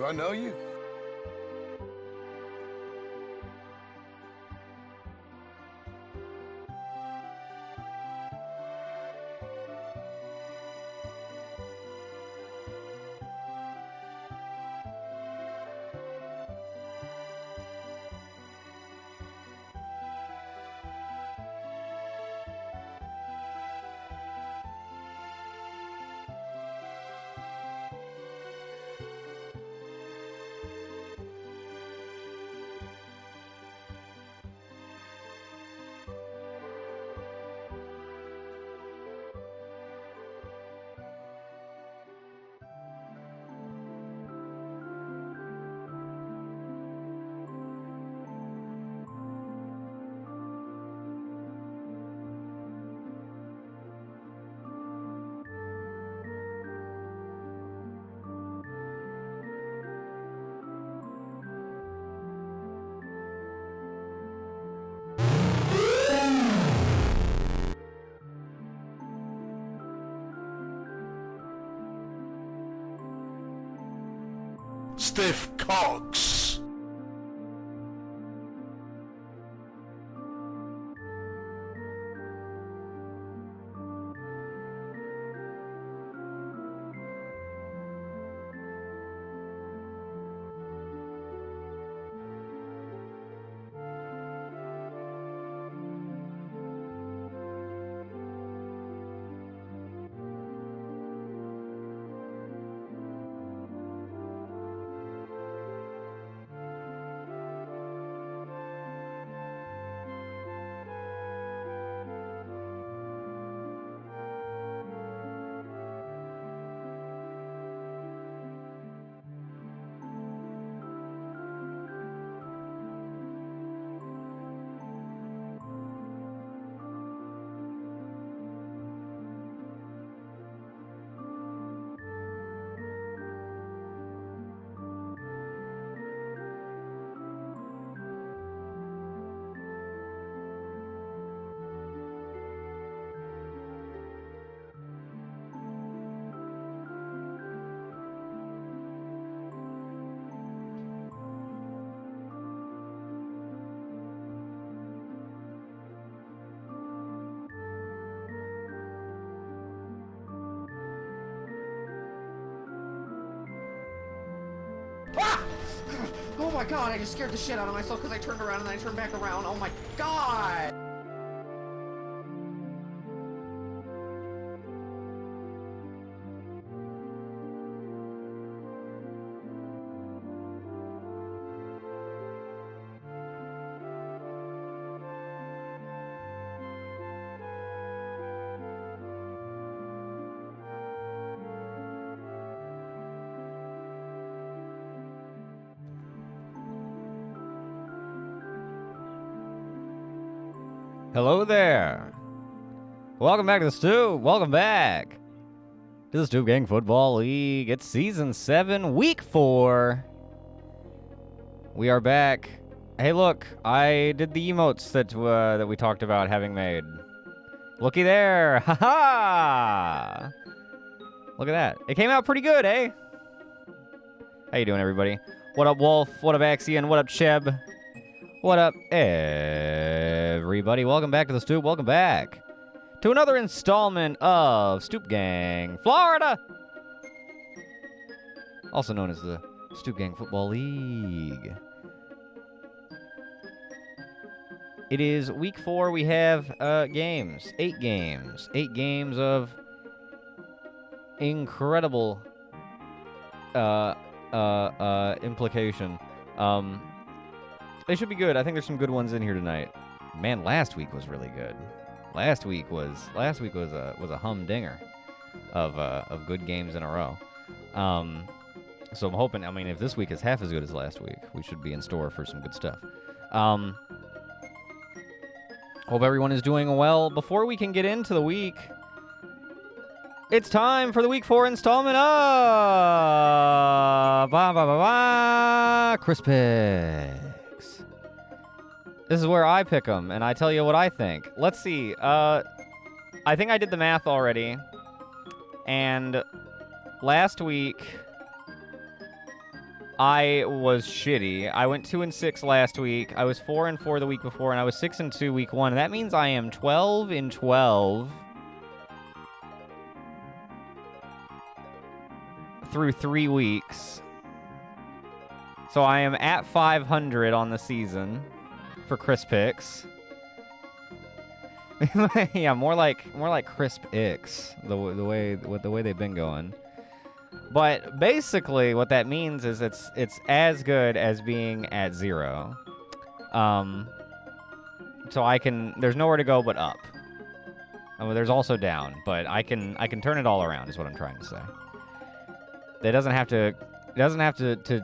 Do I know you? Stiff cogs. Ah! Oh my god, I just scared the shit out of myself because I turned around and then I turned back around. Oh my god! Hello there. Welcome back to the Stew. Welcome back to the Stew Gang Football League. It's Season 7, Week 4. We are back. Hey, look, I did the emotes that we talked about having made. Looky there. Ha-ha! Look at that. It came out pretty good, eh? How you doing, everybody? What up, Wolf? What up, Axion? What up, Cheb? What up, everybody? Welcome back to the Stoop. Welcome back to another installment of Stoop Gang Florida, also known as the Stoop Gang Football League. It is week 4. We have games. 8 games. 8 games of incredible implication. They should be good. I think there's some good ones in here tonight. Man, last week was really good. Last week was a humdinger of good games in a row. So I'm hoping. I mean, if this week is half as good as last week, we should be in store for some good stuff. Hope everyone is doing well. Before we can get into the week, it's time for the Week 4 installment of Chris Picks. This is where I pick them, and I tell you what I think. Let's see. I think I did the math already. And last week, I was shitty. I went 2-6 last week. I was 4-4 the week before, and I was 6-2 week 1. That means I am 12-12 through 3 weeks. So I am at 500 on the season for Crisp Picks. Yeah, more like Crisp Icks, the way they've been going. But basically, what that means is it's as good as being at 0. So I can. There's nowhere to go but up. Well, there's also down, but I can turn it all around. Is what I'm trying to say. It doesn't have to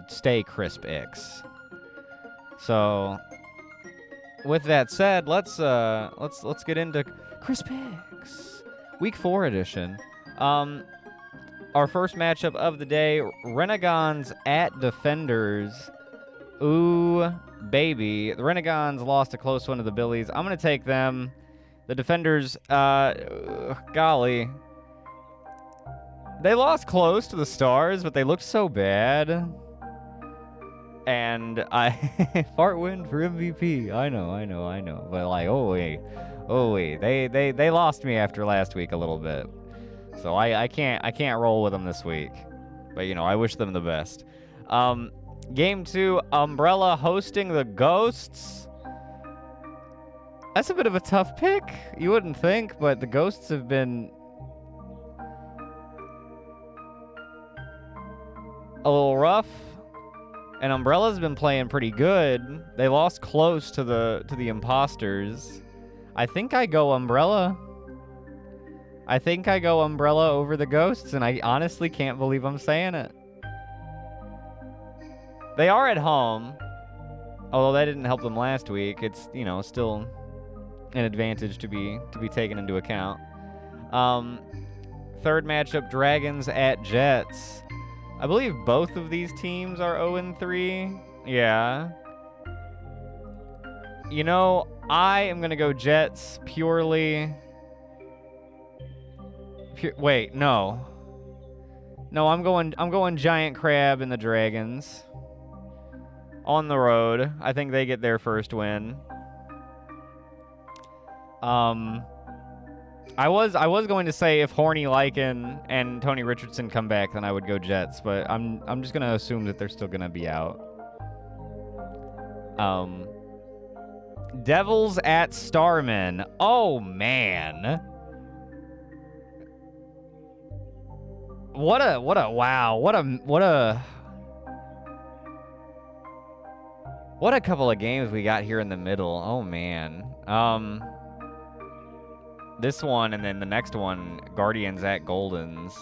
stay Crisp Icks. So, with that said, let's get into Crisp Icks, Week 4 edition. Our first matchup of the day, Renegons at Defenders. Ooh, baby. The Renegons lost a close one to the Billies. I'm going to take them. The Defenders, golly. They lost close to the Stars, but they looked so bad. And Fart win for MVP. I know. But like, oh wait. They lost me after last week a little bit. So I can't roll with them this week. But you know, I wish them the best. Game 2, Umbrella hosting the Ghosts. That's a bit of a tough pick. You wouldn't think, but the Ghosts have been a little rough. And Umbrella's been playing pretty good. They lost close to the Imposters. I think I go Umbrella. I think I go Umbrella over the Ghosts, and I honestly can't believe I'm saying it. They are at home, although that didn't help them last week. It's, you know, still an advantage to be taken into account. Third matchup, Dragons at Jets. I believe both of these teams are 0-3. Yeah. You know, I am going to go Jets purely... Wait, no. No, I'm going Giant Crab and the Dragons. On the road. I think they get their first win. I was going to say if Horny Lycan and Tony Richardson come back, then I would go Jets, but I'm just gonna assume that they're still gonna be out. Devils at Starmen. Oh man. What a wow. What a couple of games we got here in the middle. Oh man. This one and then the next one, Guardians at Goldens.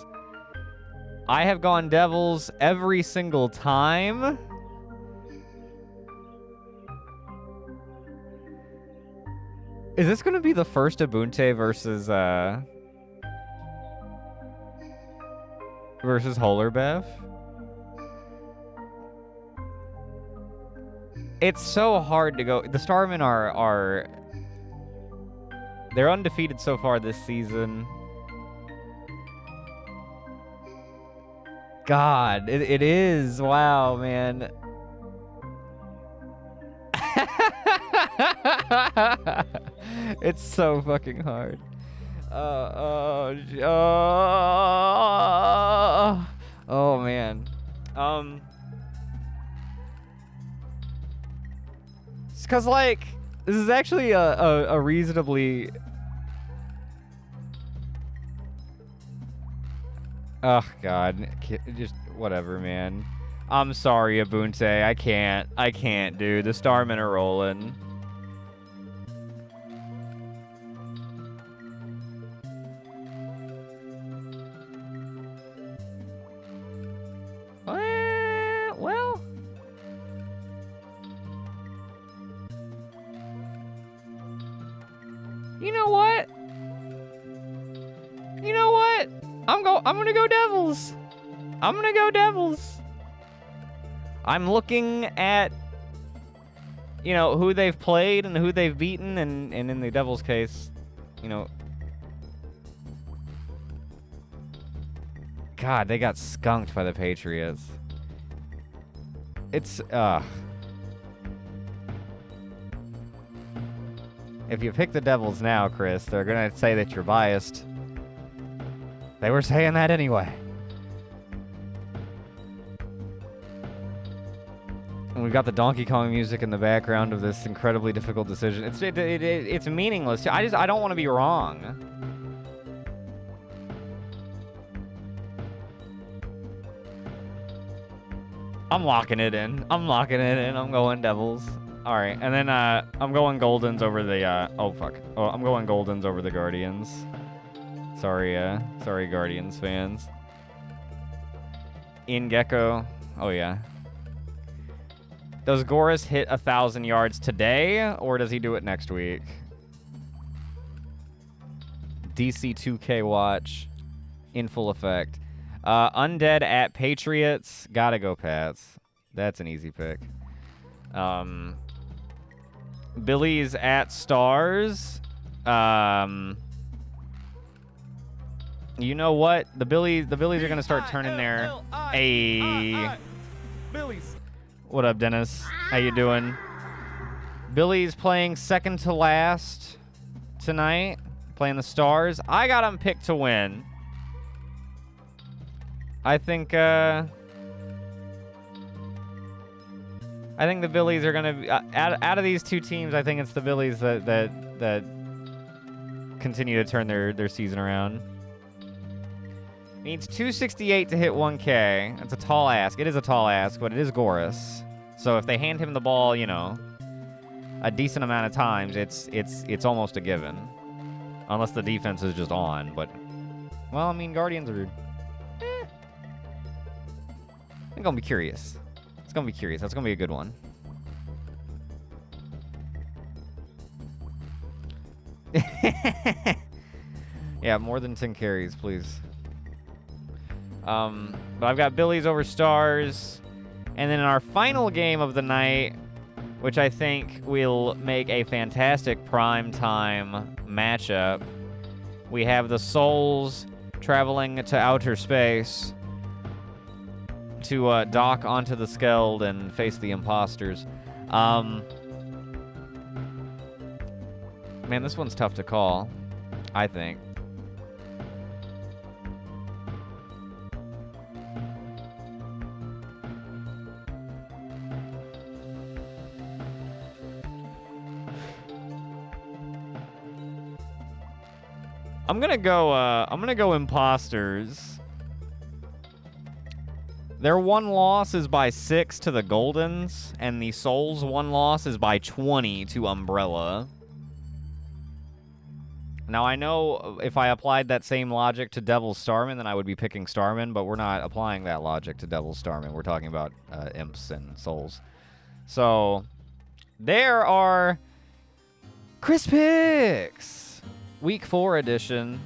I have gone Devils every single time. Is this going to be the first Abunte versus Holerbev? It's so hard to go. The Starmen are they're undefeated so far this season. God, it is. Wow, man. It's so fucking hard. Oh man. It's cause like this is actually a reasonably. Oh God, just whatever, man. I'm sorry, Abunte. I can't, dude. The Starmen are rolling. Well. You know what? I'm gonna go Devils. I'm looking at, you know, who they've played and who they've beaten, and in the Devils' case, you know, God, they got skunked by the Patriots. It's, if you pick the Devils now, Chris, they're going to say that you're biased. They were saying that anyway. And we've got the Donkey Kong music in the background of this incredibly difficult decision. It's meaningless. I don't want to be wrong. I'm locking it in. I'm going Devils. All right, and then I'm going Goldens over the. Oh fuck. Oh, I'm going Goldens over the Guardians. Sorry, Guardians fans. In Gecko. Oh yeah. Does Goris hit 1,000 yards today, or does he do it next week? DC 2K watch in full effect. Undead at Patriots. Gotta go Pats. That's an easy pick. Billy's at Stars. You know what? The Billies are gonna start turning their Billy's. What up, Dennis? How you doing? Billy's playing second to last tonight, playing the Stars. I got him picked to win. I think the Billies are gonna be, out of these two teams. I think it's the Billies that continue to turn their season around. Needs 268 to hit 1K. That's a tall ask. It is a tall ask, but it is Goris. So if they hand him the ball, you know, a decent amount of times, it's almost a given. Unless the defense is just on, but well, I mean, Guardians are I'm gonna be curious. It's gonna be curious. That's gonna be a good one. Yeah, more than 10 carries, please. But I've got Billies over Stars. And then in our final game of the night, which I think will make a fantastic prime time matchup, we have the Souls traveling to outer space to dock onto the Skeld and face the Imposters. Man, this one's tough to call, I think. I'm gonna go Imposters. Their one loss is by 6 to the Goldens, and the Souls' one loss is by 20 to Umbrella. Now, I know if I applied that same logic to Devil's Starman, then I would be picking Starman, but we're not applying that logic to Devil's Starman. We're talking about Imps and Souls. So, there are Chris Picks! Week 4 edition.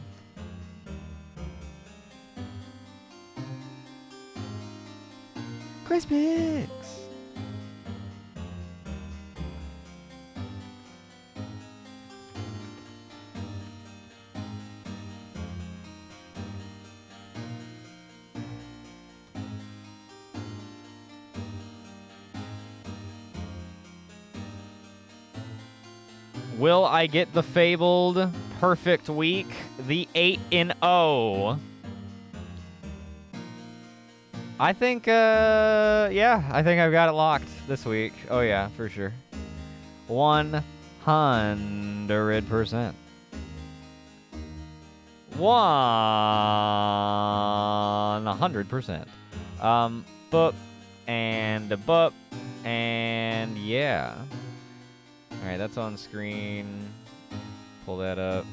Chris Picks! Will I get the fabled perfect week? The 8-0. I think, yeah, I think I've got it locked this week. Oh, yeah, for sure. 100%. 100%. Boop, and a boop, and yeah. Alright, that's on screen. Pull that up.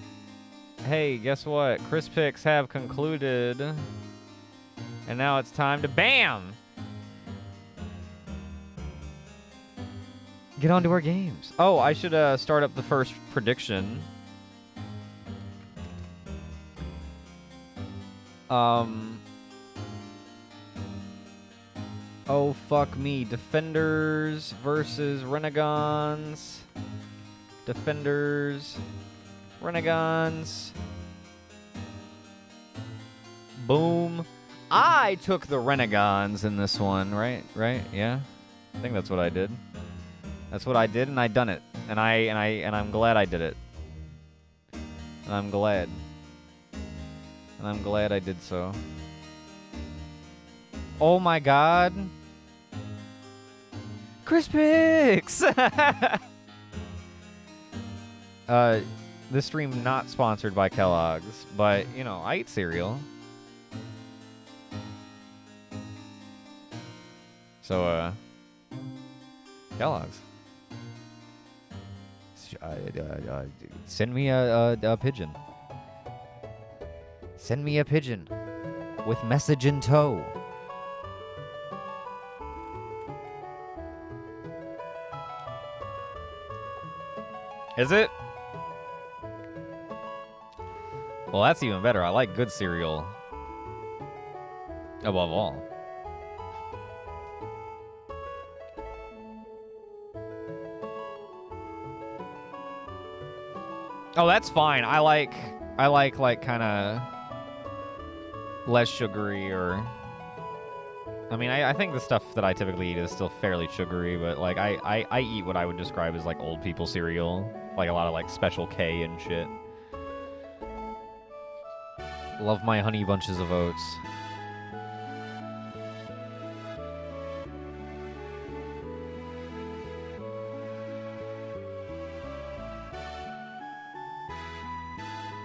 Hey, guess what? Chris Picks have concluded. And now it's time to BAM! Get on to our games. Oh, I should start up the first prediction. Oh, fuck me. Defenders versus Renegons. Defenders. Renegons. Boom. I took the Renegons in this one, right? Right? Yeah? I think that's what I did. That's what I did, and I done it. And I'm glad I did it. And I'm glad. And I'm glad I did so. Oh my god. Chris Picks! This stream not sponsored by Kellogg's, but, you know, I eat cereal. So, Kellogg's. Send me a pigeon. Send me a pigeon with message in tow. Is it? Well, that's even better. I like good cereal above all. Oh, that's fine. I like kind of less sugary, or I mean, I think the stuff that I typically eat is still fairly sugary, but like I eat what I would describe as like old people cereal, like a lot of like Special K and shit. Love my Honey Bunches of Oats.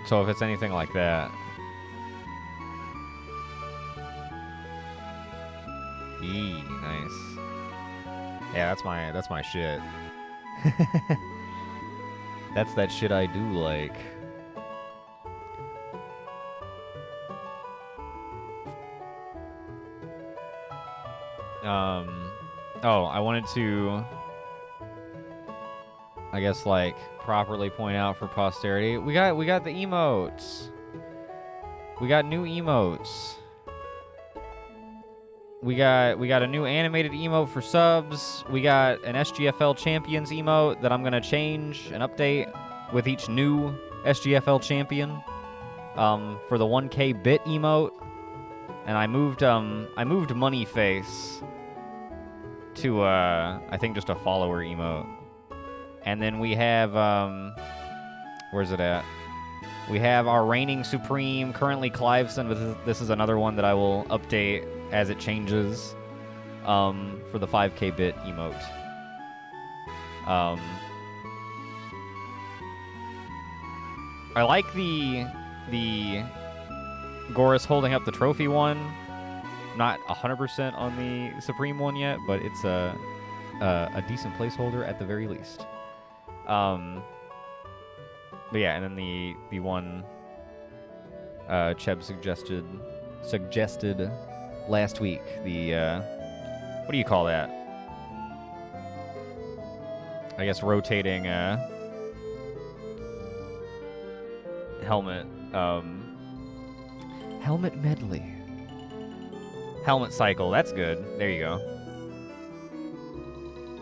So if it's anything like that. Nice. Yeah, that's my shit. That's that shit I do like. Oh, I wanted to, I guess, like, properly point out for posterity. We got the emotes. We got new emotes. We got a new animated emote for subs. We got an SGFL Champions emote that I'm gonna change and update with each new SGFL champion. For the 1K bit emote, and I moved Money Face to I think just a follower emote. And then we have where's it at? We have our reigning supreme, currently Cliveson, but this is another one that I will update as it changes for the 5K bit emote. I like the Goris holding up the trophy one. Not 100% on the Supreme one yet, but it's a decent placeholder at the very least. But yeah, and then the one Cheb suggested last week. The what do you call that? I guess rotating helmet helmet medley. Helmet cycle, that's good. There you go.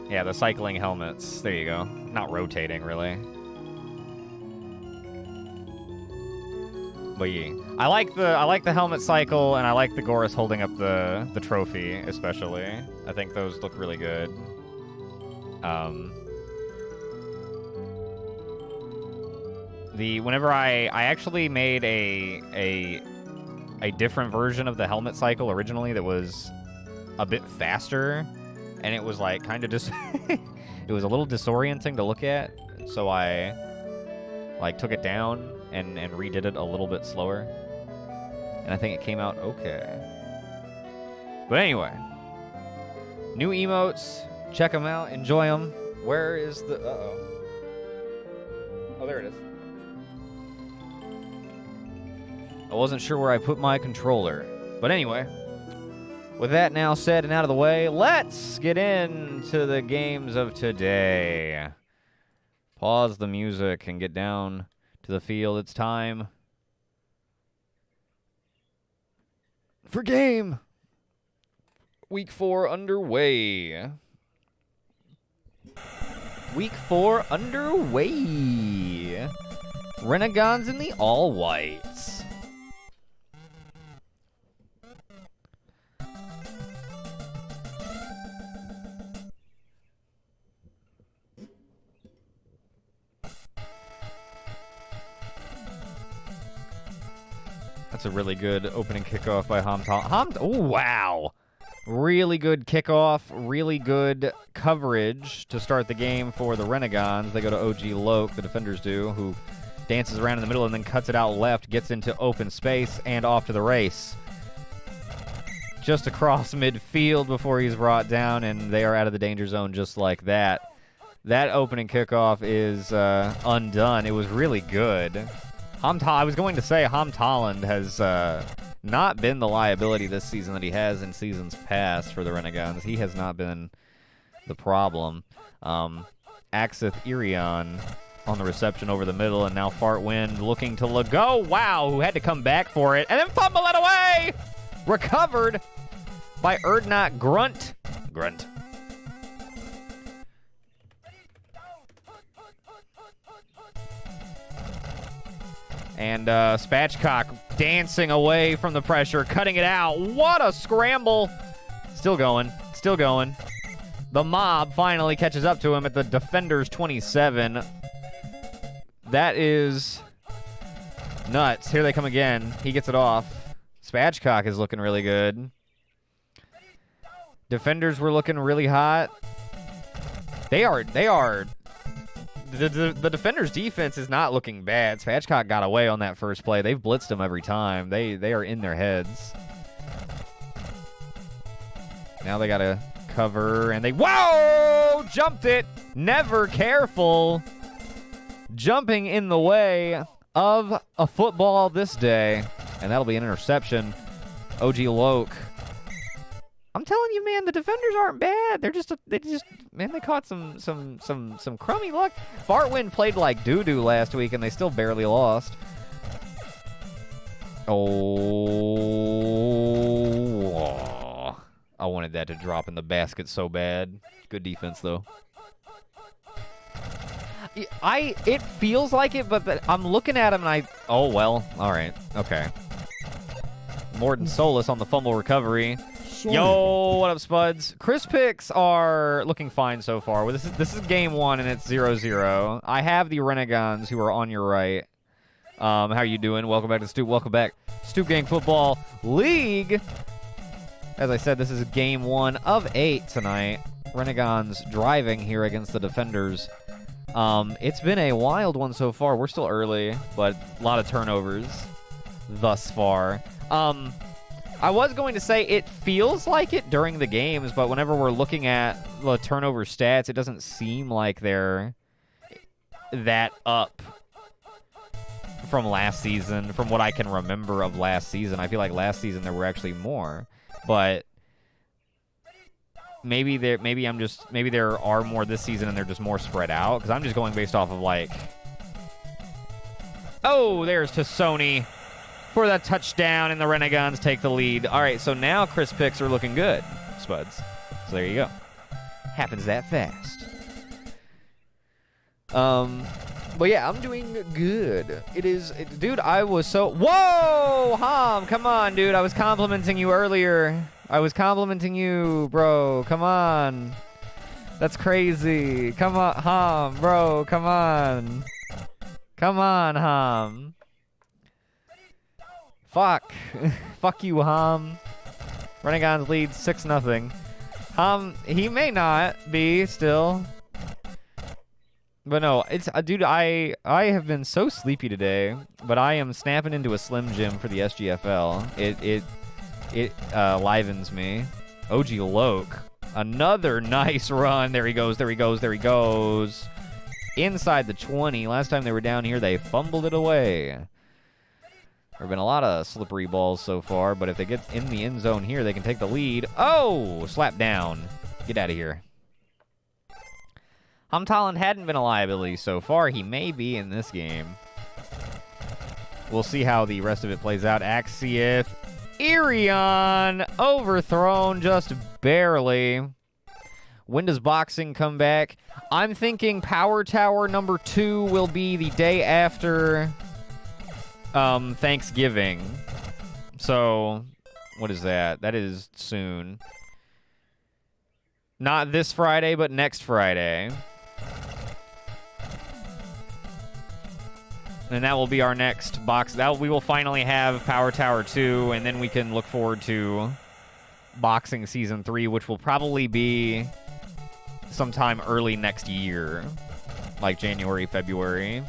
Yeah, the cycling helmets. There you go. Not rotating, really. But yeah, I like the helmet cycle, and I like the Goris holding up the trophy, especially. I think those look really good. Whenever I actually made a different version of the helmet cycle originally that was a bit faster, and it was like kind of just it was a little disorienting to look at, so I like took it down and redid it a little bit slower, and I think it came out okay. But anyway, new emotes, check them out, enjoy them. Where is the oh, there it is. I wasn't sure where I put my controller. But anyway, with that now said and out of the way, let's get into the games of today. Pause the music and get down to the field. It's time for game. Week 4 underway. Week 4 underway. Renegades in the all-whites. That's a really good opening kickoff by Hamtal. Oh, wow. Really good kickoff. Really good coverage to start the game for the Renegons. They go to OG Loke, the defenders do, who dances around in the middle and then cuts it out left, gets into open space, and off to the race. Just across midfield before he's brought down, and they are out of the danger zone just like that. That opening kickoff is undone. It was really good. I was going to say Hamtalland has not been the liability this season that he has in seasons past for the Renegons. He has not been the problem. Axeth Irion on the reception over the middle, and now Fartwind looking to Lago. Wow, who had to come back for it, and then fumble it away! Recovered by Erdnot Grunt. And Spatchcock dancing away from the pressure, cutting it out. What a scramble. Still going. The mob finally catches up to him at the defender's 27. That is nuts. Here they come again. He gets it off. Spatchcock is looking really good. Defenders were looking really hot. They are. The defender's defense is not looking bad. Spatchcock got away on that first play. They've blitzed him every time. They are in their heads. Now they got to cover, and they... Whoa! Jumped it! Never careful. Jumping in the way of a football this day. And that'll be an interception. OG Loke. I'm telling you, man, the defenders aren't bad. They caught some crummy luck. Fartwind played like doo-doo last week, and they still barely lost. Oh, I wanted that to drop in the basket so bad. Good defense, though. It feels like it, but I'm looking at him, and oh, well, all right, okay. Morton Solis on the fumble recovery. Yo, what up, Spuds? Chris picks are looking fine so far. Well, this is game one, and it's 0-0. I have the Renegons, who are on your right. How you doing? Welcome back to Stoop. Welcome back. Stoop Gang Football League. As I said, this is game 1 of 8 tonight. Renegons driving here against the defenders. It's been a wild one so far. We're still early, but a lot of turnovers thus far. I was going to say it feels like it during the games, but whenever we're looking at the turnover stats, it doesn't seem like they're that up from last season, from what I can remember of last season. I feel like last season there were actually more, but maybe there are more this season and they're just more spread out, because I'm just going based off of like, oh, there's Tassoni for that touchdown, and the Renegons take the lead. All right, so now Chris picks are looking good, Spuds. So there you go. Happens that fast. But yeah, I'm doing good. Dude, I was so... Whoa! Ham, come on, dude. I was complimenting you earlier. I was complimenting you, bro. Come on. That's crazy. Come on, Ham, bro. Come on. Come on, Ham. Fuck. Fuck you, Ham. Renegons lead 6-0. He may not be still. But no, it's dude, I have been so sleepy today, but I am snapping into a Slim Jim for the SGFL. It livens me. OG Loke. Another nice run. There he goes. Inside the 20. Last time they were down here, they fumbled it away. There have been a lot of slippery balls so far, but if they get in the end zone here, they can take the lead. Oh! Slap down. Get out of here. Hamtalland hadn't been a liability so far. He may be in this game. We'll see how the rest of it plays out. Axeth Irion overthrown just barely. When does boxing come back? I'm thinking Power Tower number 2 will be the day after Thanksgiving. So, what is that? That is soon. Not this Friday, but next Friday. And that will be our next box. We will finally have Power Tower 2, and then we can look forward to Boxing Season 3, which will probably be sometime early next year, like January, February.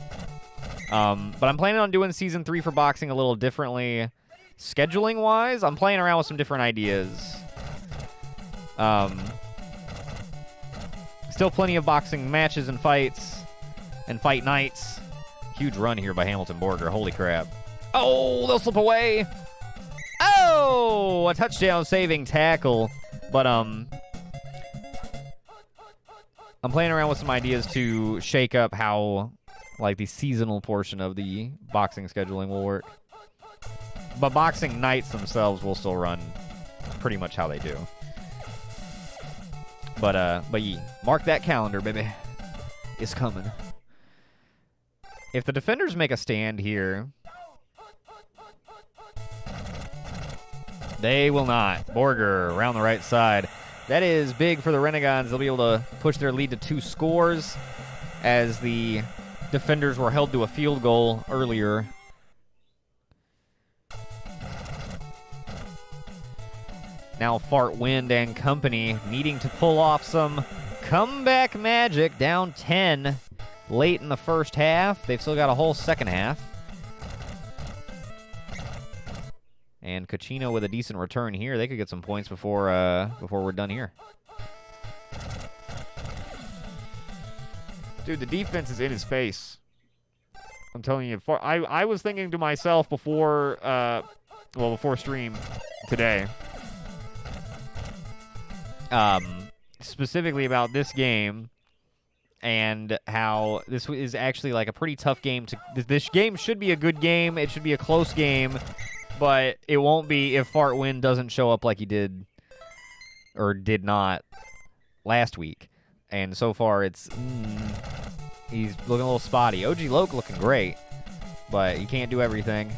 But I'm planning on doing Season 3 for Boxing a little differently. Scheduling-wise, I'm playing around with some different ideas. Still plenty of boxing matches and fights and fight nights. Huge run here by Hamilton Borger. Holy crap. Oh, they'll slip away. Oh, a touchdown saving tackle. But I'm playing around with some ideas to shake up how, like, the seasonal portion of the boxing scheduling will work. But boxing nights themselves will still run pretty much how they do. But yeah, mark that calendar, baby. It's coming. If the defenders make a stand here, they will not. Borger around the right side. That is big for the Renegades. They'll be able to push their lead to 2 scores as the defenders were held to a field goal earlier. Now Fart Wind and company needing to pull off some comeback magic, down 10 late in the first half. They've still got a whole second half. And Cachino with a decent return here. They could get some points before we're done here. Dude, the defense is in his face. I'm telling you. I was thinking to myself before stream today, specifically about this game and how this is actually like a pretty tough game. This game should be a good game. It should be a close game, but it won't be if Fart Wind doesn't show up like he did or did not last week. And so far, he's looking a little spotty. OG Loke looking great, but he can't do everything.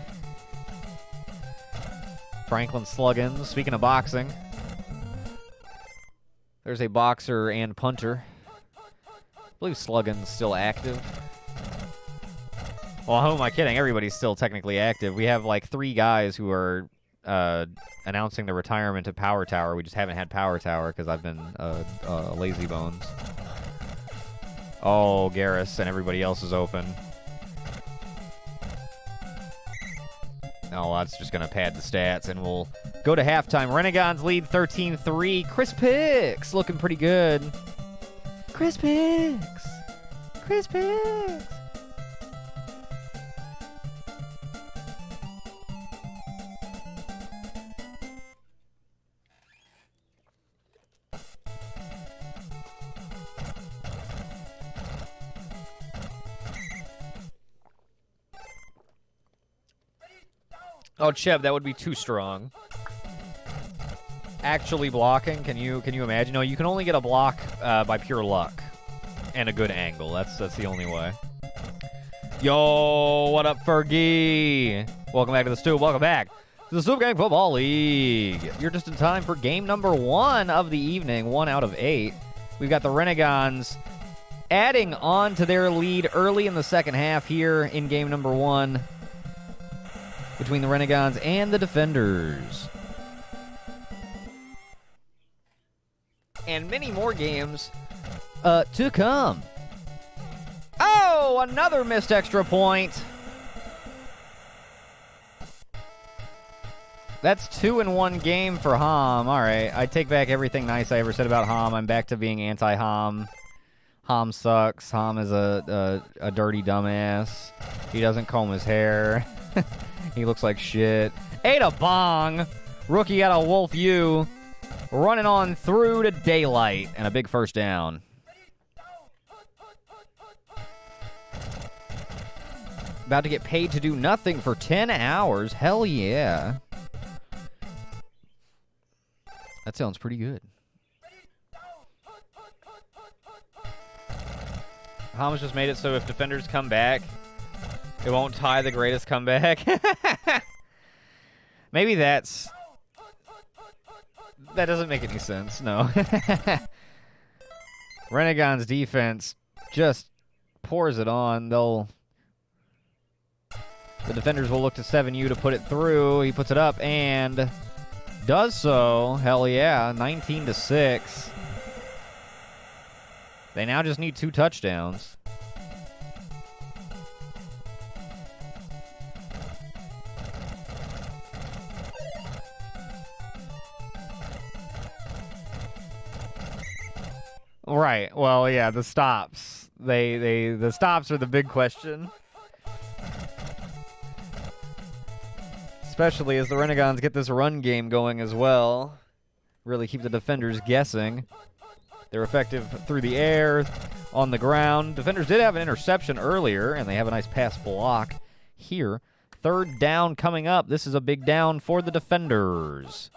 Franklin Sluggins, speaking of boxing, there's a boxer and punter. I believe Sluggin's still active. Well, who am I kidding? Everybody's still technically active. We have like 3 guys who are announcing the retirement of Power Tower. We just haven't had Power Tower because I've been lazy bones. Oh, Garrus and everybody else is open. Oh, that's just going to pad the stats, and we'll go to halftime. Renegades lead 13-3. Chris Picks looking pretty good. Chris Picks. Chris Picks. Oh, Chev, that would be too strong. Actually blocking, can you imagine? No, you can only get a block by pure luck and a good angle. That's the only way. Yo, what up, Fergie? Welcome back to the Stew. Welcome back to the Super Gang Football League. You're just in time for game number 1 of the evening, 1 out of 8. We've got the Renegades adding on to their lead early in the second half here in game number 1. Between the Renegades and the Defenders. And many more games to come. Oh, another missed extra point. That's 2 in 1 game for Ham. All right, I take back everything nice I ever said about Ham. I'm back to being anti-Ham. Ham sucks. Ham is a dirty dumbass. He doesn't comb his hair. He looks like shit. Ate a bong. Rookie out of Wolf U. Running on through to daylight. And a big first down. About to get paid to do nothing for 10 hours. Hell yeah. That sounds pretty good. Ham's just made it so if defenders come back, it won't tie the greatest comeback. Maybe that doesn't make any sense, no. Renegades defense just pours it on. They'll The defenders will look to 7U to put it through. He puts it up and does so. Hell yeah. 19-6. They now just need 2 touchdowns. Right. Well, yeah, the stops. The stops are the big question. Especially as the Renegades get this run game going as well. Really keep the defenders guessing. They're effective through the air, on the ground. Defenders did have an interception earlier, and they have a nice pass block here. 3rd down coming up. This is a big down for the defenders.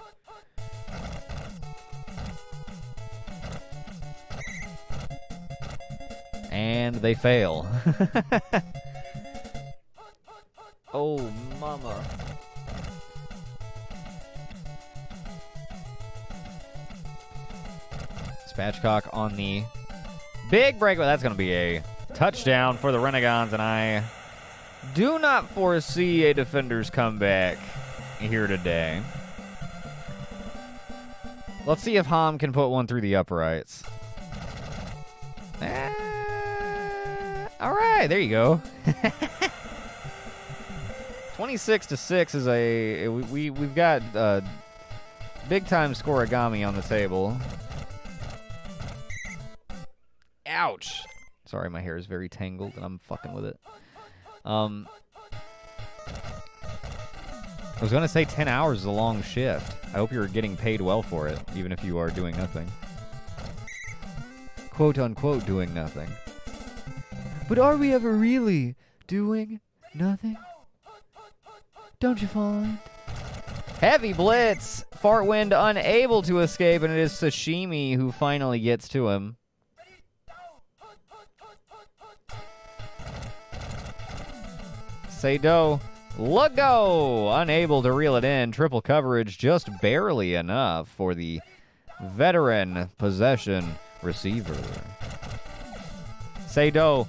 And they fail. Oh, mama. Spatchcock on the big break. Well, that's going to be a touchdown for the Renegades, and I do not foresee a defender's comeback here today. Let's see if Ham can put one through the uprights. All right, there you go. 26-6 is a we've got big time scoregami on the table. Ouch. Sorry, my hair is very tangled and I'm fucking with it. I was going to say 10 hours is a long shift. I hope you're getting paid well for it, even if you are doing nothing. Quote unquote doing nothing. But are we ever really doing nothing? Don't you find? Heavy blitz. Fartwind unable to escape, and it is Sashimi who finally gets to him. Sado, look go! Unable to reel it in. Triple coverage, just barely enough for the veteran possession receiver. Sado,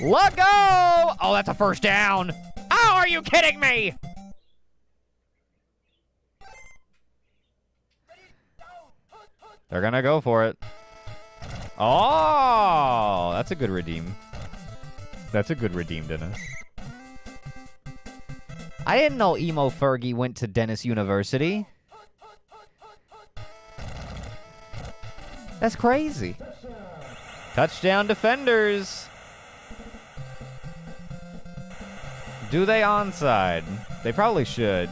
look go! Oh, that's a first down. Oh, are you kidding me? They're going to go for it. Oh, that's a good redeem. That's a good redeem, Dennis. I didn't know Emo Fergie went to Dennis University. That's crazy. Touchdown defenders. Do they onside? They probably should.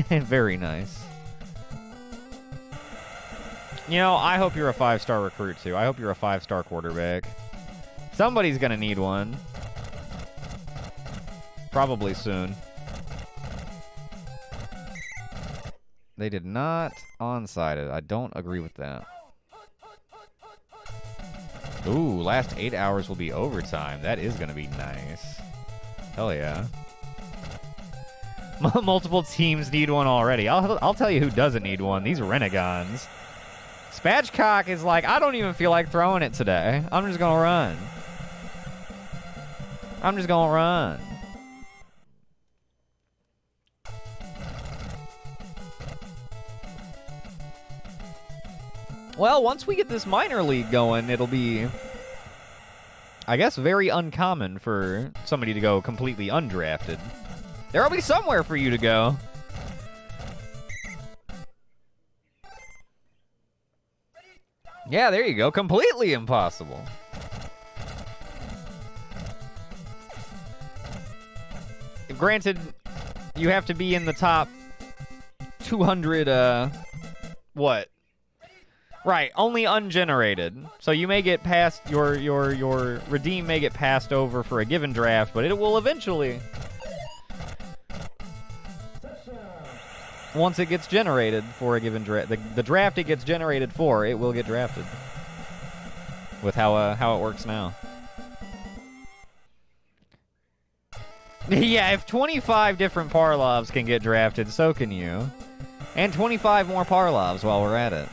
Very nice. You know, I hope you're a 5-star recruit, too. I hope you're a 5-star quarterback. Somebody's going to need one. Probably soon. They did not onside it. I don't agree with that. Ooh, last 8 hours will be overtime. That is going to be nice. Hell yeah. Multiple teams need one already. I'll tell you who doesn't need one. These Renegades. Spatchcock is like, I don't even feel like throwing it today. I'm just going to run. I'm just going to run. Well, once we get this minor league going, it'll be, I guess, very uncommon for somebody to go completely undrafted. There'll be somewhere for you to go. Yeah, there you go. Completely impossible. Granted, you have to be in the top 200, what? Right, only ungenerated. So you may get past, your redeem may get passed over for a given draft, but it will eventually, once it gets generated for a given draft, the draft it gets generated for, it will get drafted. With how it works now. Yeah, if 25 different Parlovs can get drafted, so can you. And 25 more Parlovs while we're at it.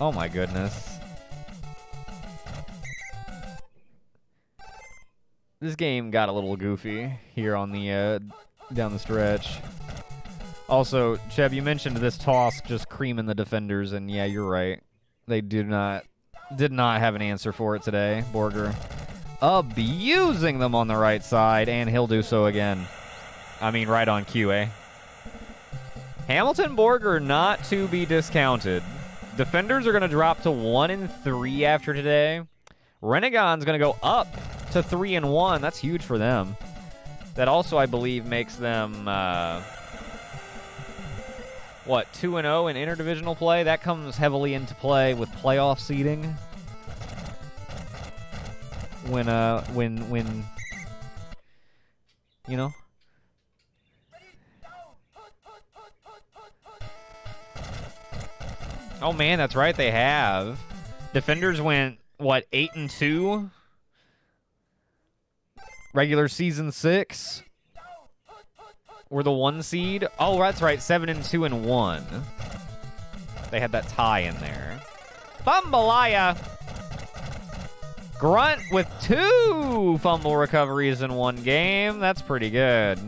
Oh my goodness. This game got a little goofy here on the down the stretch. Also, Cheb, you mentioned this toss just creaming the defenders, and yeah, you're right. They did not have an answer for it today. Borger abusing them on the right side, and he'll do so again. I mean, right on cue, eh? Hamilton Borger not to be discounted. Defenders are going to drop to 1-3 after today. Renegon's going to go up to 3-1. That's huge for them. That also, I believe, makes them, 2-0 in interdivisional play? That comes heavily into play with playoff seeding. When, you know? Oh, man, that's right, they have. Defenders went, 8-2? Regular season 6? Were the 1 seed? Oh, that's right, 7-2-1. They had that tie in there. Fumbalaya! Grunt with 2 fumble recoveries in 1 game. That's pretty good.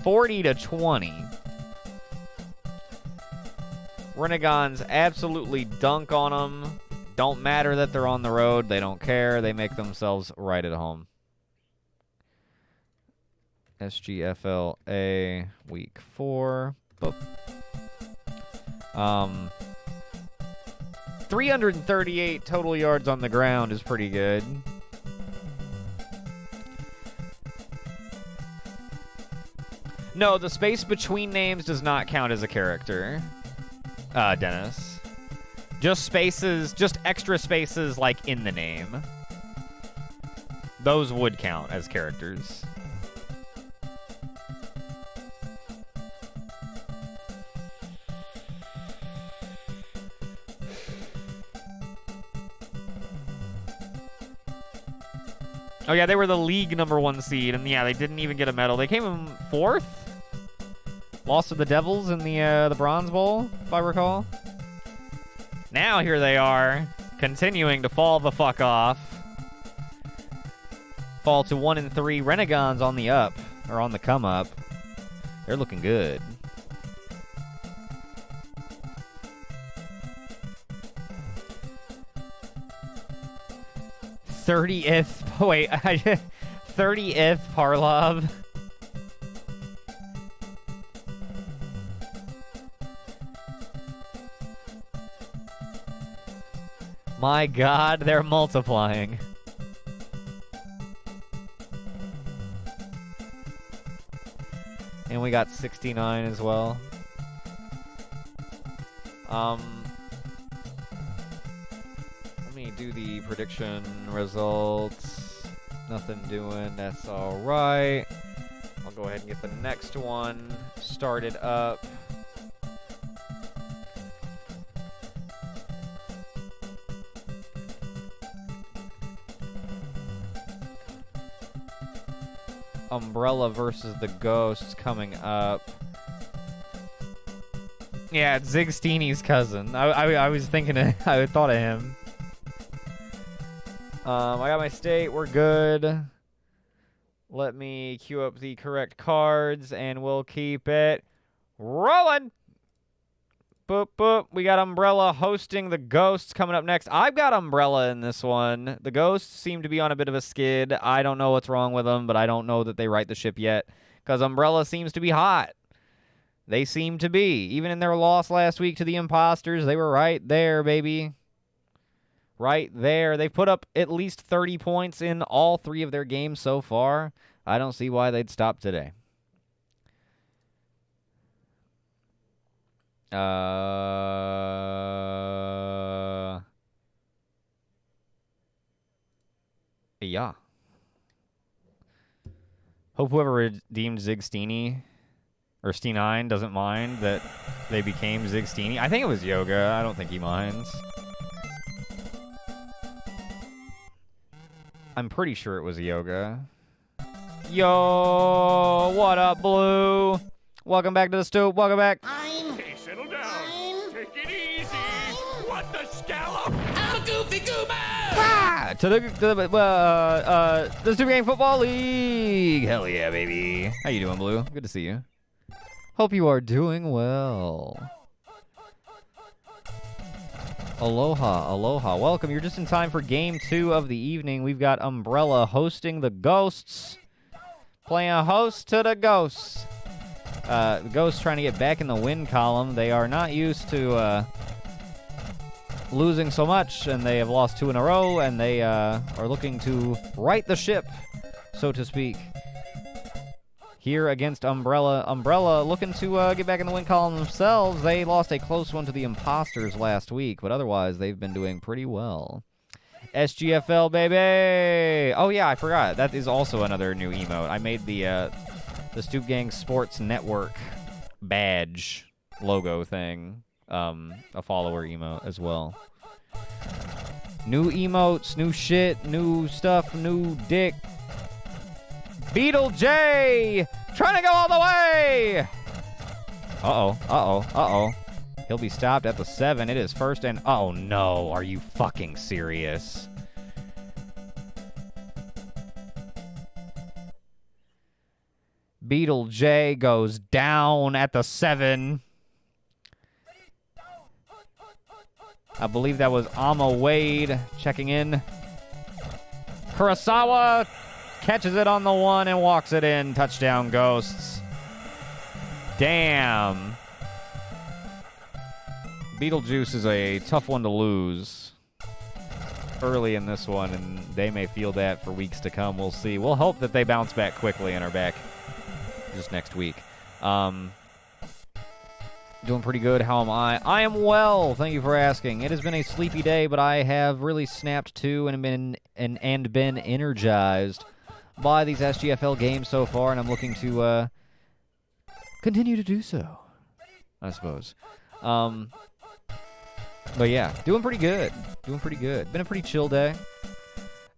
40-20. Renegons absolutely dunk on them. Don't matter that they're on the road. They don't care. They make themselves right at home. SGFL A week 4. Boop. 338 total yards on the ground is pretty good. No, the space between names does not count as a character, Dennis. Just spaces, just extra spaces like in the name. Those would count as characters. Oh, yeah, they were the league #1 seed, and yeah, they didn't even get a medal. They came in 4th? Lost to the Devils in the Bronze Bowl, if I recall. Now here they are, continuing to fall the fuck off. Fall to 1-3. Renegons on the up, or on the come up. They're looking good. Wait, 30th Parlov. My God, they're multiplying. And we got 69 as well. Let me do the prediction results. Nothing doing, that's all right. I'll go ahead and get the next one started up. Umbrella versus the Ghosts coming up. Yeah, it's Zig Steeny's cousin. I was thinking I thought of him. I got my state. We're good. Let me queue up the correct cards, and we'll keep it rolling. Boop, boop. We got Umbrella hosting the Ghosts coming up next. I've got Umbrella in this one. The Ghosts seem to be on a bit of a skid. I don't know what's wrong with them, but I don't know that they right the ship yet, because Umbrella seems to be hot. They seem to be. Even in their loss last week to the Imposters, they were right there, baby. Right there. They've put up at least 30 points in all 3 of their games so far. I don't see why they'd stop today. Yeah. Hope whoever redeemed Zig Steeny or Steenine doesn't mind that they became Zig Steeny. I think it was Yoga. I don't think he minds. I'm pretty sure it was Yoga. Yo, what up, Blue? Welcome back to the stoop. Welcome back. Hey, settle down. Take it easy. What the scout? To the Super Gang Football League. Hell yeah, baby. How you doing, Blue? Good to see you. Hope you are doing well. Aloha, aloha. Welcome. You're just in time for game 2 of the evening. We've got Umbrella hosting the Ghosts. Playing a host to the Ghosts. The Ghosts trying to get back in the win column. They are not used to losing so much, and they have lost 2 in a row, and they are looking to right the ship, so to speak. Here against Umbrella. Umbrella looking to get back in the win column themselves. They lost a close one to the Imposters last week, but otherwise they've been doing pretty well. SGFL, baby! Oh yeah, I forgot. That is also another new emote. I made the Stoop Gang Sports Network badge logo thing. A follower emote as well. New emotes, new shit, new stuff, new dick. Beetle J! Trying to go all the way! Uh-oh. He'll be stopped at the 7. It is first and... Oh, no. Are you fucking serious? Beetle J goes down at the 7. I believe that was Ama Wade checking in. Kurosawa catches it on the 1 and walks it in. Touchdown, Ghosts. Damn. Beetlejuice is a tough one to lose early in this one, and they may feel that for weeks to come. We'll see. We'll hope that they bounce back quickly and are back just next week. Doing pretty good. How am I? I am well. Thank you for asking. It has been a sleepy day, but I have really snapped to and been energized by these SGFL games so far, and I'm looking to continue to do so, I suppose. But yeah, doing pretty good. Been a pretty chill day.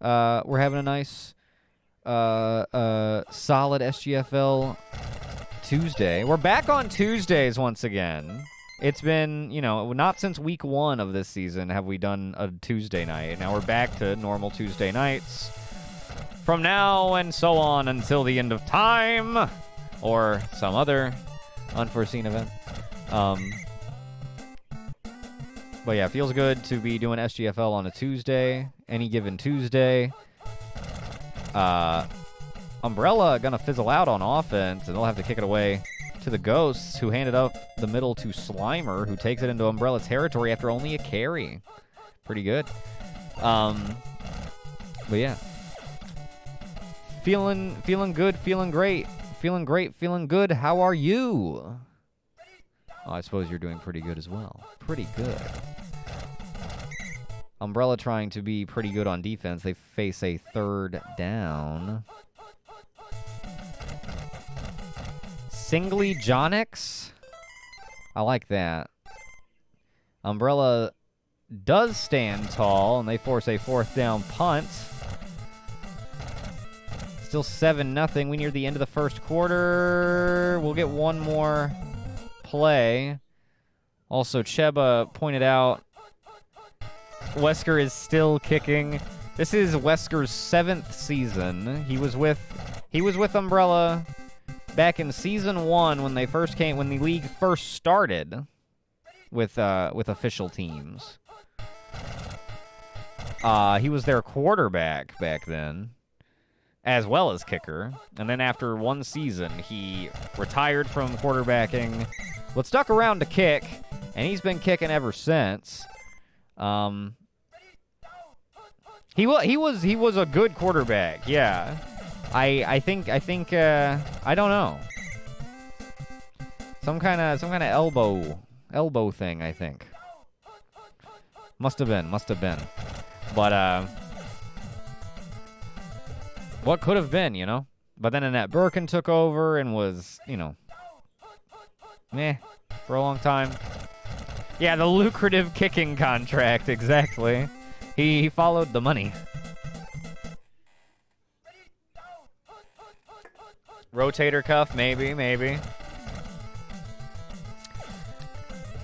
We're having a nice, solid SGFL Tuesday. We're back on Tuesdays once again. It's been, not since week 1 of this season have we done a Tuesday night. Now we're back to normal Tuesday nights from now and so on until the end of time or some other unforeseen event. But yeah, it feels good to be doing SGFL on a Tuesday, any given Tuesday. Umbrella gonna fizzle out on offense, and they'll have to kick it away to the Ghosts, who handed up the middle to Slimer, who takes it into Umbrella territory after only a carry. Pretty good. But yeah. Feeling good, feeling great. Feeling good. How are you? Oh, I suppose you're doing pretty good as well. Pretty good. Umbrella trying to be pretty good on defense. They face a 3rd down. Singly Jonix? I like that. Umbrella does stand tall, and they force a 4th down punt. Still 7-0. We near the end of the first quarter. We'll get one more play. Also, Cheba pointed out Wesker is still kicking. This is Wesker's 7th season. He was with Umbrella back in season 1 when they first came, when the league first started with official teams. He was their quarterback back then, as well as kicker. And then after 1 season, he retired from quarterbacking, but stuck around to kick, and he's been kicking ever since. He was a good quarterback, yeah. I think I don't know. Some kind of elbow thing, I think. Must have been. But what could have been, But then Annette Birkin took over and was, meh for a long time. Yeah, the lucrative kicking contract, exactly. He followed the money. Rotator cuff, maybe.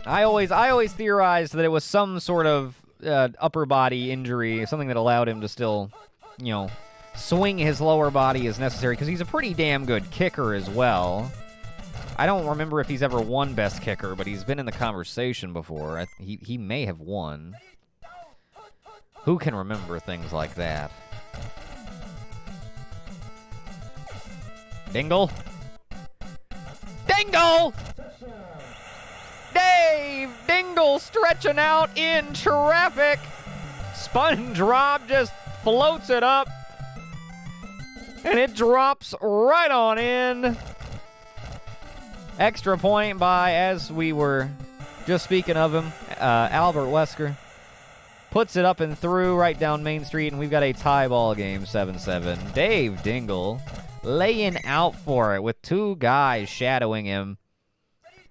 I always theorized that it was some sort of upper body injury, something that allowed him to still, swing his lower body as necessary, because he's a pretty damn good kicker as well. I don't remember if he's ever won best kicker, but he's been in the conversation before. He may have won. Who can remember things like that? Dingle? Dingle! Dave Dingle stretching out in traffic. Sponge Rob just floats it up. And it drops right on in. Extra point by, as we were just speaking of him, Albert Wesker. Puts it up and through right down Main Street, and we've got a tie ball game, 7-7. Dave Dingle laying out for it with two guys shadowing him.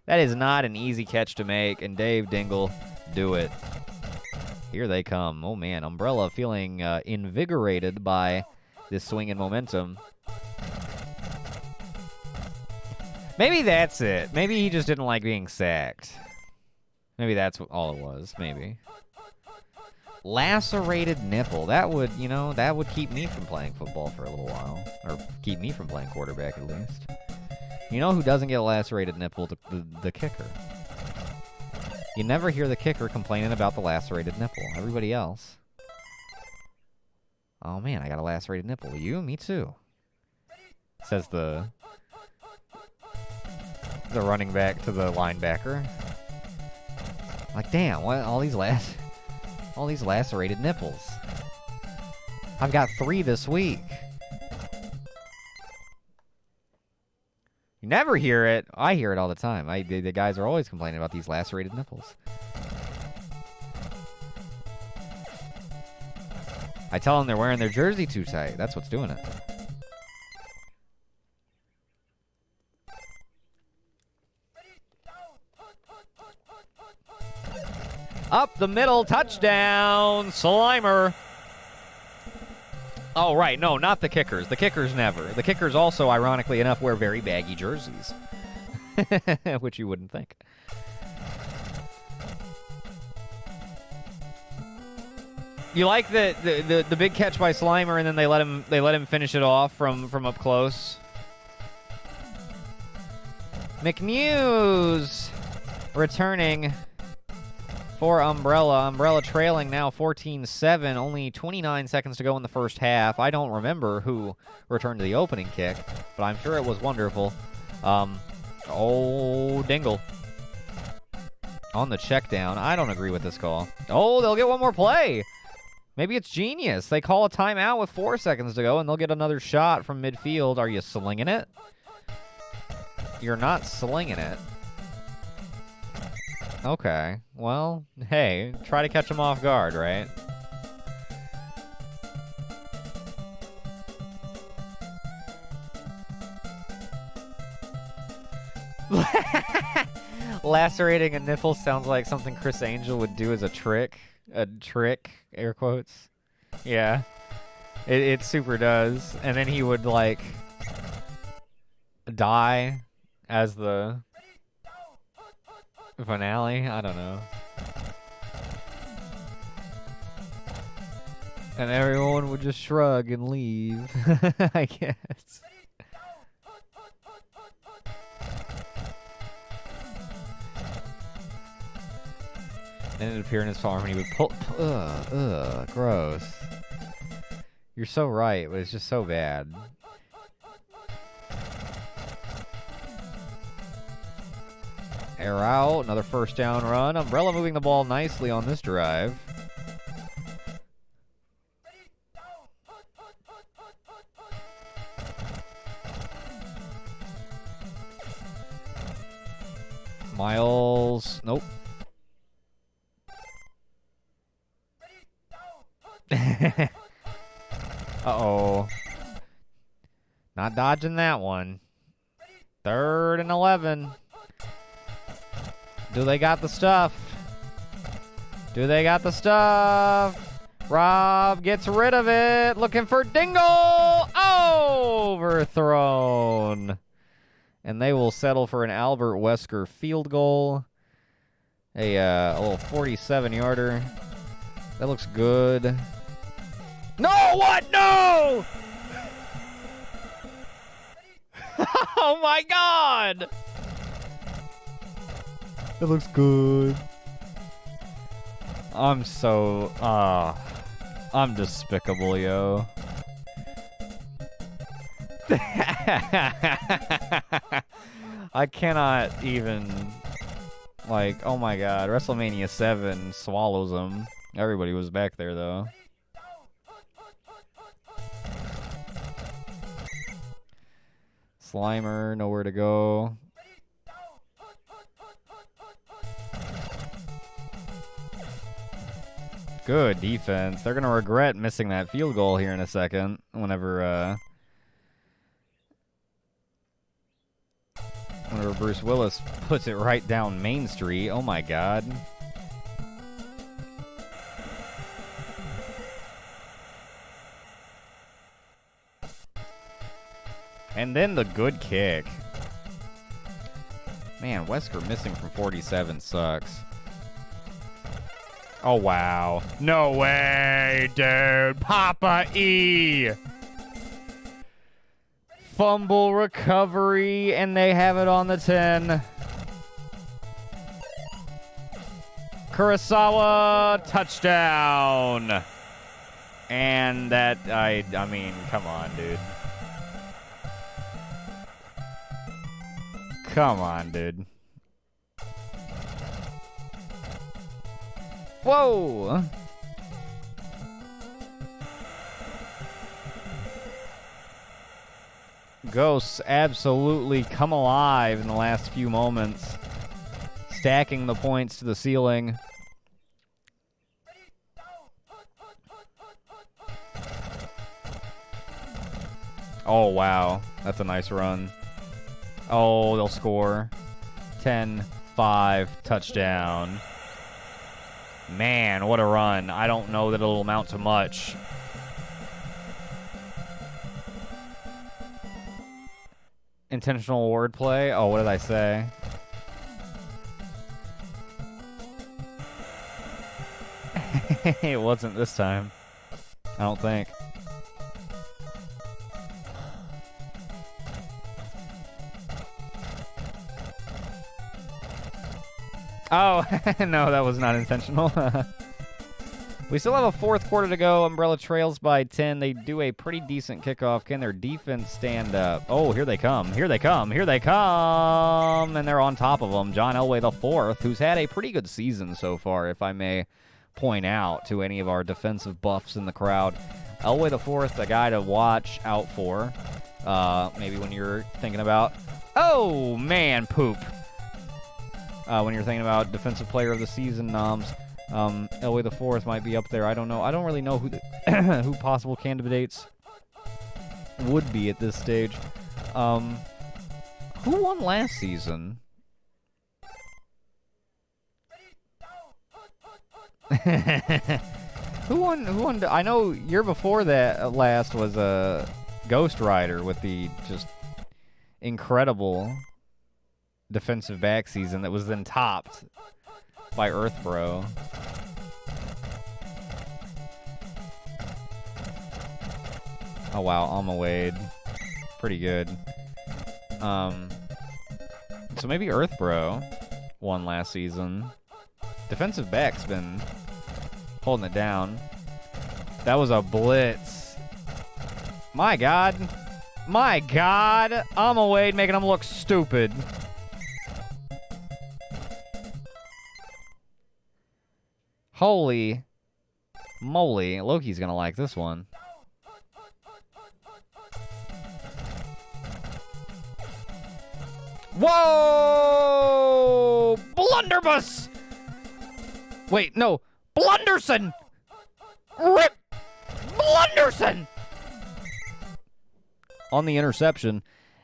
That is not an easy catch to make, and Dave Dingle do it. Here they come. Oh, man. Umbrella feeling invigorated by this swing and momentum. Maybe that's it. Maybe he just didn't like being sacked. Maybe that's all it was. Maybe. Lacerated nipple. That would, that would keep me from playing football for a little while. Or keep me from playing quarterback, at least. You know who doesn't get a lacerated nipple? The kicker. You never hear the kicker complaining about the lacerated nipple. Everybody else. Oh, man, I got a lacerated nipple. You? Me too. Says the running back to the linebacker. Like, damn, what? All these lacerated nipples. I've got 3 this week. You never hear it. I hear it all the time. The guys are always complaining about these lacerated nipples. I tell them they're wearing their jersey too tight. That's what's doing it. Up the middle, touchdown, Slimer. Oh, right, no, not the kickers. The kickers never. The kickers also, ironically enough, wear very baggy jerseys. Which you wouldn't think. You like the big catch by Slimer, and then they let him finish it off from up close. McNews returning for Umbrella. Umbrella trailing now 14-7. Only 29 seconds to go in the first half. I don't remember who returned to the opening kick, but I'm sure it was wonderful. Dingle. On the check down. I don't agree with this call. Oh, they'll get one more play. Maybe it's genius. They call a timeout with 4 seconds to go, and they'll get another shot from midfield. Are you slinging it? You're not slinging it. Okay. Well, hey, try to catch him off guard, right? Lacerating a nipple sounds like something Chris Angel would do as a trick. A trick, air quotes. Yeah. It super does. And then he would, like, die as the finale. I don't know. And everyone would just shrug and leave, I guess. And it'd appear in his farm, and he would pull. Gross. You're so right, but it's just so bad. Air out, another first down run. Umbrella moving the ball nicely on this drive. Miles, nope. Uh-oh. Not dodging that one. 3rd and 11. Do they got the stuff? Do they got the stuff? Rob gets rid of it. Looking for Dingle. Overthrown. And they will settle for an Albert Wesker field goal. A little 47-yarder. That looks good. No, what? No! Oh my god! It looks good. I'm so, I'm despicable, yo. I cannot even, like, oh my god. WrestleMania 7 swallows him. Everybody was back there, though. Slimer, nowhere to go. Good defense. They're going to regret missing that field goal here in a second. Whenever Bruce Willis puts it right down Main Street. Oh my god. And then the good kick. Man, Wesker missing from 47 sucks. Oh, wow. No way, dude. Papa E. Fumble recovery, and they have it on the 10. Kurosawa, touchdown. And that, I mean, come on, dude. Come on, dude. Whoa! Ghosts absolutely come alive in the last few moments. Stacking the points to the ceiling. Oh, wow. That's a nice run. Oh, they'll score. 10-5, touchdown. Man, what a run. I don't know that it'll amount to much. Intentional wordplay? Oh, what did I say? It wasn't this time. I don't think. Oh, no, that was not intentional. We still have a fourth quarter to go. Umbrella trails by 10. They do a pretty decent kickoff. Can their defense stand up? Oh, here they come. Here they come. Here they come. And they're on top of them. John Elway the fourth, who's had a pretty good season so far, if I may point out to any of our defensive buffs in the crowd. Elway the fourth, a guy to watch out for. Maybe when you're thinking about, oh, man, poop. When you're thinking about defensive player of the season noms, Elway the fourth might be up there. I don't know. I don't really know who the who possible candidates would be at this stage. Who won last season? Who won? I know year before that last was a Ghost Rider with the just incredible defensive back season that was then topped by Earthbro. Oh wow, Alma Wade. Pretty good. So maybe Earthbro won last season. Defensive back's been holding it down. That was a blitz. My God. My God. Alma Wade making him look stupid. Holy moly. Loki's gonna like this one. Whoa! Blunderbuss! Wait, no. Blunderson! Rip! Blunderson! On the interception.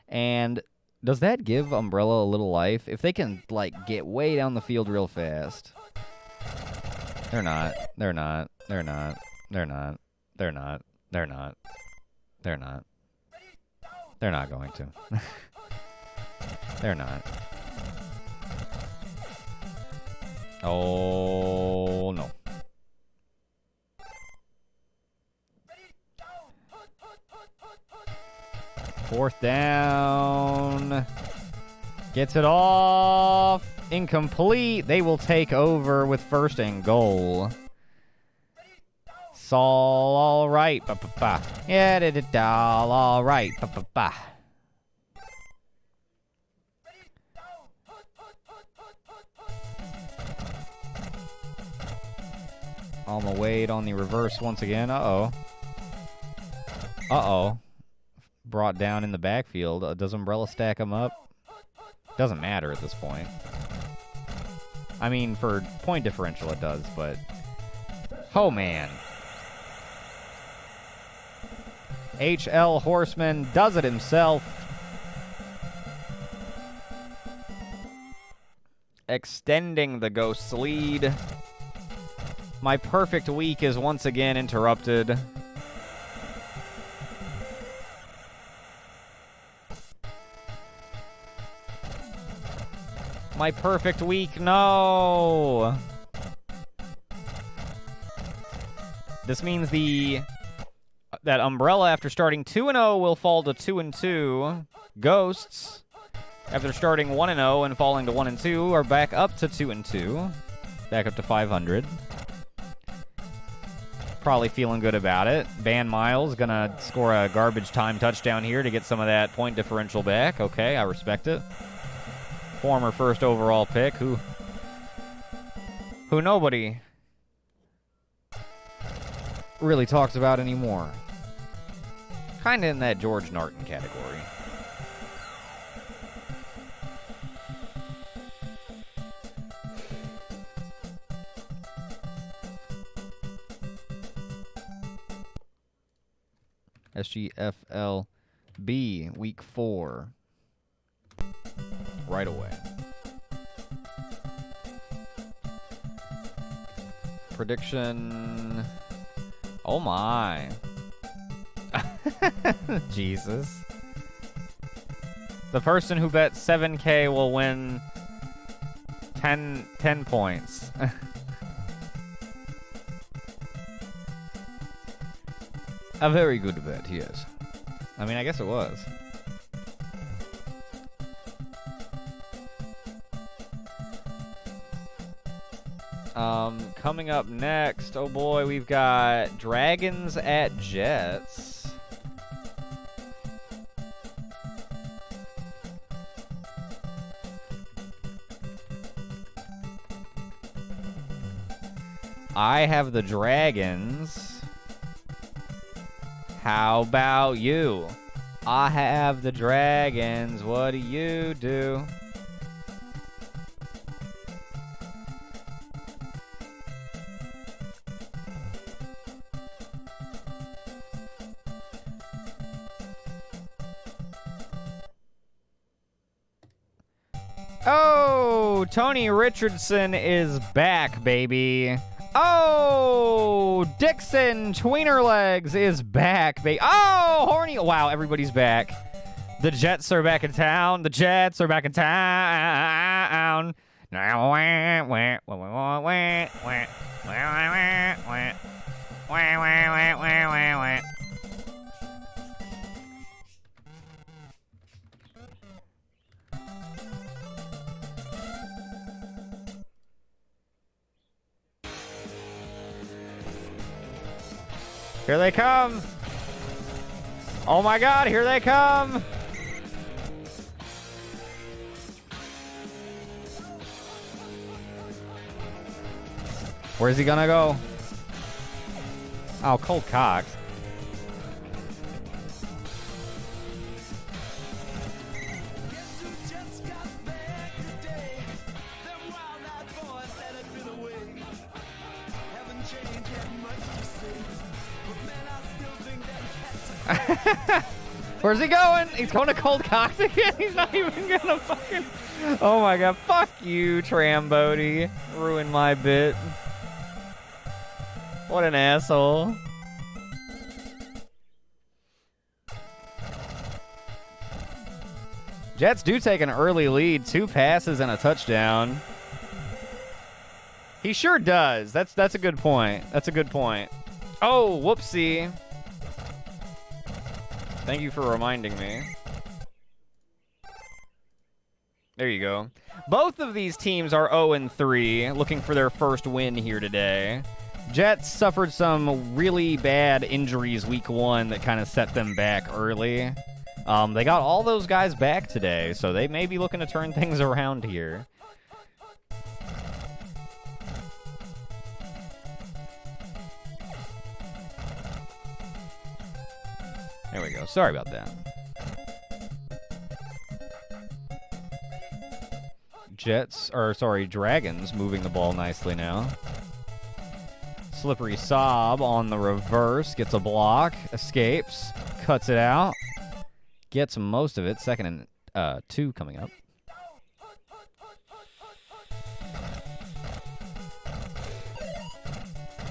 And does that give Umbrella a little life? If they can, like, get way down the field real fast. They're not. They're not. They're not. They're not. They're not. They're not. They're not. They're not going to. They're not. Oh, no. 4th down. Gets it off. Incomplete. They will take over with 1st and goal. Saul, all right. Ba-ba-ba. Yeah, all right. Ba-ba-ba. Alma Wade on the reverse once again. Uh-oh. Uh-oh. Brought down in the backfield. Does Umbrella stack him up? Doesn't matter at this point. I mean, for point differential it does, but... Oh, man. HL Horseman does it himself. Extending the Ghost's lead. My perfect week is once again interrupted. My perfect week, no! This means that Umbrella, after starting 2-0, will fall to 2-2. Ghosts, after starting 1-0 and falling to 1-2, are back up to 2-2. Back up to 500. Probably feeling good about it. Van Miles gonna score a garbage time touchdown here to get some of that point differential back. Okay, I respect it. Former 1st overall pick, who nobody really talks about anymore. Kind of in that George Norton category. SGFL B, week 4. Right away. Prediction. Oh my. Jesus. The person who bet 7K will win 10 points. A very good bet, yes. I mean, I guess it was. Coming up next, oh boy, we've got Dragons at Jets. I have the Dragons. How about you? I have the Dragons. What do you do? Oh, Tony Richardson is back, baby. Oh, Dixon Tweenerlegs is back, baby. Oh, Horny. Wow, everybody's back. The Jets are back in town. The Jets are back in town. Here they come. Oh my God, here they come. Where's he gonna go? Oh, Colt Cox. Where's he going? He's going to Cold Cox again? He's not even gonna fucking... Oh my God. Fuck you, Trambody. Ruined my bit. What an asshole. Jets do take an early lead. 2 passes and a touchdown. He sure does. That's a good point. That's a good point. Oh, whoopsie. Thank you for reminding me. There you go. Both of these teams are 0-3, looking for their first win here today. Jets suffered some really bad injuries week 1 that kind of set them back early. They got all those guys back today, so they may be looking to turn things around here. There we go. Sorry about that. Dragons moving the ball nicely now. Slippery Sob on the reverse, gets a block, escapes, cuts it out, gets most of it. 2nd and 2 coming up.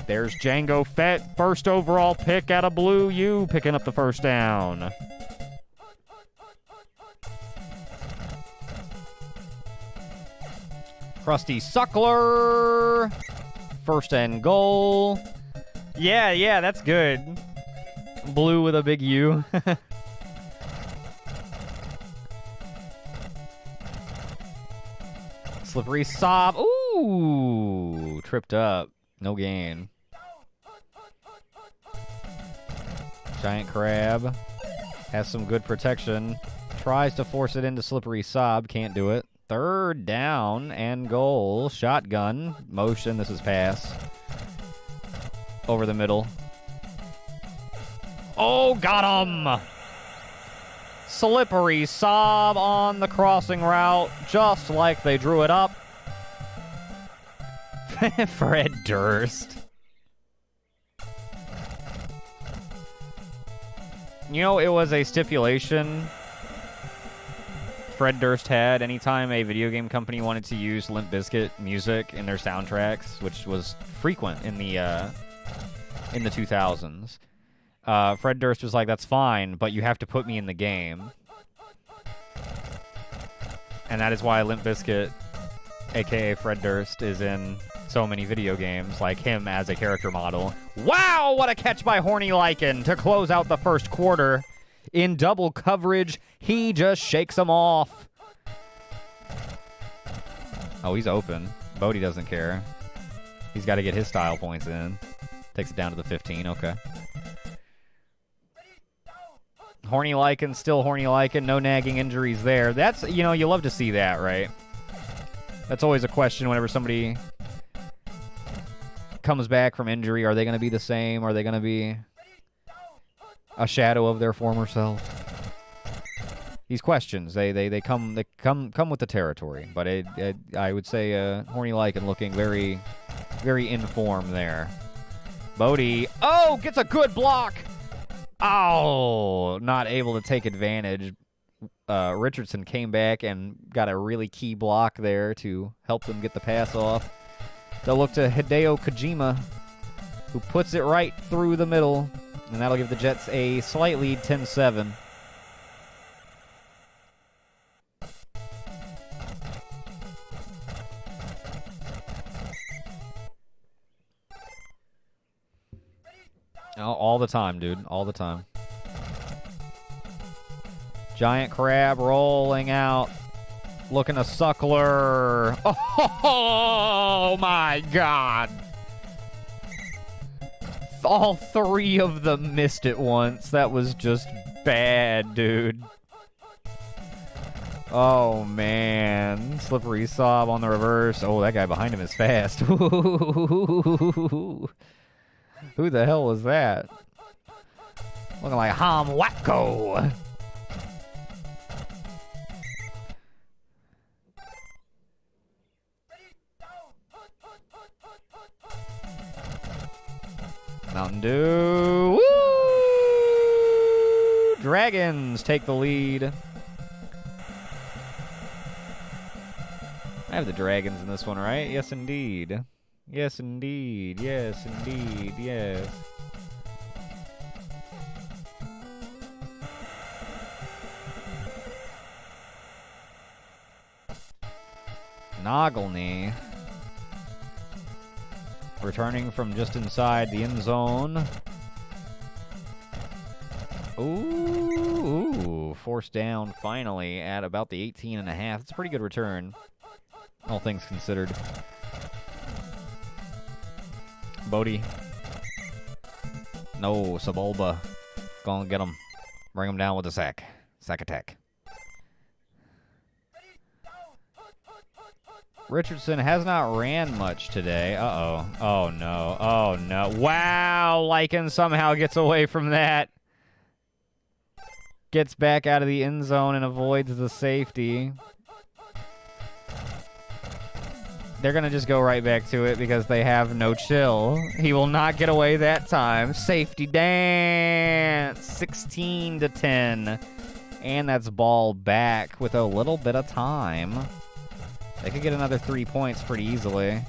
There's Django Fett, first overall pick out of Blue U, picking up the first down. Krusty Suckler, 1st and goal. Yeah, that's good. Blue with a big U. Slippery Sob. Ooh, tripped up. No gain. Giant Crab has some good protection. Tries to force it into Slippery Sob. Can't do it. 3rd down and goal. Shotgun. Motion. This is pass. Over the middle. Oh, got him! Slippery Sob on the crossing route, just like they drew it up. Fred Durst. You know, it was a stipulation Fred Durst had anytime a video game company wanted to use Limp Bizkit music in their soundtracks, which was frequent in the 2000s. Fred Durst was like, that's fine, but you have to put me in the game. And that is why Limp Bizkit, a.k.a. Fred Durst, is in so many video games, like him as a character model. Wow, what a catch by Horny Lycan to close out the first quarter. In double coverage, he just shakes him off. Oh, he's open. Bodie doesn't care. He's got to get his style points in. Takes it down to the 15, okay. Horny Lycan, still Horny Lycan, no nagging injuries there. That's, you know, you love to see that, right? That's always a question whenever somebody comes back from injury. Are they going to be the same? Are they going to be a shadow of their former self? These questions, they come with the territory. But I would say Horny Lycan looking very, very in form there. Bodie, oh, gets a good block. Oh, not able to take advantage. Richardson came back and got a really key block there to help them get the pass off. They'll look to Hideo Kojima, who puts it right through the middle, and that'll give the Jets a slight lead, 10-7. All the time, dude. All the time. Giant Crab rolling out. Looking a Suckler. Oh, my God. All 3 of them missed it once. That was just bad, dude. Oh, man. Slippery Sob on the reverse. Oh, that guy behind him is fast. Who the hell was that? Looking like Ham Wacko. Mountain Dew. Woo! Dragons take the lead. I have the Dragons in this one, right? Yes, indeed. Yes, indeed. Yes, indeed. Yes. Noggolny. Returning from just inside the end zone. Ooh, forced down finally at about the 18.5. It's a pretty good return, all things considered. Bodie. No, Sebulba. Go and get him. Bring him down with a sack. Sack attack. Richardson has not ran much today. Uh-oh. Oh, no. Oh, no. Wow! Lycan somehow gets away from that. Gets back out of the end zone and avoids the safety. They're going to just go right back to it because they have no chill. He will not get away that time. Safety dance. 16-10. And that's ball back with a little bit of time. They could get another 3 points pretty easily.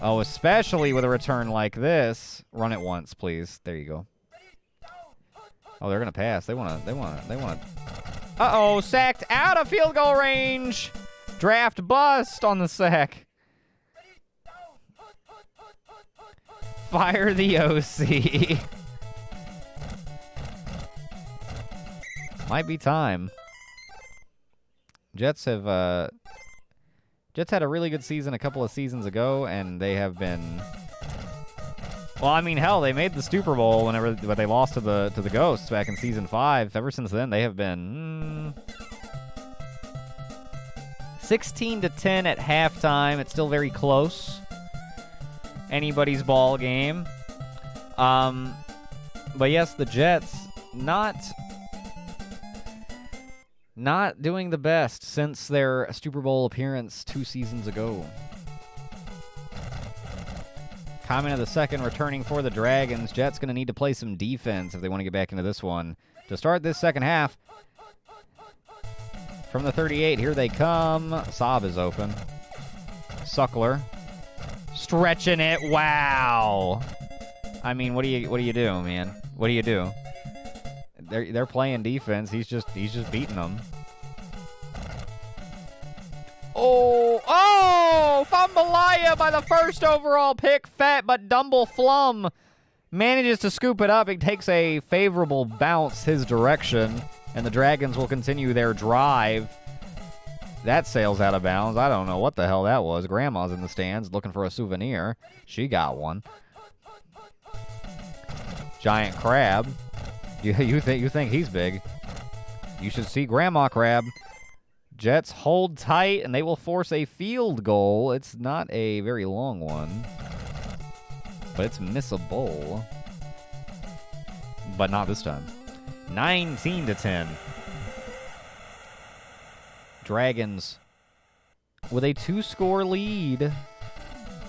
Oh, especially with a return like this. Run it once, please. There you go. Oh, they're going to pass. They want to. Uh-oh, sacked out of field goal range. Draft bust on the sack. Fire the OC. Might be time. Jets had a really good season a couple of seasons ago, and they have been... Well, I mean, hell, they made the Super Bowl but they lost to the Ghosts back in Season 5. Ever since then, they have been... 16-10 at halftime. It's still very close. Anybody's ball game. But yes, the Jets not doing the best since their Super Bowl appearance 2 seasons ago. Comment of the second returning for the Dragons. Jets going to need to play some defense if they want to get back into this one. To start this second half, from the 38, here they come. Saab is open. Suckler. Stretching it. Wow. I mean, what do you do, man? What do you do? They're playing defense. He's just beating them. Oh, Fambalaya by the first overall pick. Fat but Dumble Flum manages to scoop it up. It takes a favorable bounce his direction, and the Dragons will continue their drive. That sails out of bounds. I don't know what the hell that was. Grandma's in the stands looking for a souvenir. She got one. Giant crab. You think he's big. You should see Grandma Crab. Jets hold tight, and they will force a field goal. It's not a very long one, but it's missable. But not this time. 19-10. Dragons with a 2-score lead.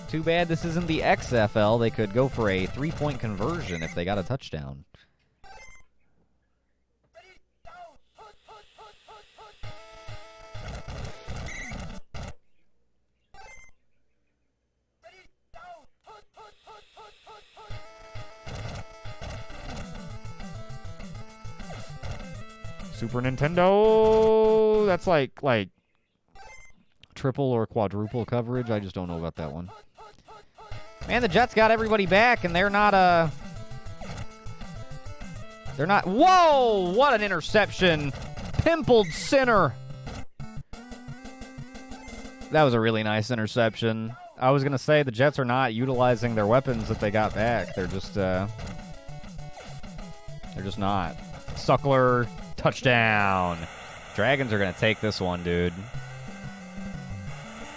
Too bad this isn't the XFL. They could go for a 3-point conversion if they got a touchdown. Super Nintendo. That's like triple or quadruple coverage. I just don't know about that one. Man, the Jets got everybody back, and they're not. Whoa! What an interception! Pimpled center. That was a really nice interception. I was gonna say the Jets are not utilizing their weapons that they got back. They're just not. Suckler. Touchdown. Dragons are going to take this one, dude.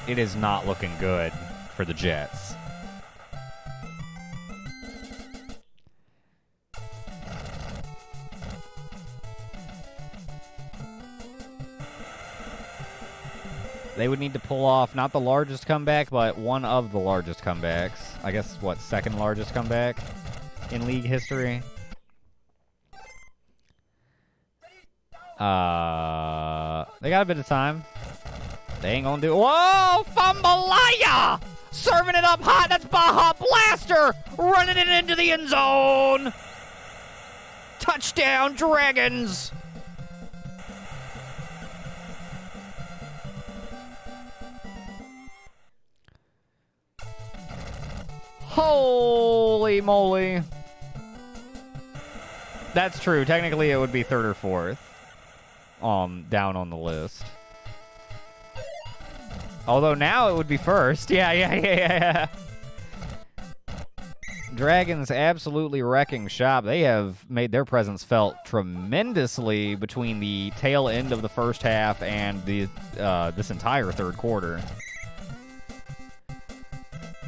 It is not looking good for the Jets. They would need to pull off not the largest comeback, but one of the largest comebacks. I guess, what, second largest comeback in league history? They got a bit of time. They ain't gonna do it. Whoa! Fambalaya! Serving it up hot. That's Baja Blaster! Running it into the end zone! Touchdown, Dragons! Holy moly. That's true. Technically, it would be third or fourth. down on the list. Although now it would be first. Yeah. Dragons absolutely wrecking shop. They have made their presence felt tremendously between the tail end of the first half and the this entire third quarter.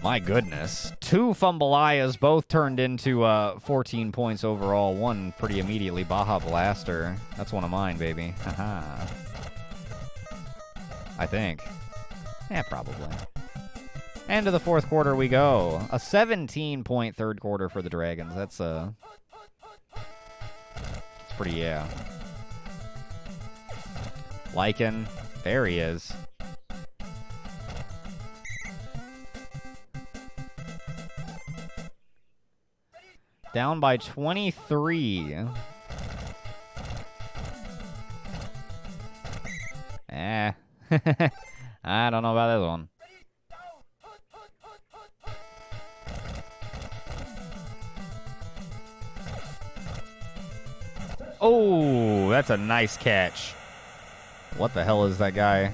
My goodness. 2 Fumbleias, both turned into 14 points overall. One pretty immediately. Baja Blaster. That's one of mine, baby. Haha. I think. Yeah, probably. And to the fourth quarter we go. A 17-point third quarter for the Dragons. That's it's pretty, yeah. Lycan. There he is. Down by 23. I don't know about this one. Oh, that's a nice catch. What the hell is that guy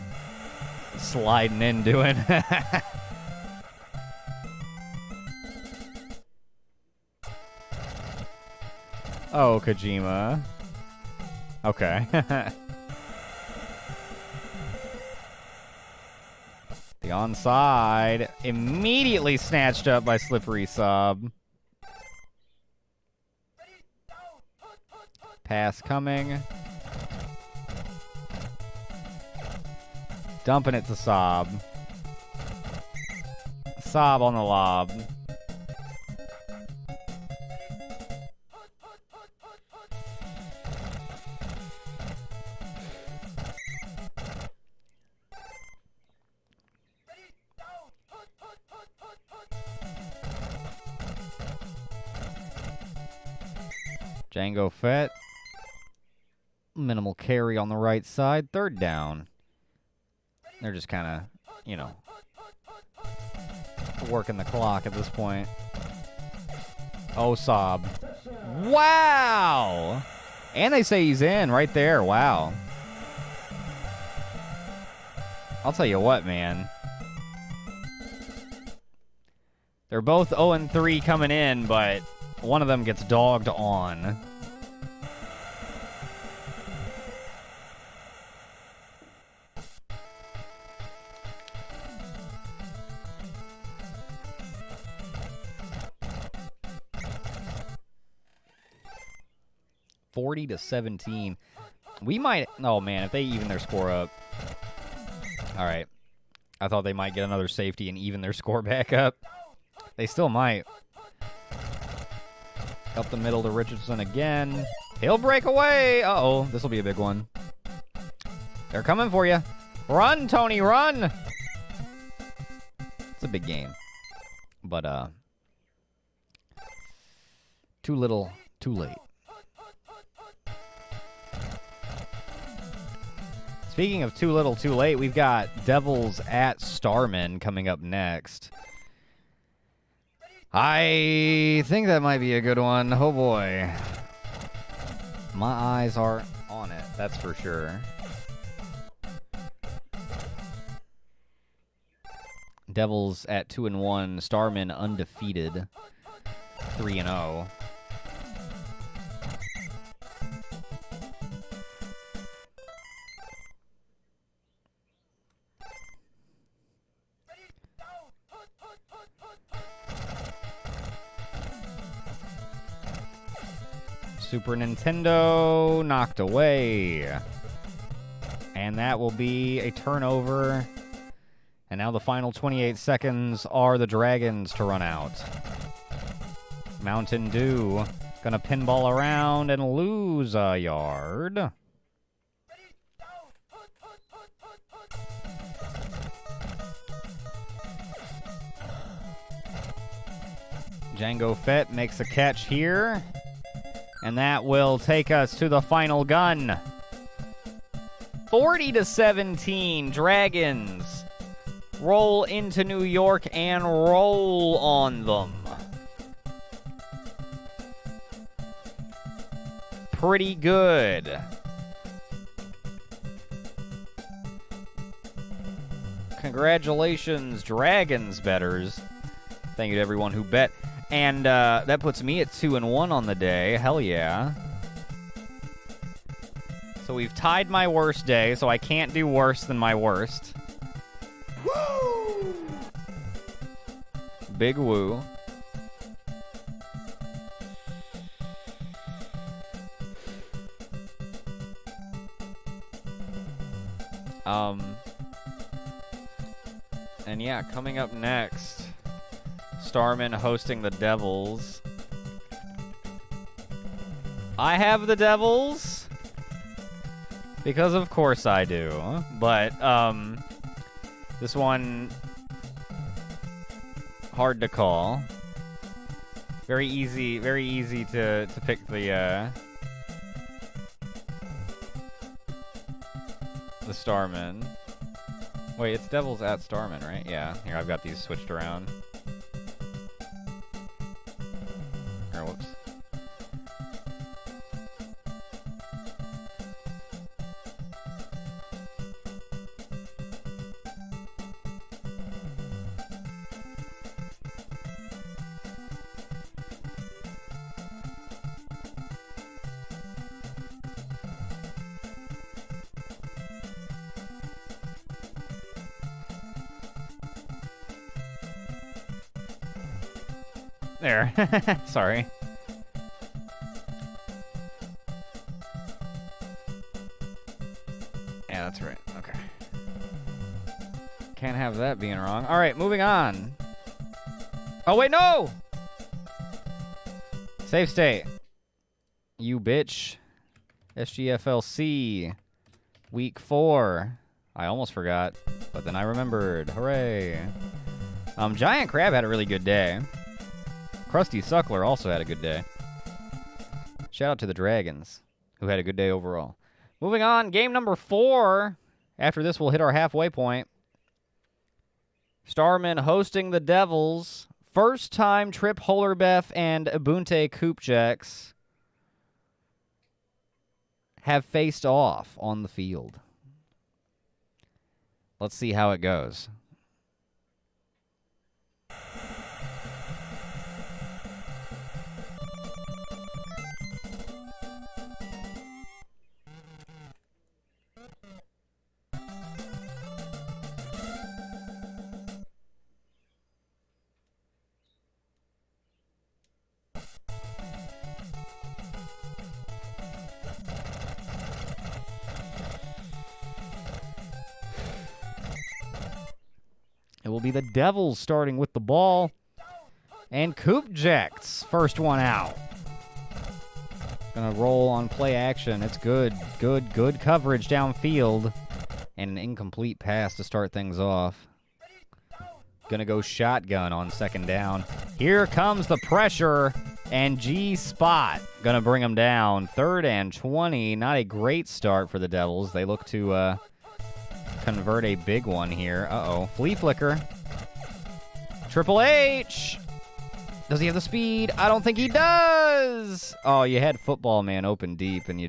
sliding in doing? Oh, Kojima. Okay. The onside immediately snatched up by Slippery Sob. Pass coming. Dumping it to Sob. Sob on the lob. Django Fett. Minimal carry on the right side. Third down. They're just kind of, you know, working the clock at this point. Oh, Sob. Wow! And they say he's in right there. Wow. I'll tell you what, man. They're both 0-3 coming in, but one of them gets dogged on. (40-17). We might... Oh, man, if they even their score up. All right. I thought they might get another safety and even their score back up. They still might. Up the middle to Richardson again. He'll break away. Uh-oh. This will be a big one. They're coming for you. Run, Tony, run! It's a big game. But, too little, too late. Speaking of too little, too late, we've got Devils at Starman coming up next. I think that might be a good one. Oh, boy. My eyes are on it, that's for sure. Devils at 2-1. Starman undefeated. 3-0. Super Nintendo knocked away. And that will be a turnover. And now the final 28 seconds are the Dragons to run out. Mountain Dew gonna pinball around and lose a yard. Django Fett makes a catch here. And that will take us to the final gun. 40-17, Dragons roll into New York and roll on them. Pretty good. Congratulations, Dragons betters. Thank you to everyone who bet. And that puts me at 2-1 on the day. Hell yeah. So we've tied my worst day, so I can't do worse than my worst. Woo! Big woo. And yeah, coming up next, Starman hosting the Devils. I have the Devils because of course I do. But this one hard to call. Very easy to pick the Starman. Wait, it's Devils at Starman, right? Yeah. Here, I've got these switched around. Here, whoops. There. Sorry. Yeah, that's right. Okay. Can't have that being wrong. All right, moving on. Oh, wait, no! Save state. You bitch. SGFL Week 4. I almost forgot, but then I remembered. Hooray. Giant Crab had a really good day. Krusty Suckler also had a good day. Shout out to the Dragons, who had a good day overall. Moving on, game number 4. After this, we'll hit our halfway point. Starman hosting the Devils. First time Trip Hollerbeff and Ubuntu Koopjacks have faced off on the field. Let's see how it goes. It will be the Devils starting with the ball. And Koopjacks, first one out. Gonna roll on play action. It's good coverage downfield. And an incomplete pass to start things off. Gonna go shotgun on second down. Here comes the pressure. And G-Spot gonna bring them down. 3rd and 20. Not a great start for the Devils. They look to convert a big one here. Uh-oh. Flea flicker. Triple H. Does he have the speed? I don't think he does. Oh, you had Football Man open deep, and you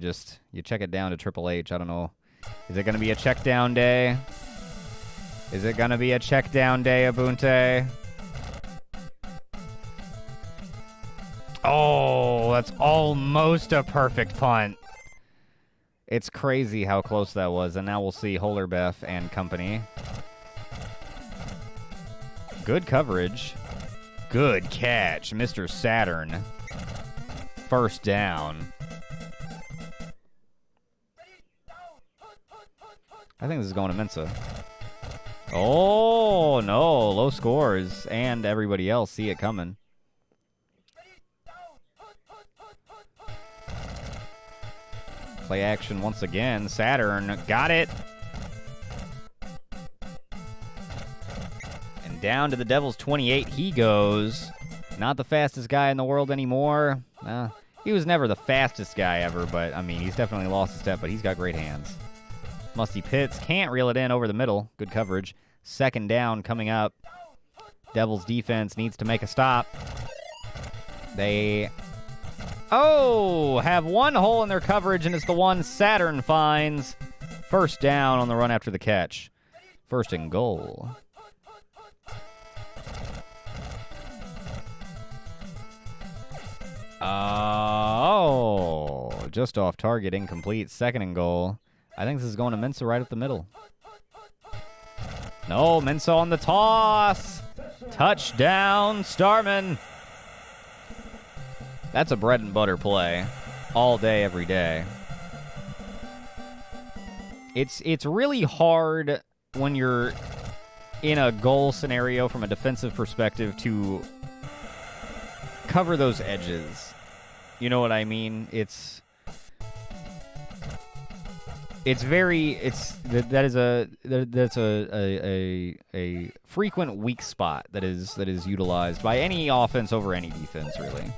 check it down to Triple H. I don't know. Is it going to be a check down day? Is it going to be a check down day, Ubuntu? Oh, that's almost a perfect punt. It's crazy how close that was, and now we'll see Hollerbeff and company. Good coverage. Good catch, Mr. Saturn. First down. I think this is going to Mensa. Oh, no. Low scores, and everybody else see it coming. Play action once again. Saturn got it. And down to the Devils 28 he goes. Not the fastest guy in the world anymore. He was never the fastest guy ever, but, I mean, he's definitely lost a step, but he's got great hands. Musty Pitts can't reel it in over the middle. Good coverage. Second down coming up. Devils defense needs to make a stop. They... have one hole in their coverage, and it's the one Saturn finds. First down on the run after the catch. First and goal. Oh, just off target, incomplete. Second and goal. I think this is going to Mensah right up the middle. No, Mensah on the toss. Touchdown, Starman. That's a bread and butter play. All day, every day. It's really hard when you're in a goal scenario from a defensive perspective to cover those edges. You know what I mean? That's a frequent weak spot that is utilized by any offense over any defense, really.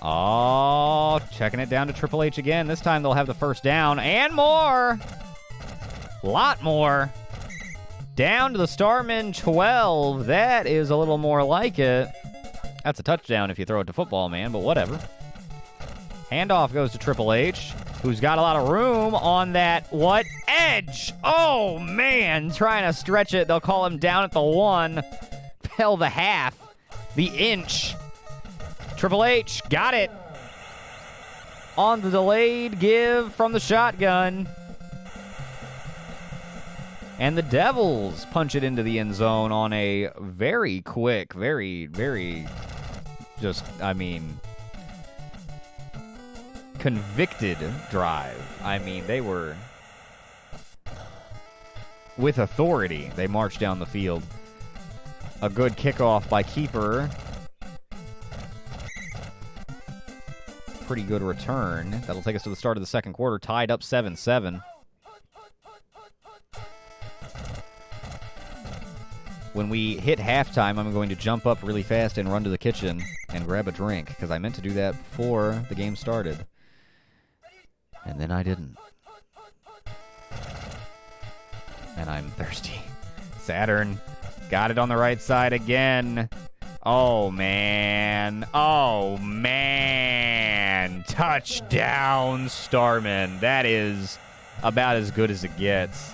Oh, checking it down to Triple H again. This time they'll have the first down and more. Lot more. Down to the Starman 12. That is a little more like it. That's a touchdown if you throw it to football, man, but whatever. Handoff goes to Triple H, who's got a lot of room on that, edge? Oh, man, trying to stretch it. They'll call him down at the 1. Hell, the half. The inch. Triple H got it. On the delayed give from the shotgun. And the Devils punch it into the end zone on a very quick, very convicted drive. I mean, they were with authority. They marched down the field. A good kickoff by keeper. Pretty good return. That'll take us to the start of the second quarter, tied up 7-7. When we hit halftime, I'm going to jump up really fast and run to the kitchen and grab a drink, because I meant to do that before the game started. And then I didn't. And I'm thirsty. Saturn got it on the right side again. Oh, man. Oh, man. Touchdown, Starman. That is about as good as it gets.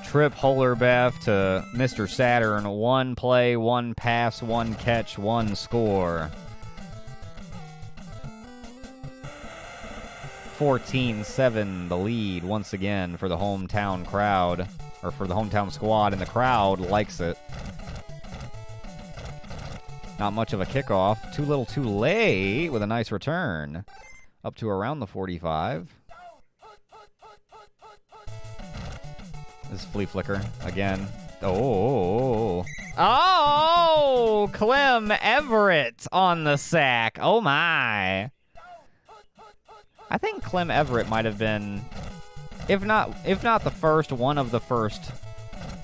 Trip Hollerbeth to Mr. Saturn. 1 play, 1 pass, 1 catch, 1 score. 14-7 the lead once again for the hometown crowd, or for the hometown squad, and the crowd likes it. Not much of a kickoff. Too little too late with a nice return. Up to around the 45. This is flea flicker again. Oh, Clem Everett on the sack. Oh, my. I think Clem Everett might have been, if not the first, one of the first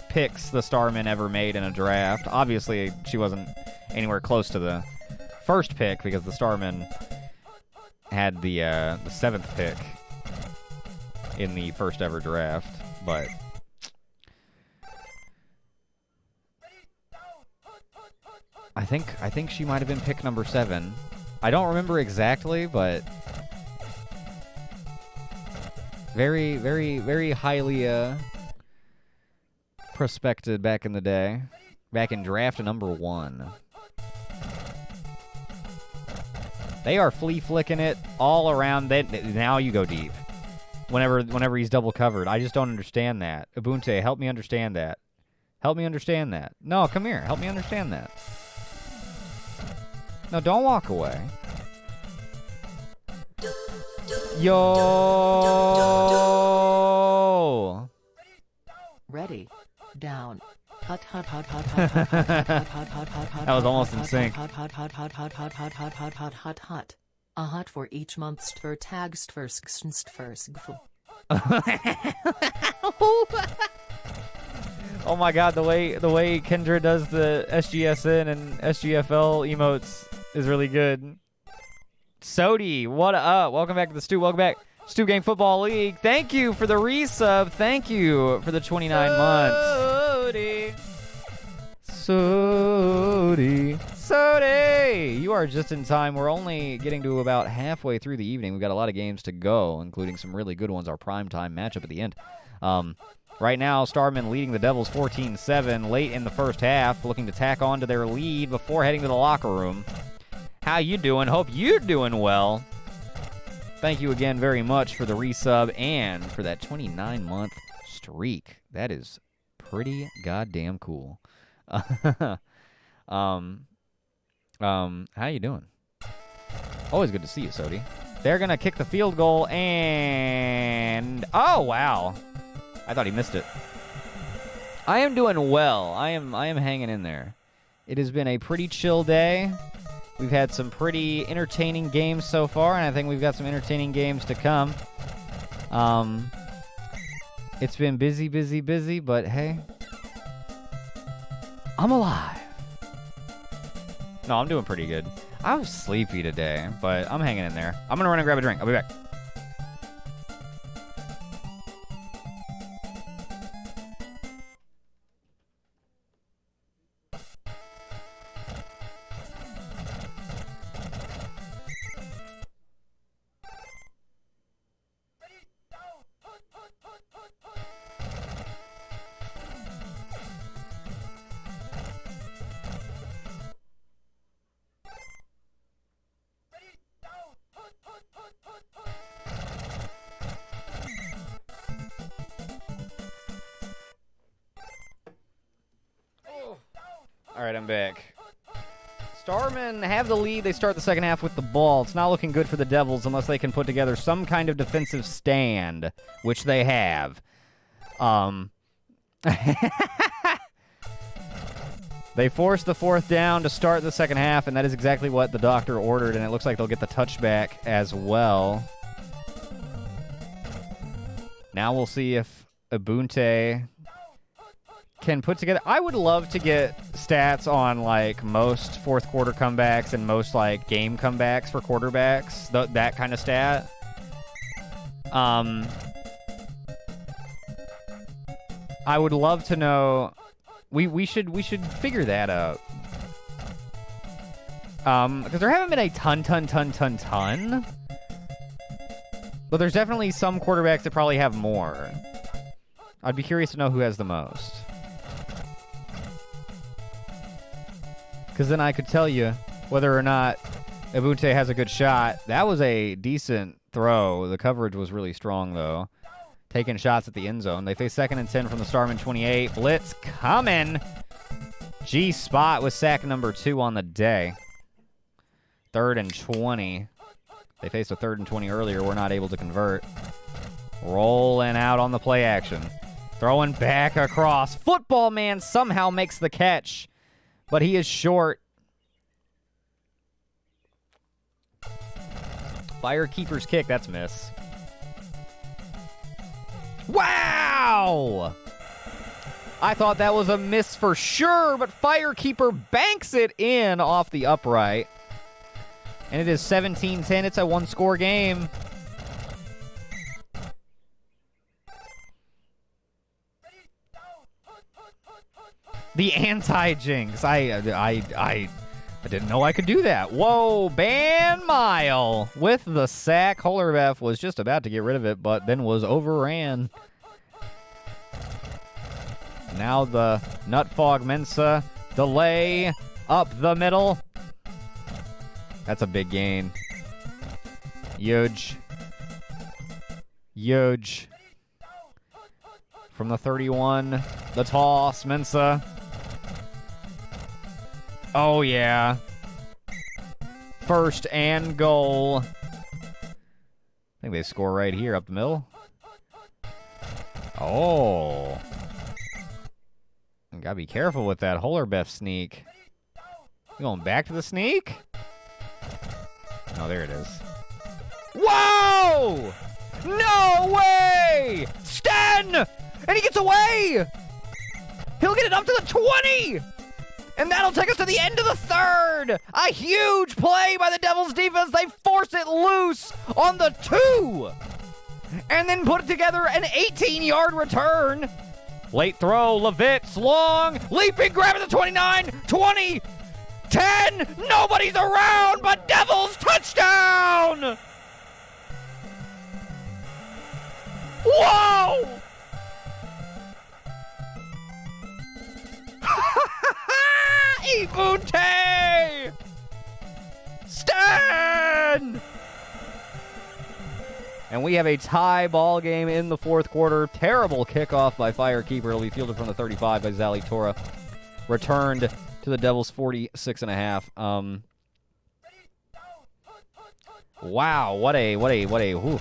picks the Starman ever made in a draft. Obviously, she wasn't anywhere close to the first pick because the Starman had the 7th pick in the first ever draft. But I think she might have been pick number 7. I don't remember exactly, but very, very, very highly prospected back in the day. Back in draft number 1. They are flea flicking it all around. Now you go deep. Whenever he's double covered. I just don't understand that. Ubuntu, help me understand that. Help me understand that. No, come here. Help me understand that. No, don't walk away. Yo! Ready. Down. Hut hut hut hut hut hut hut hut hut hut hut hut. That was almost in sync. Hut hut hut hut hut hut hut hut hut hut hut hut. A hut for each month for tags first. Oh my god, the way Kendra does the SGSN and SGFL emotes is really good. Sodi, what up? Welcome back to the Stu. Welcome back. Stu Gang Football League. Thank you for the resub. Thank you for the 29 months. Sodi. Sody! You are just in time. We're only getting to about halfway through the evening. We've got a lot of games to go, including some really good ones, our primetime matchup at the end. Right now, Starman leading the Devils 14-7 late in the first half, looking to tack on to their lead before heading to the locker room. How you doing? Hope you're doing well. Thank you again very much for the resub and for that 29-month streak. That is pretty goddamn cool. How you doing? Always good to see you, Sody. They're gonna kick the field goal and oh wow. I thought he missed it. I am doing well. I am hanging in there. It has been a pretty chill day. We've had some pretty entertaining games so far, and I think we've got some entertaining games to come. It's been busy, but hey, I'm alive. No, I'm doing pretty good. I was sleepy today, but I'm hanging in there. I'm gonna run and grab a drink. I'll be back. All right, I'm back. Starmen have the lead. They start the second half with the ball. It's not looking good for the Devils unless they can put together some kind of defensive stand, which they have. They forced the fourth down to start the second half, and that is exactly what the doctor ordered, and it looks like they'll get the touchback as well. Now we'll see if Ubuntu can put together. I would love to get stats on like most fourth quarter comebacks and most like game comebacks for quarterbacks. That kind of stat. I would love to know. We should figure that out. Because there haven't been a ton. But there's definitely some quarterbacks that probably have more. I'd be curious to know who has the most. Because then I could tell you whether or not Ubuntu has a good shot. That was a decent throw. The coverage was really strong, though. Taking shots at the end zone. They face 2nd and 10 from the Starman 28. Blitz coming. G-Spot with sack number 2 on the day. 3rd and 20. They faced a 3rd and 20 earlier. We're not able to convert. Rolling out on the play action. Throwing back across. Football man somehow makes the catch. But he is short. Firekeeper's kick. That's miss. Wow! I thought that was a miss for sure, but Firekeeper banks it in off the upright. And it is 17-10. It's a one-score game. The anti-jinx. I didn't know I could do that. Whoa, Ban Mile with the sack. Holerbeff was just about to get rid of it, but then was overran. Now the Nutfog Mensa delay up the middle. That's a big gain. Huge. From the 31, the toss, Mensa. Oh, yeah. 1st and goal. I think they score right here up the middle. Oh. Gotta be careful with that Holerbeff sneak. You going back to the sneak? Oh, there it is. Whoa! No way! Sten! And he gets away! He'll get it up to the 20! And that'll take us to the end of the 3rd! A huge play by the Devils defense. They force it loose on the 2! And then put it together an 18-yard return. Late throw, Levitz, long, leaping, grab at the 29, 20, 10! Nobody's around, but Devils touchdown! Whoa! Ibunte! Stan! And we have a tie ball game in the fourth quarter. Terrible kickoff by Firekeeper. It'll be fielded from the 35 by Zali Tora. Returned to the Devils 46.5. Wow, what a, whew.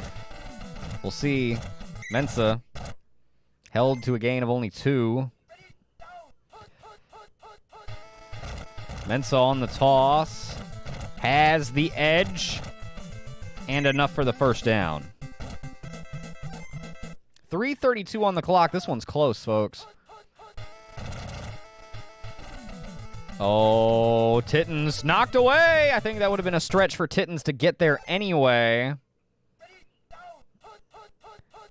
We'll see. Mensah held to a gain of only 2. Mensah on the toss. Has the edge. And enough for the first down. 3:32 on the clock. This one's close, folks. Oh, Titans knocked away. I think that would have been a stretch for Titans to get there anyway.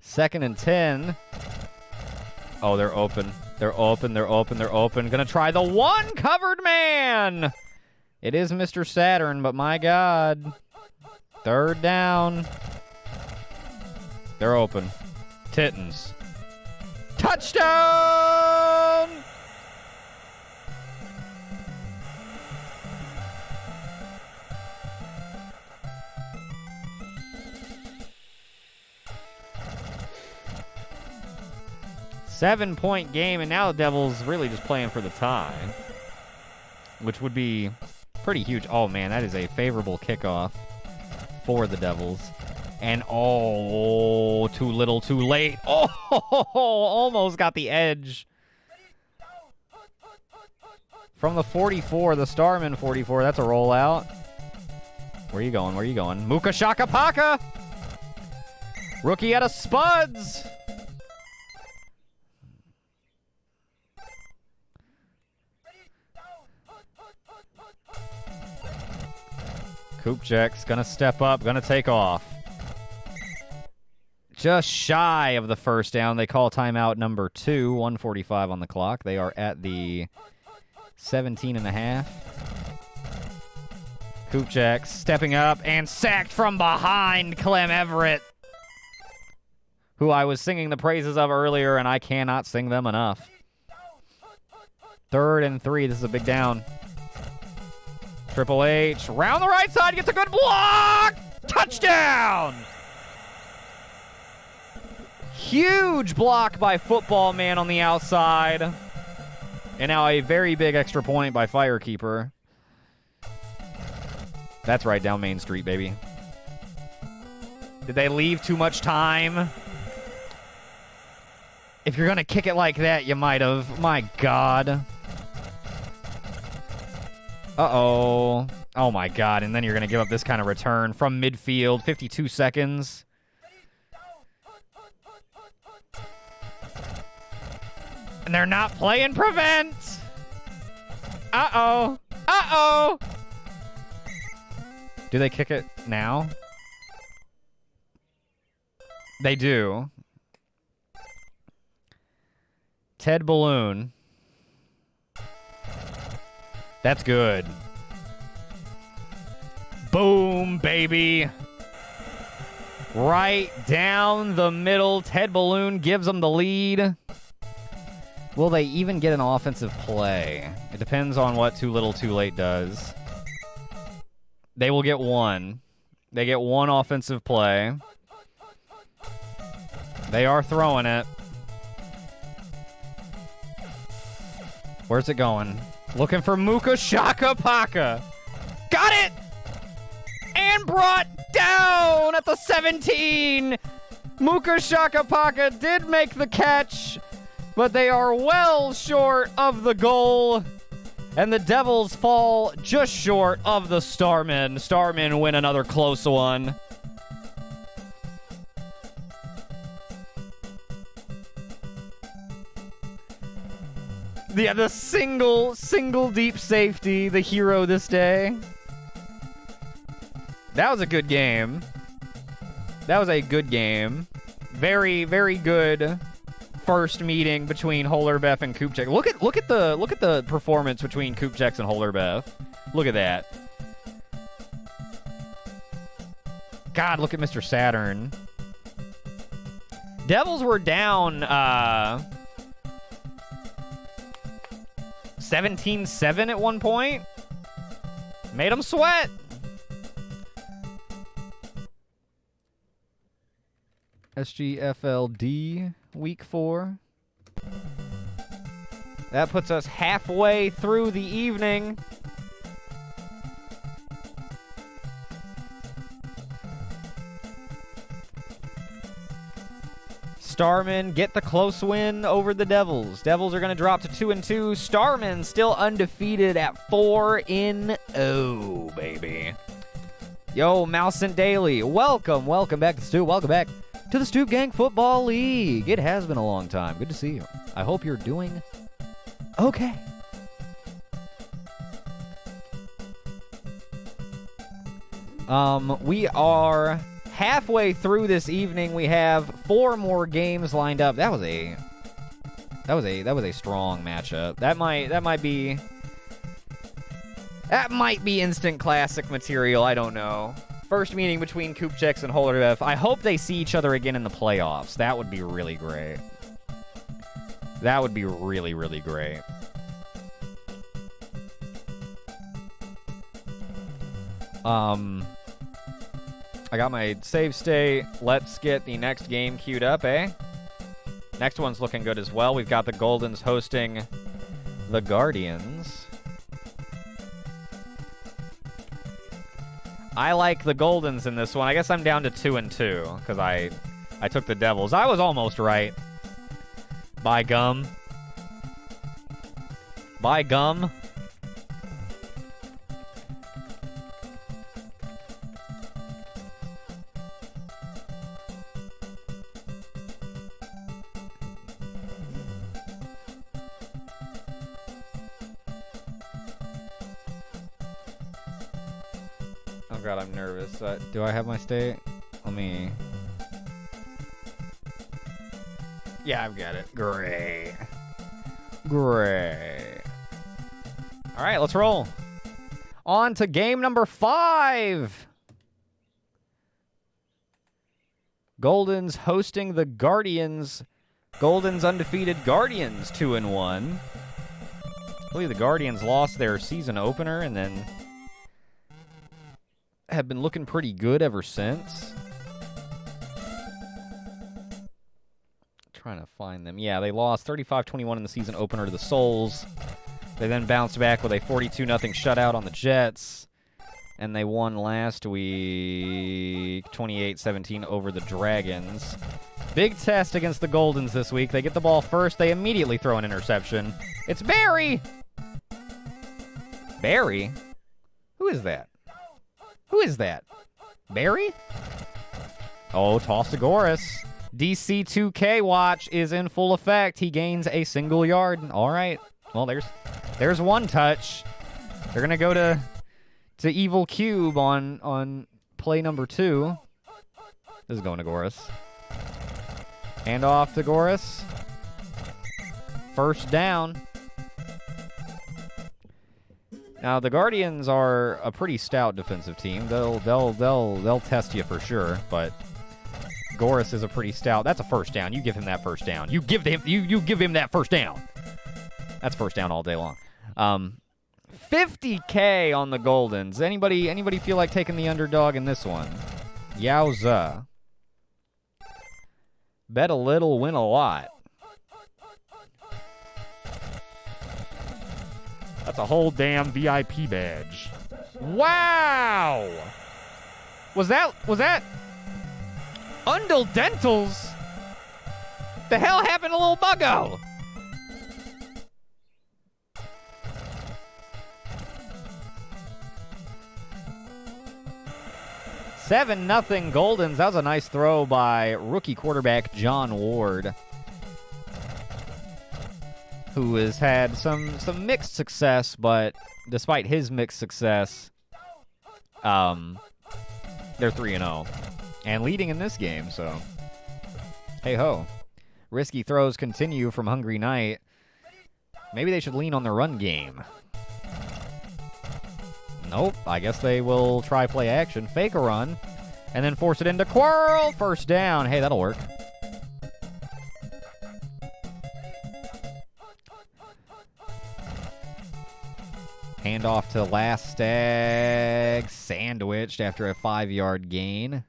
2nd and 10. Oh, they're open. They're open. Gonna try the one covered man. It is Mr. Saturn, but my God. 3rd down. They're open. Titans. Touchdown! Seven-point game, and now the Devils really just playing for the tie, which would be pretty huge. Oh, man, that is a favorable kickoff for the Devils. And, oh, too little, too late. Oh, almost got the edge. From the 44, the Starman 44, that's a rollout. Where you going? Muka Shaka Paka! Rookie out of Spuds! Kupchak's gonna step up, gonna take off. Just shy of the first down. They call timeout number 2, 1:45 on the clock. They are at the 17.5. Kupchak stepping up and sacked from behind Clem Everett, who I was singing the praises of earlier, and I cannot sing them enough. 3rd and 3. This is a big down. Triple H, round the right side, gets a good block! Touchdown! Huge block by Football Man on the outside. And now a very big extra point by Firekeeper. That's right down Main Street, baby. Did they leave too much time? If you're going to kick it like that, you might have. My God. Uh-oh. Oh, my God. And then you're going to give up this kind of return from midfield. 52 seconds. And they're not playing prevent. Uh-oh. Uh-oh. Do they kick it now? They do. Ted Balloon. That's good. Boom, baby. Right down the middle. Ted Balloon gives them the lead. Will they even get an offensive play? It depends on what Too Little Too Late does. They will get one. They get one offensive play. They are throwing it. Where's it going? Looking for Muka Shaka Paka. Got it! And brought down at the 17. Muka Shaka Paka did make the catch, but they are well short of the goal. And the Devils fall just short of the Starmen. Starmen win another close one. Yeah, the single deep safety, the hero this day. That was a good game. That was a good game. Very, very good first meeting between Hollerbeff and Kupchak. Look at the performance between Kupchak and Hollerbeff. Look at that. God, look at Mr. Saturn. Devils were down 17-7 at one point. Made them sweat. SGFL week 4. That puts us halfway through the evening. Starman get the close win over the Devils. Devils are going to drop to 2-2. Starman still undefeated at 4-0, baby. Yo, Mouse and Daily, welcome back to Stu. Welcome back to the Stoop Gang Football League. It has been a long time. Good to see you. I hope you're doing okay. We are halfway through this evening. We have 4 more games lined up. That was a strong matchup. That might be instant classic material. I don't know. First meeting between Kupchaks and Holderbeff. I hope they see each other again in the playoffs. That would be really great. That would be really, really great. I got my save state. Let's get the next game queued up, eh? Next one's looking good as well. We've got the Goldens hosting the Guardians. I like the Goldens in this one. I guess I'm down to 2-2 because I took the Devils. I was almost right. By gum. By gum. Oh god, I'm nervous. Do I have my state? Let me... Yeah, I've got it. Great. Great. All right, let's roll. On to game number 5. Goldens hosting the Guardians. Goldens undefeated Guardians 2-1. I believe the Guardians lost their season opener and then have been looking pretty good ever since. Trying to find them. Yeah, they lost 35-21 in the season opener to the Souls. They then bounced back with a 42-0 shutout on the Jets. And they won last week 28-17 over the Dragons. Big test against the Goldens this week. They get the ball first. They immediately throw an interception. It's Barry! Barry? Who is that? Who is that? Barry? Oh, toss to Goris. DC2K watch is in full effect. He gains a single yard. All right. Well, there's one touch. They're going to go to Evil Cube on play number 2. This is going to Goris. Hand off to Goris. First down. Now the Guardians are a pretty stout defensive team. They'll test you for sure, but Goris is a pretty stout. That's a first down. You give him that first down. You give him that first down. That's first down all day long. 50K on the Goldens. Anybody feel like taking the underdog in this one? Yowza. Bet a little, win a lot. That's a whole damn VIP badge. Wow! Was that Undle Dentals? The hell happened to Little Buggo? $7-0 Goldens. That was a nice throw by rookie quarterback John Ward, who has had some mixed success, but despite his mixed success, they're 3-0 and leading in this game, so hey ho. Risky throws continue from Hungry Knight. Maybe they should lean on the run game. Nope. I guess they will try play action, fake a run, and then force it into Quirl. First down. Hey, that'll work. Handoff to last stag. Sandwiched after a 5-yard gain.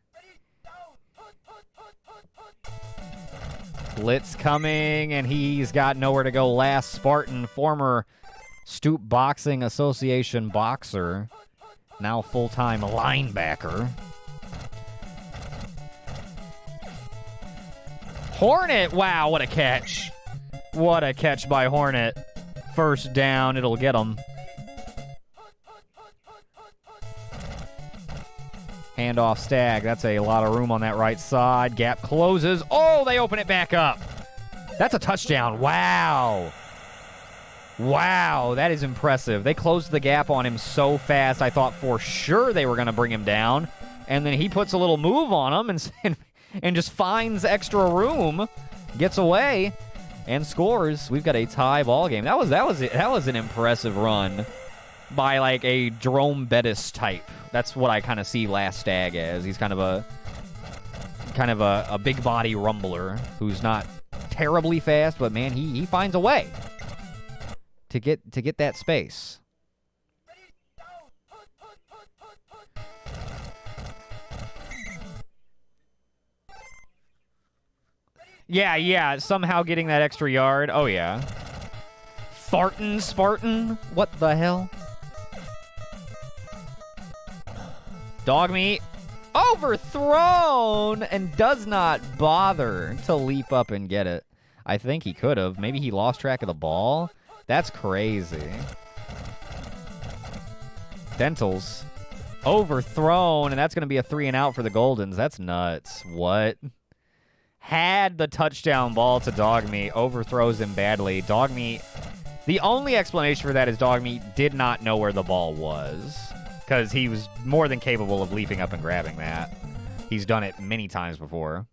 Blitz coming, and he's got nowhere to go. Last Spartan, former Stoop Boxing Association boxer, now full-time linebacker. Hornet, wow, what a catch. What a catch by Hornet. First down, it'll get him. Handoff Stag. That's a lot of room on that right side. Gap closes. Oh, they open it back up. That's a touchdown. Wow. Wow, that is impressive. They closed the gap on him so fast, I thought for sure they were going to bring him down. And then he puts a little move on him and just finds extra room, gets away, and scores. We've got a tie ball game. That was an impressive run by like a Jerome Bettis type. That's what I kind of see Last Stag as. He's kind of a big body rumbler who's not terribly fast, but man, he finds a way to get that space. Yeah, somehow getting that extra yard. Oh yeah. Fartin' Spartan? What the hell? Dog meat. Overthrown and does not bother to leap up and get it. I think he could have. Maybe he lost track of the ball. That's crazy. Dentals. Overthrown, and that's going to be a 3 and out for the Goldens. That's nuts. What? Had the touchdown ball to Dogmeat. Overthrows him badly. Dogmeat. The only explanation for that is Dogmeat did not know where the ball was, because he was more than capable of leaping up and grabbing that. He's done it many times before.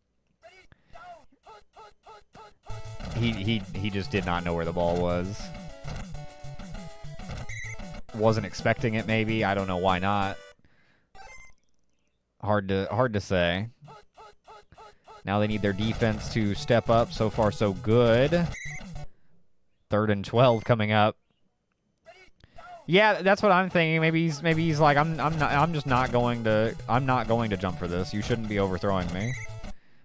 He just did not know where the ball was. Wasn't expecting it, maybe. I don't know why not. Hard to say. Now they need their defense to step up. So far, so good. 3rd and 12 coming up. Yeah, that's what I'm thinking. Maybe he's like, I'm not going to jump for this. You shouldn't be overthrowing me.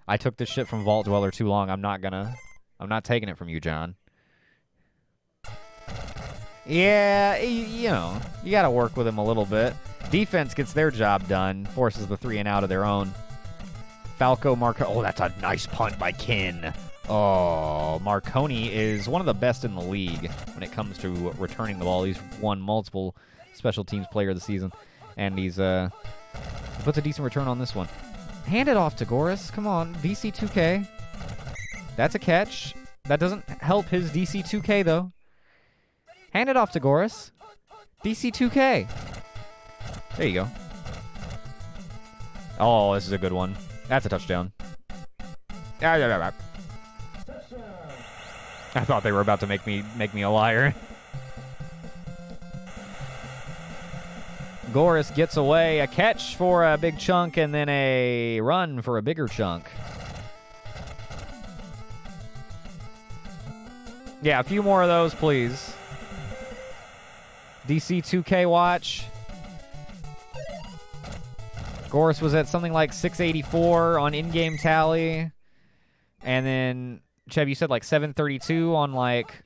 I took this shit from Vault Dweller too long. I'm not taking it from you, John. Yeah, you know, you got to work with him a little bit. Defense gets their job done, forces the 3 and out of their own. Falco Marco. Oh, that's a nice punt by Kin. Oh, Marconi is one of the best in the league when it comes to returning the ball. He's won multiple special teams player of the season, and he puts a decent return on this one. Hand it off to Goris. Come on, DC 2K. That's a catch. That doesn't help his DC 2K, though. Hand it off to Goris. DC 2K. There you go. Oh, this is a good one. That's a touchdown. I thought they were about to make me a liar. Goris gets away. A catch for a big chunk, and then a run for a bigger chunk. Yeah, a few more of those, please. DC 2K watch. Goris was at something like 684 on in-game tally. And then, Chev, you said like 732 on like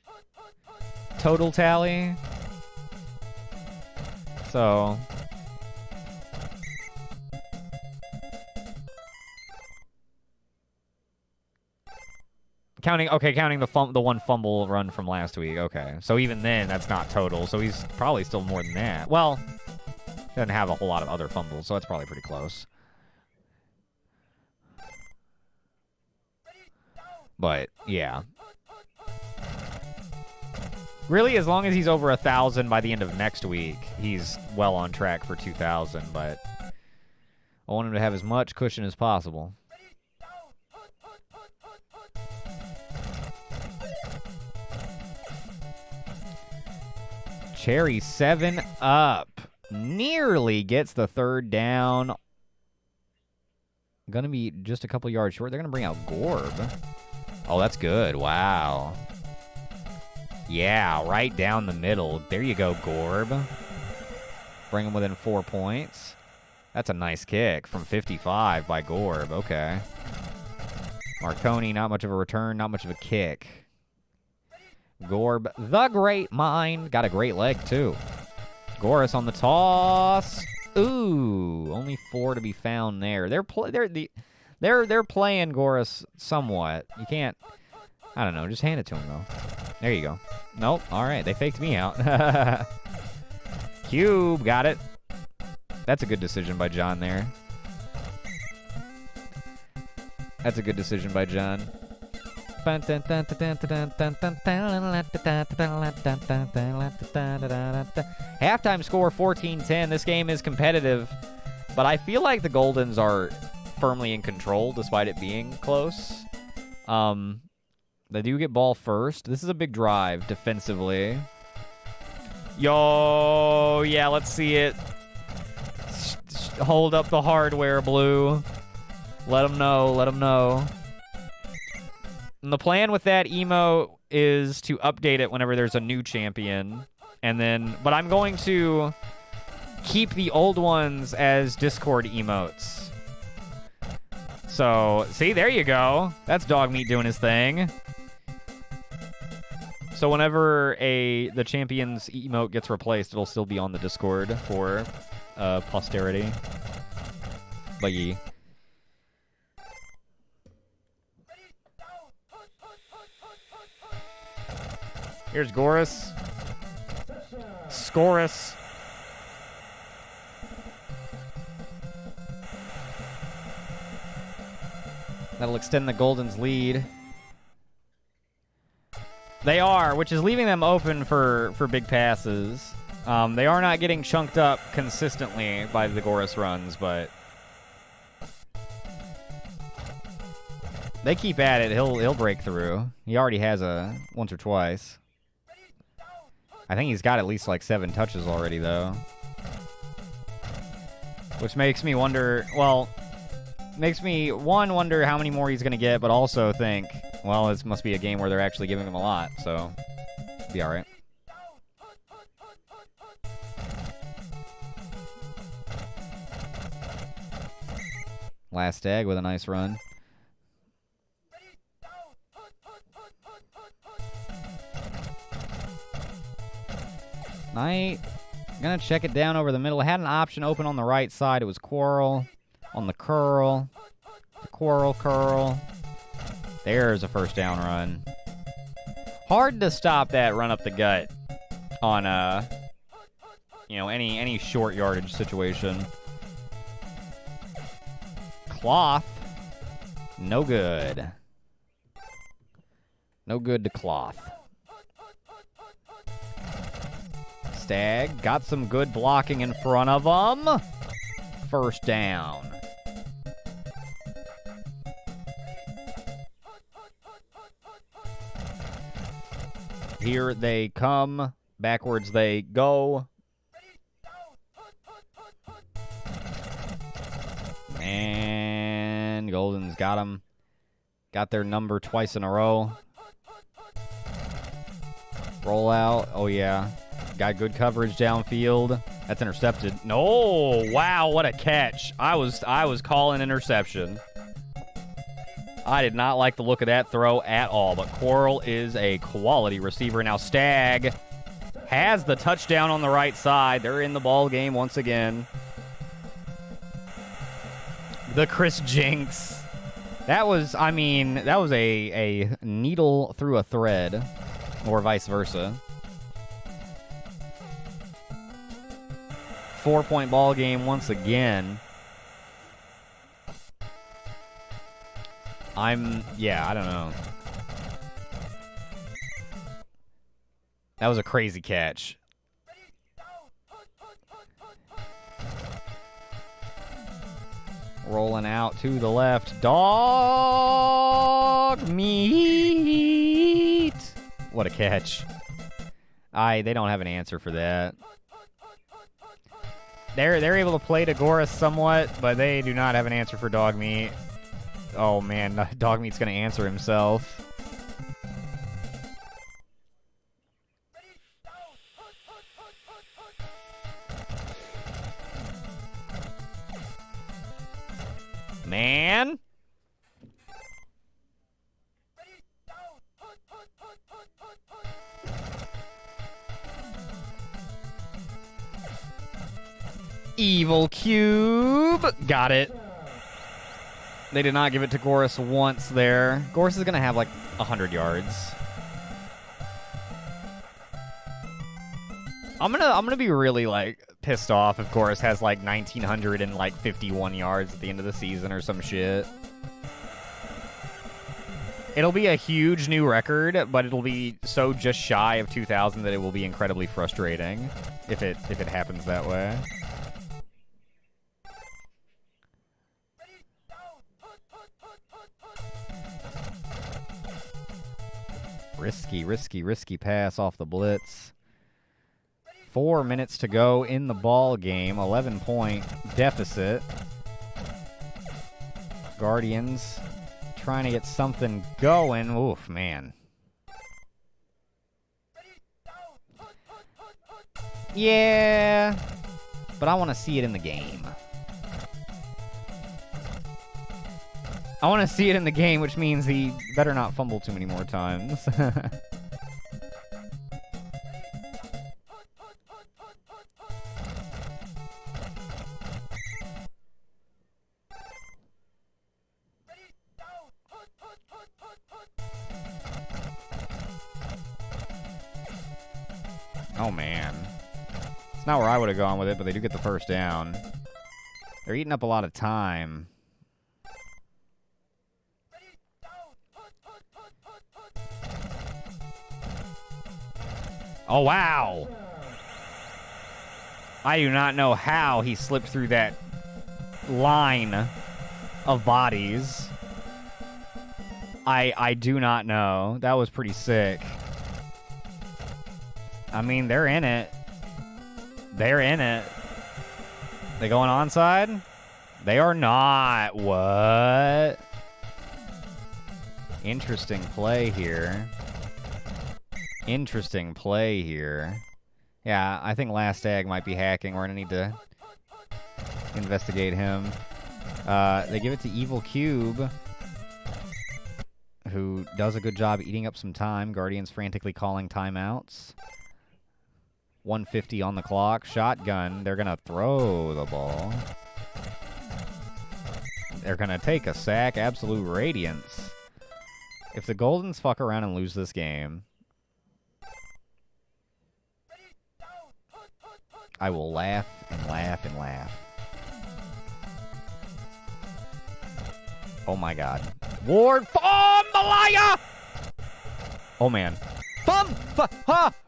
total tally. So counting the one fumble run from last week. Okay. So even then that's not total. So he's probably still more than that. Well, he doesn't have a whole lot of other fumbles, so that's probably pretty close. But, yeah. Really, as long as he's over 1,000 by the end of next week, he's well on track for 2,000, but I want him to have as much cushion as possible. Cherry 7 up. nearly gets the third down. Gonna be just a couple yards short. They're gonna bring out Gorb. Oh, that's good. Wow. Yeah, right down the middle. There you go, Gorb. Bring him within 4 points. That's a nice kick from 55 by Gorb. Okay. Marconi, not much of a return, not much of a kick. Gorb, the great mind. Got a great leg, too. Goris on the toss. Ooh, only 4 to be found there. They're playing Goris somewhat. You can't. I don't know. Just hand it to him though. There you go. Nope. All right, they faked me out. Cube, got it. That's a good decision by John there. That's a good decision by John. Halftime score 14-10. This game is competitive, but I feel like the Goldens are firmly in control despite it being close. They do get ball first. This is a big drive defensively. Yo, yeah, let's see it. Hold up the hardware, Blue. Let them know, let them know. And the plan with that emo is to update it whenever there's a new champion. And then, but I'm going to keep the old ones as Discord emotes. So, see, there you go. That's Dogmeat doing his thing. So whenever the champion's emote gets replaced, it'll still be on the Discord for posterity. But yeah. Here's Goris. Scorus. That'll extend the Goldens' lead. They are, which is leaving them open for big passes. They are not getting chunked up consistently by the Goris runs, but they keep at it. He'll break through. He already has once or twice. I think he's got at least like 7 touches already, though. Which makes me wonder, well, makes me, one, wonder how many more he's going to get, but also think, well, this must be a game where they're actually giving him a lot, so be all right. Last Stag with a nice run. Knight, gonna check it down over the middle. It had an option open on the right side. It was Quarrel on the curl. The Quarrel curl. There's a first down run. Hard to stop that run up the gut on any short yardage situation. Cloth, no good. No good to Cloth. Stag got some good blocking in front of him. First down. Here they come. Backwards they go. And Golden's got him. Got their number twice in a row. Roll out. Oh, yeah. Got good coverage downfield. That's intercepted. No! Wow, what a catch. I was calling interception. I did not like the look of that throw at all, but Quarrel is a quality receiver. Now Stag has the touchdown on the right side. They're in the ball game once again. The Chris Jinx. That was a needle through a thread, or vice versa. 4-point ball game once again. I don't know. That was a crazy catch. Rolling out to the left. Dog meat. What a catch. They don't have an answer for that. They're able to play to Goris somewhat, but they do not have an answer for Dog Meat. Oh man, Dog Meat's gonna answer himself. Man. Evil Cube. Got it. They did not give it to Goris once there. Goris is going to have like 100 yards. I'm gonna be really like pissed off if Goris has like 1,951 yards at the end of the season or some shit. It'll be a huge new record, but it'll be so just shy of 2,000 that it will be incredibly frustrating if it happens that way. Risky pass off the blitz. 4 minutes to go in the ball game. 11-point deficit. Guardians trying to get something going. Oof, man. Yeah, but I want to see it in the game. I want to see it in the game, which means he better not fumble too many more times. Oh, man. It's not where I would have gone with it, but they do get the first down. They're eating up a lot of time. Oh, wow. I do not know how he slipped through that line of bodies. I do not know. That was pretty sick. I mean, they're in it. They're in it. They going onside? They are not. What? Interesting play here. Interesting play here. Yeah, I think Last Egg might be hacking. We're going to need to investigate him. They give it to Evil Cube, who does a good job eating up some time. Guardians frantically calling timeouts. 1:50 on the clock. Shotgun. They're going to throw the ball. They're going to take a sack. Absolute radiance. If the Goldens fuck around and lose this game, I will laugh and laugh and laugh. Oh my god. Ward Malaya! Oh man.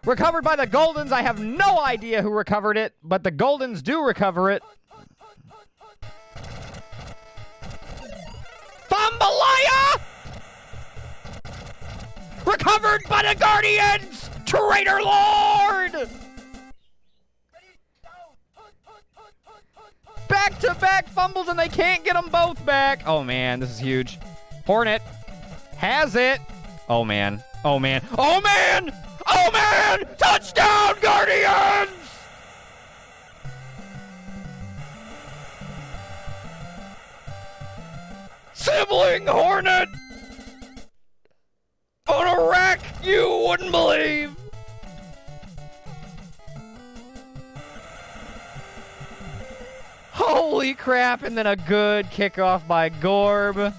Recovered by the Goldens. I have no idea who recovered it, but the Goldens do recover it. Malaya! Recovered by the Guardians! Traitor Lord! Back-to-back fumbles, and they can't get them both back. Oh, man, this is huge. Hornet has it. Oh, man. Oh, man. Oh, man! Oh, man! Touchdown, Guardians! Sibling Hornet on a rack you wouldn't believe. Holy crap, and then a good kickoff by Gorb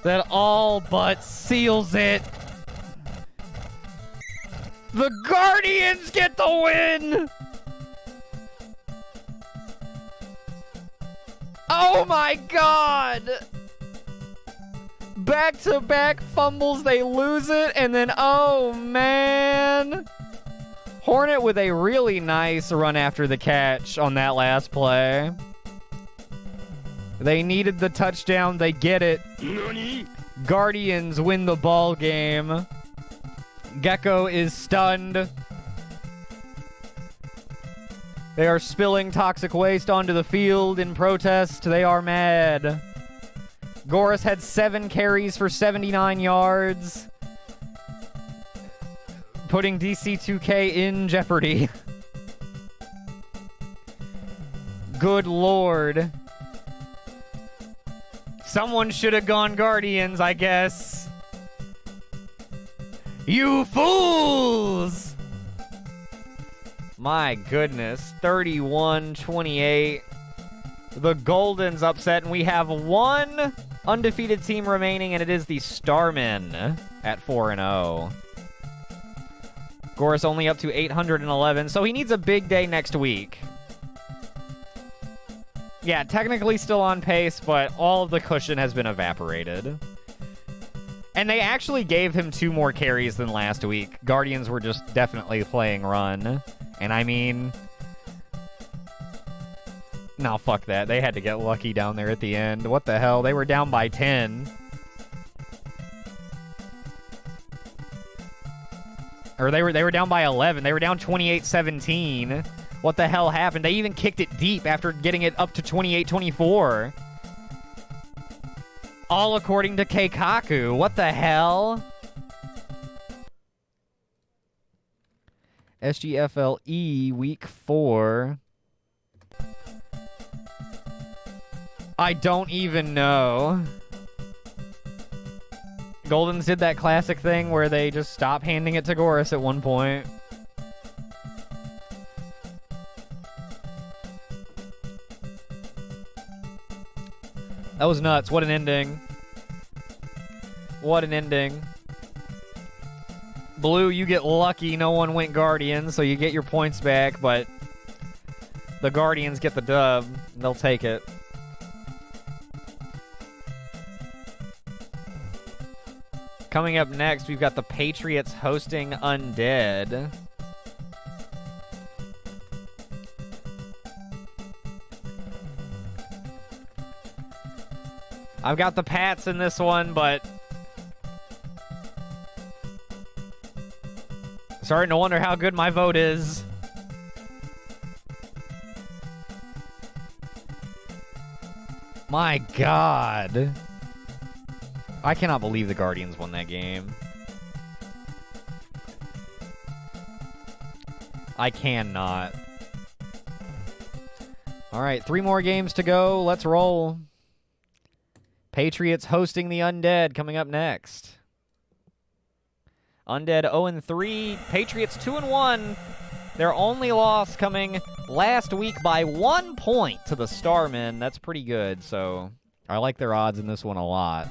that all but seals it. The Guardians get the win! Oh my god! Back-to-back fumbles, they lose it, and then, oh man! Hornet with a really nice run after the catch on that last play. They needed the touchdown. They get it. Nani? Guardians win the ball game. Gecko is stunned. They are spilling toxic waste onto the field in protest. They are mad. Goris had 7 carries for 79 yards, putting DC2K in jeopardy. Good lord. Someone should have gone Guardians, I guess. You fools! My goodness. 31-28. The Goldens upset, and we have one undefeated team remaining, and it is the Starmen at 4-0. Goris only up to 811, so he needs a big day next week. Yeah, technically still on pace, but all of the cushion has been evaporated. And they actually gave him 2 more carries than last week. Guardians were just definitely playing run. And I mean... No, fuck that. They had to get lucky down there at the end. What the hell? They were down by 10. Or they were down by 11. They were down 28-17. What the hell happened? They even kicked it deep after getting it up to 28-24. All according to Keikaku. What the hell? SGFL E week 4. I don't even know. Goldens did that classic thing where they just stop handing it to Goris at one point. That was nuts. What an ending. What an ending. Blue, you get lucky. No one went Guardian, so you get your points back, but the Guardians get the dub. They'll take it. Coming up next, we've got the Patriots hosting Undead. I've got the Pats in this one, but starting to wonder how good my vote is. My God. I cannot believe the Guardians won that game. I cannot. All right, 3 more games to go. Let's roll. Patriots hosting the Undead coming up next. Undead 0-3. Patriots 2-1. Their only loss coming last week by 1 point to the Starmen. That's pretty good, so I like their odds in this one a lot.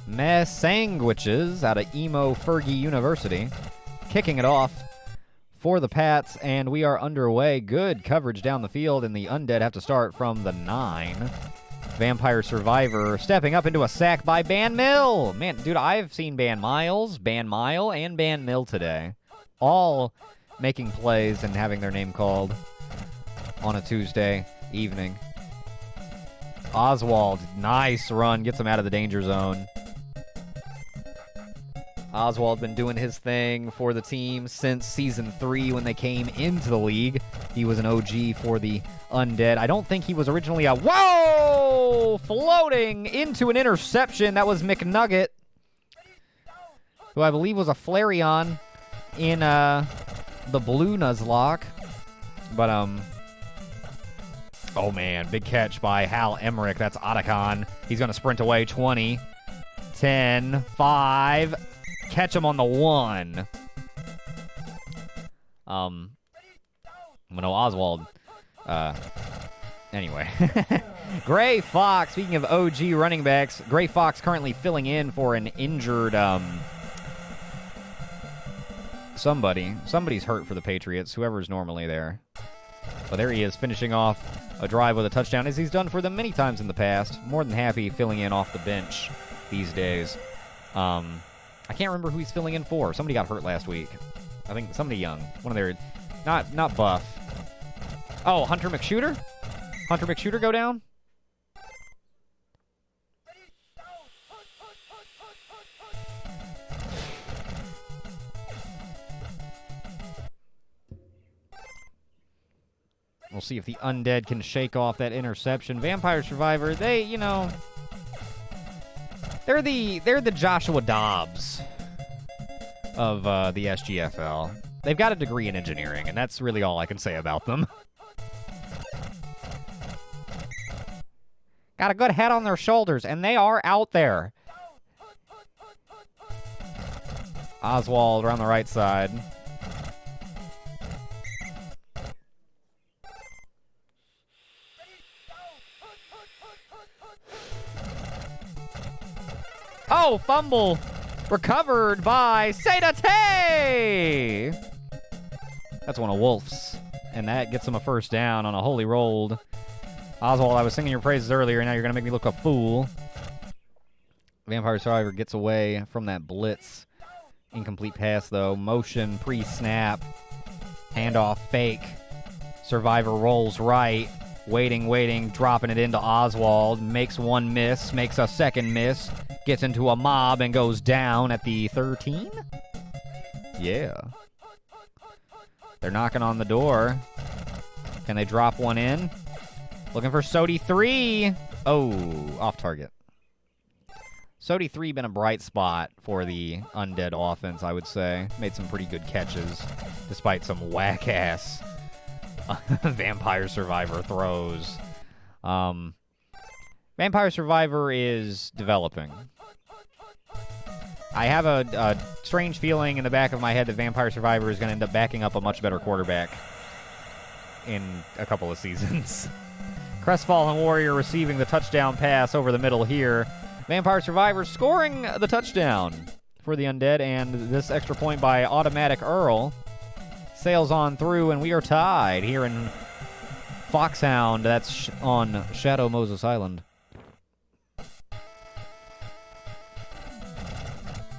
Mess Sandwiches out of Emo Fergie University. Kicking it off for the Pats, and we are underway. Good coverage down the field, and the Undead have to start from the 9. Vampire Survivor stepping up into a sack by Ban Mill. Man, dude, I've seen Ban Miles, Ban Mile, and Ban Mill today. All making plays and having their name called on a Tuesday evening. Oswald, nice run, gets him out of the danger zone. Oswald been doing his thing for the team since Season 3 when they came into the league. He was an OG for the Undead. I don't think he was originally a... Whoa! Floating into an interception. That was McNugget, who I believe was a Flareon in the Blue Nuzlocke. But, oh, man. Big catch by Hal Emmerich. That's Otacon. He's going to sprint away. 20, 10, 5... Catch him on the 1. No, Oswald. Anyway. Gray Fox, speaking of OG running backs, Gray Fox currently filling in for an injured, Somebody's hurt for the Patriots, whoever's normally there. But there he is, finishing off a drive with a touchdown, as he's done for them many times in the past. More than happy filling in off the bench these days. I can't remember who he's filling in for. Somebody got hurt last week. I think somebody young. One of their... Not Buff. Oh, Hunter McShooter? Hunter McShooter go down? We'll see if the Undead can shake off that interception. Vampire Survivor, they, you know, they're the Joshua Dobbs of the SGFL. They've got a degree in engineering, and that's really all I can say about them. Got a good head on their shoulders, and they are out there. Oswald around the right side. Oh, fumble. Recovered by Sadate. That's one of Wolf's. And that gets him a first down on a holy rolled. Oswald, I was singing your praises earlier, and now you're going to make me look a fool. Vampire Survivor gets away from that blitz. Incomplete pass, though. Motion, pre-snap. Handoff, fake. Survivor rolls right. Waiting, dropping it into Oswald. Makes one miss, makes a second miss. Gets into a mob and goes down at the 13? Yeah. They're knocking on the door. Can they drop one in? Looking for Sodi 3. Oh, off target. Sodi 3 been a bright spot for the Undead offense, I would say. Made some pretty good catches, despite some whack-ass Vampire Survivor throws. Vampire Survivor is developing. I have a strange feeling in the back of my head that Vampire Survivor is going to end up backing up a much better quarterback in a couple of seasons. Crestfallen Warrior receiving the touchdown pass over the middle here. Vampire Survivor scoring the touchdown for the Undead, and this extra point by Automatic Earl sails on through, and we are tied here in Foxhound. That's on Shadow Moses Island.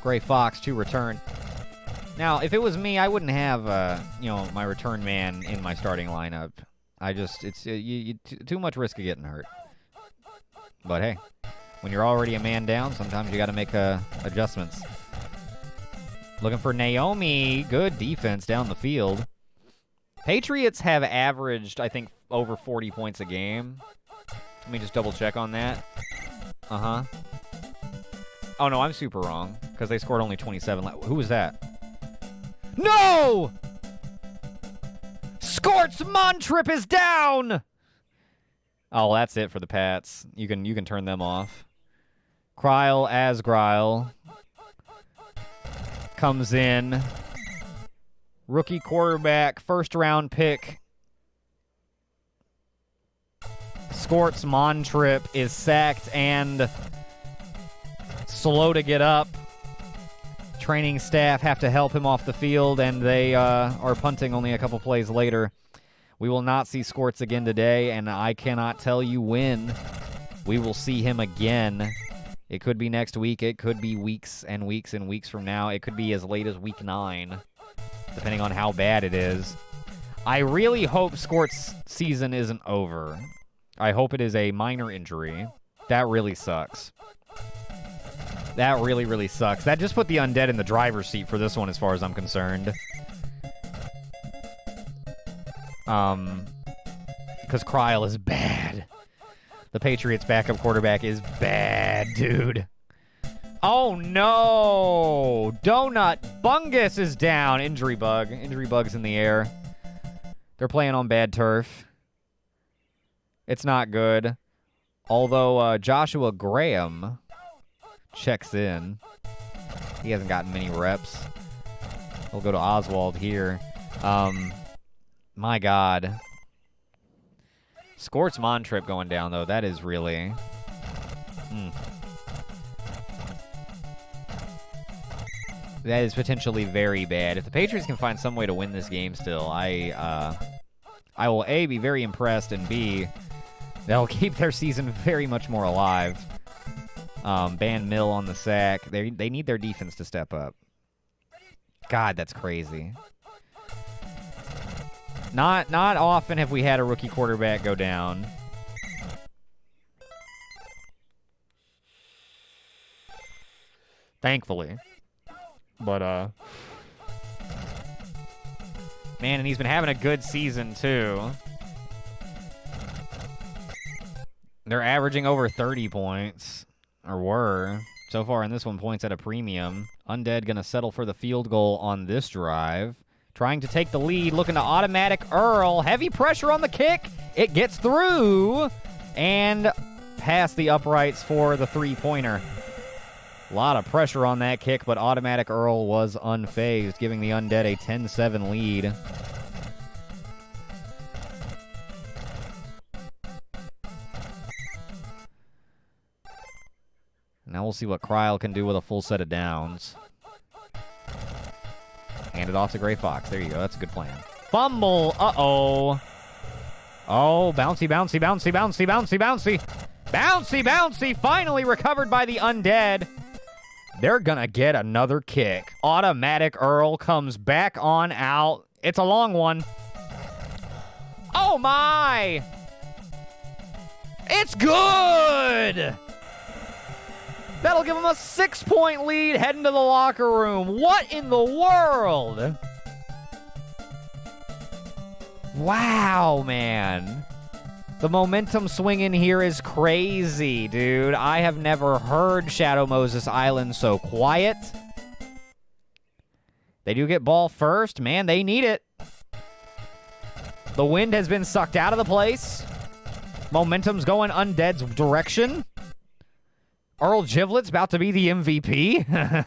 Gray Fox to return. Now, if it was me, I wouldn't have, my return man in my starting lineup. It's too much risk of getting hurt. But hey, when you're already a man down, sometimes you got to make adjustments. Looking for Naomi. Good defense down the field. Patriots have averaged, I think, over 40 points a game. Let me just double check on that. Uh-huh. Oh, no, I'm super wrong, because they scored only 27. Who was that? No! Scorch Montrip is down! Oh, that's it for the Pats. You can turn them off. Kryle as Gryle comes in. Rookie quarterback, first-round pick. Scorch Montrip is sacked and slow to get up. Training staff have to help him off the field, and they are punting only a couple plays later. We will not see Scorch again today, and I cannot tell you when we will see him again. It could be next week. It could be weeks and weeks and weeks from now. It could be as late as week 9, depending on how bad it is. I really hope Scorch's season isn't over. I hope it is a minor injury. That really sucks. That really, really sucks. That just put the Undead in the driver's seat for this one as far as I'm concerned. Because Kryle is bad. The Patriots' backup quarterback is bad, dude. Oh, no! Donut Bungus is down. Injury bug. Injury bug's in the air. They're playing on bad turf. It's not good. Although Joshua Graham checks in. He hasn't gotten many reps. We'll go to Oswald here. My God. Scorch Montrip going down, though. That is really... That is potentially very bad. If the Patriots can find some way to win this game still, I will, A, be very impressed, and B, they'll keep their season very much more alive. Ban Mill on the sack. They need their defense to step up. God, that's crazy. Not often have we had a rookie quarterback go down. Thankfully. But, man, and he's been having a good season, too. They're averaging over 30 points, or were. So far in this one, points at a premium. Undead going to settle for the field goal on this drive. Trying to take the lead, looking to automatic Earl. Heavy pressure on the kick. It gets through. And past the uprights for the three-pointer. A lot of pressure on that kick, but automatic Earl was unfazed, giving the Undead a 10-7 lead. Now we'll see what Kryl can do with a full set of downs. Hand it off to Gray Fox. There you go. That's a good plan. Fumble. Uh-oh. Oh, bouncy, bouncy, bouncy, bouncy, bouncy, bouncy. Bouncy, bouncy. Finally recovered by the Undead. They're going to get another kick. Automatic Earl comes back on out. It's a long one. Oh, my. It's good. That'll give them a 6-point lead heading to the locker room. What in the world? Wow, man. The momentum swing in here is crazy, dude. I have never heard Shadow Moses Island so quiet. They do get ball first. Man, they need it. The wind has been sucked out of the place. Momentum's going Undead's direction. Earl Givlet's about to be the MVP.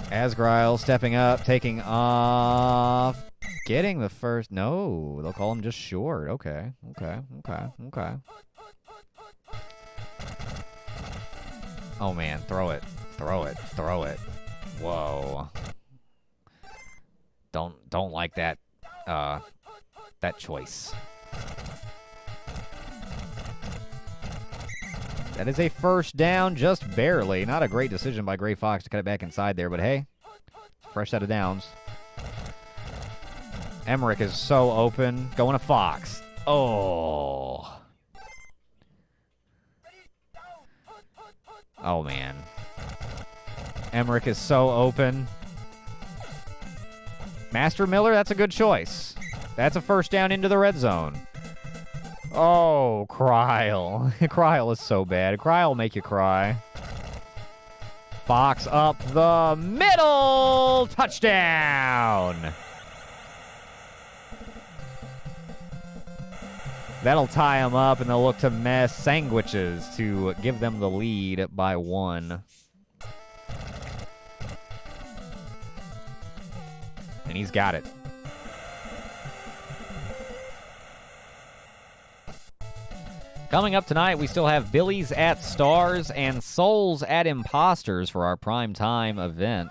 Asgrile stepping up, taking off, getting the first. No, they'll call him just short. Okay. Oh, man, throw it. Whoa. Don't like that, that choice. That is a first down, just barely. Not a great decision by Gray Fox to cut it back inside there, but hey, fresh set of downs. Emmerich is so open. Going to Fox. Oh. Oh, man. Emmerich is so open. Master Miller, that's a good choice. That's a first down into the red zone. Oh, Kryl. Kryl is so bad. Kryl will make you cry. Fox up the middle. Touchdown. That'll tie them up, and they'll look to mess Sandwiches to give them the lead by 1. And he's got it. Coming up tonight, we still have Billy's at Stars and Souls at Imposters for our primetime event.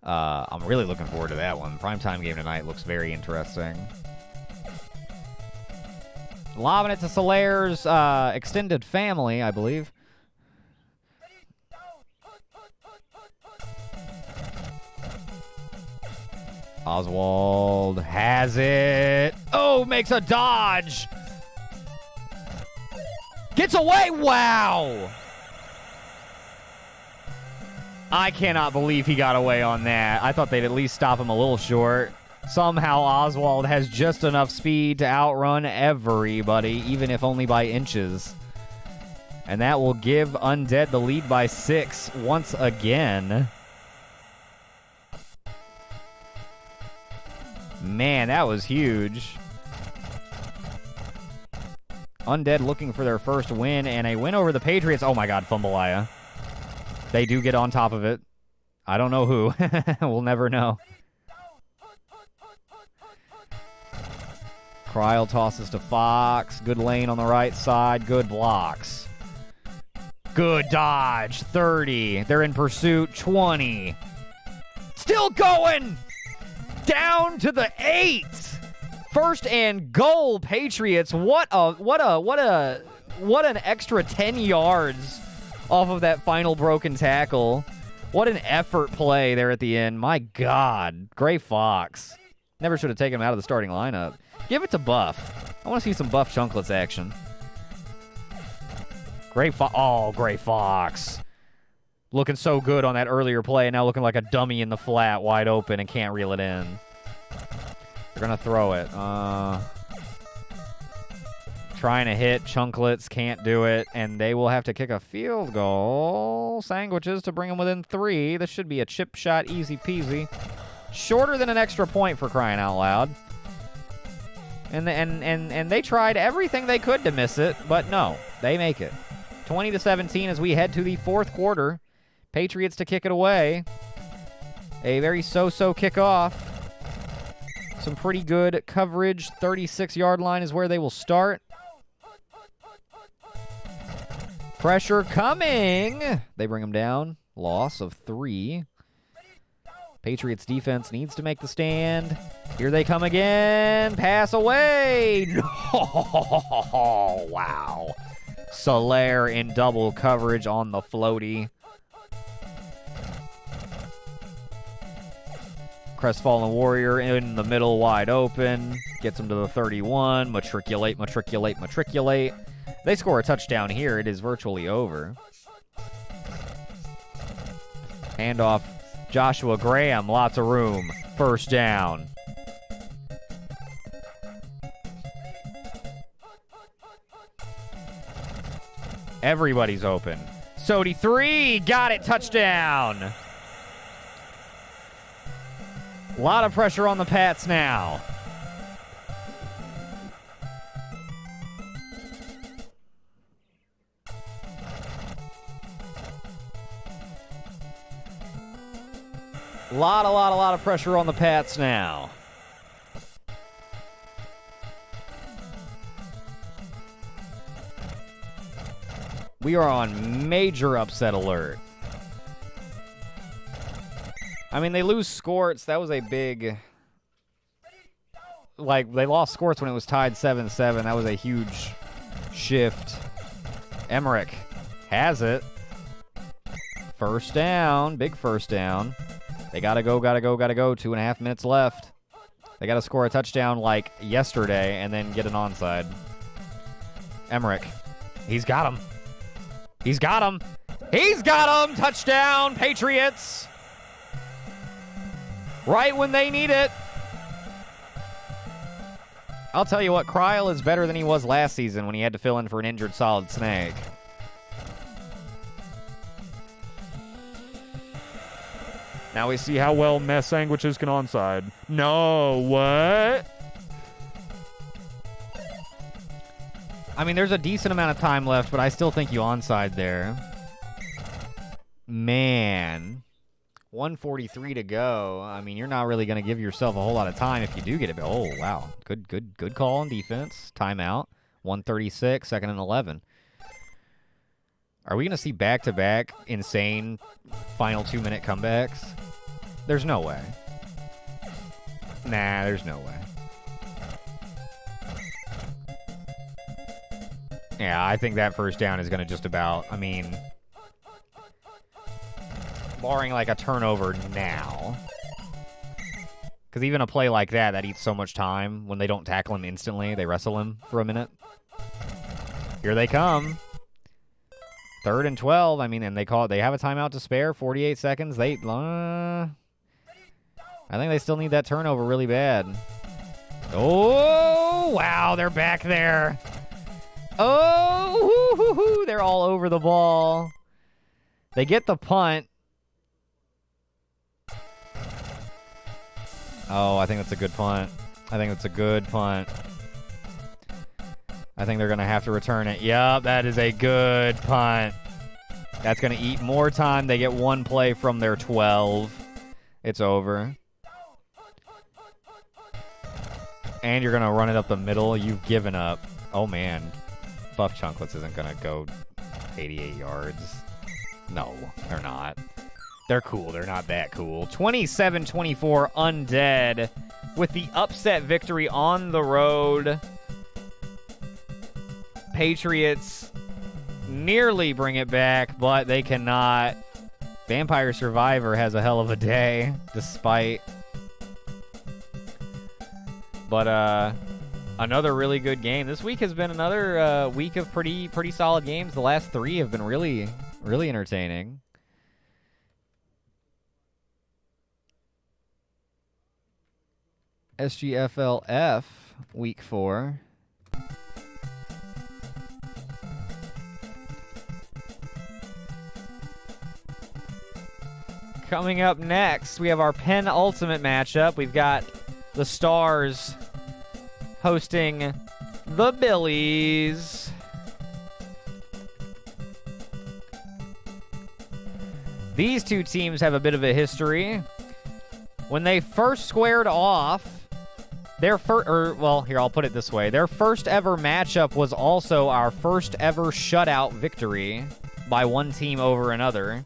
I'm really looking forward to that one. Primetime game tonight looks very interesting. Lobbing it to Solaire's extended family, I believe. Oswald has it. Oh, makes a dodge. Gets away! Wow! I cannot believe he got away on that. I thought they'd at least stop him a little short. Somehow Oswald has just enough speed to outrun everybody, even if only by inches. And that will give Undead the lead by 6 once again. Man, that was huge. Undead looking for their first win, and a win over the Patriots. Oh, my God, Fumbleia. They do get on top of it. I don't know who. We'll never know. Kryl tosses to Fox. Good lane on the right side. Good blocks. Good dodge. 30. They're in pursuit. 20. Still going! Down to the 8. First and goal, Patriots. What an extra 10 yards off of that final broken tackle. What an effort play there at the end. My God. Gray Fox. Never should have taken him out of the starting lineup. Give it to Buff. I want to see some Buff Chunklets action. Gray Fox. Looking so good on that earlier play, and now looking like a dummy in the flat, wide open, and can't reel it in. They're going to throw it. Trying to hit. Chunklets can't do it. And they will have to kick a field goal. Sandwiches to bring them within 3. This should be a chip shot, easy peasy. Shorter than an extra point, for crying out loud. And they tried everything they could to miss it, but no, they make it. 20-17 as we head to the 4th quarter. Patriots to kick it away. A very so-so kickoff. Some pretty good coverage. 36-yard line is where they will start. Pressure coming. They bring them down. Loss of 3. Patriots defense needs to make the stand. Here they come again. Pass away. Oh, wow. Soler in double coverage on the floaty. Crestfallen Warrior in the middle, wide open. Gets him to the 31. Matriculate, matriculate, matriculate. They score a touchdown here. It is virtually over. Handoff. Joshua Graham, lots of room. First down. Everybody's open. Sodi 3, got it, touchdown. A lot of pressure on the Pats now. A lot of pressure on the Pats now. We are on major upset alert. I mean, they lose Skorts. That was a big... Like, they lost Skorts when it was tied 7-7. That was a huge shift. Emmerich has it. First down. Big first down. They gotta go. 2.5 minutes left. They gotta score a touchdown like yesterday and then get an onside. Emmerich. He's got him. He's got him. He's got him. Touchdown, Patriots. Right when they need it. I'll tell you what, Kryl is better than he was last season when he had to fill in for an injured Solid Snake. Now we see how well Mess Sandwiches can onside. No, what? I mean, there's a decent amount of time left, but I still think you onside there. Man. 1:43 to go. I mean, you're not really going to give yourself a whole lot of time if you do get it. Oh, wow. Good call on defense. Timeout. 1:36, 2nd and 11. Are we going to see back-to-back insane final 2-minute comebacks? There's no way. Nah, there's no way. Yeah, I think that first down is going to just about, I mean, barring like a turnover now. Because even a play like that eats so much time when they don't tackle him instantly. They wrestle him for a minute. Here they come. 3rd and 12. I mean, and they have a timeout to spare. 48 seconds. I think they still need that turnover really bad. Oh, wow. They're back there. Oh, they're all over the ball. They get the punt. Oh, I think that's a good punt. I think they're going to have to return it. Yup, that is a good punt. That's going to eat more time. They get one play from their 12. It's over. And you're going to run it up the middle. You've given up. Oh, man. Buff Chunklets isn't going to go 88 yards. No, they're not. They're cool. They're not that cool. 27-24 Undead with the upset victory on the road. Patriots nearly bring it back, but they cannot. Vampire Survivor has a hell of a day, despite. But another really good game. This week has been another week of pretty solid games. The last 3 have been really entertaining. SGFL Week 4. Coming up next, we have our penultimate matchup. We've got the Stars hosting the Billies. These two teams have a bit of a history. When they first squared off, their here, I'll put it this way. Their first ever matchup was also our first ever shutout victory by one team over another.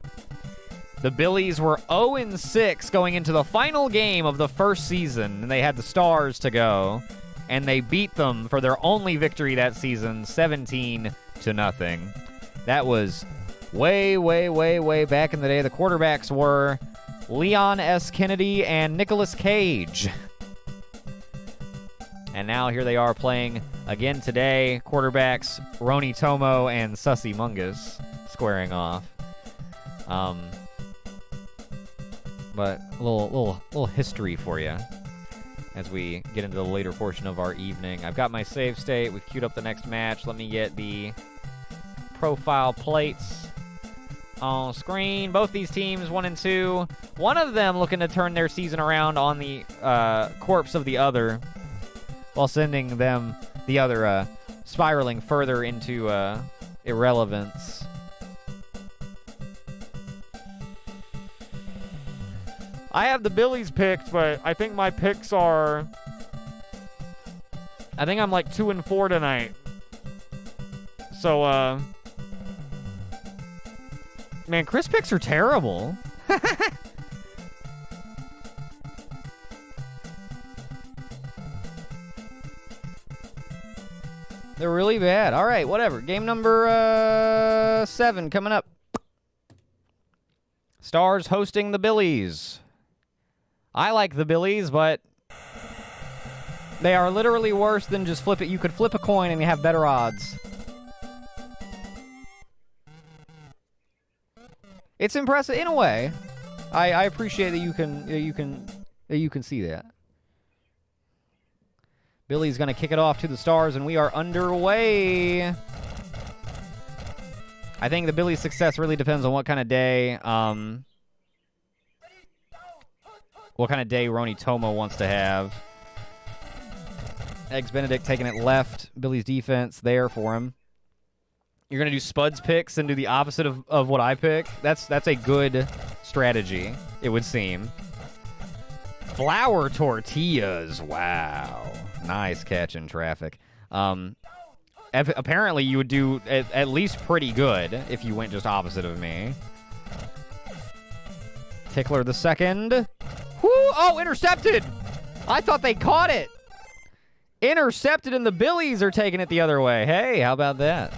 The Billies were 0-6 going into the final game of the first season, and they had the Stars to go, and they beat them for their only victory that season, 17-0. That was way, way, way, way back in the day. The quarterbacks were Leon S. Kennedy and Nicolas Cage. And now here they are playing again today. Quarterbacks Roni Tomo and Sussy Mungus squaring off. But a little history for you as we get into the later portion of our evening. I've got my save state. We've queued up the next match. Let me get the profile plates on screen. Both these teams, 1 and 2. One of them looking to turn their season around on the corpse of the other, while sending them the other spiraling further into irrelevance. I have the Billies picked, but I think my picks are... I think I'm like 2 and 4 tonight. So, man, Chris picks are terrible. They're really bad. All right, whatever. Game number 7 coming up. Stars hosting the Billies. I like the Billies, but they are literally worse than just flip it. You could flip a coin and you have better odds. It's impressive in a way. I appreciate that you can see that. Billy's going to kick it off to the Stars, and we are underway. I think the Billy's success really depends on what kind of day, Roni Tomo wants to have. Eggs Benedict taking it left. Billy's defense there for him. You're going to do Spud's picks and do the opposite of what I pick? That's a good strategy, it would seem. Flour tortillas. Wow. Nice catch in traffic. Apparently, you would do at least pretty good if you went just opposite of me. Tickler the second. Whoo! Oh, intercepted! I thought they caught it. Intercepted, and the Billies are taking it the other way. Hey, how about that?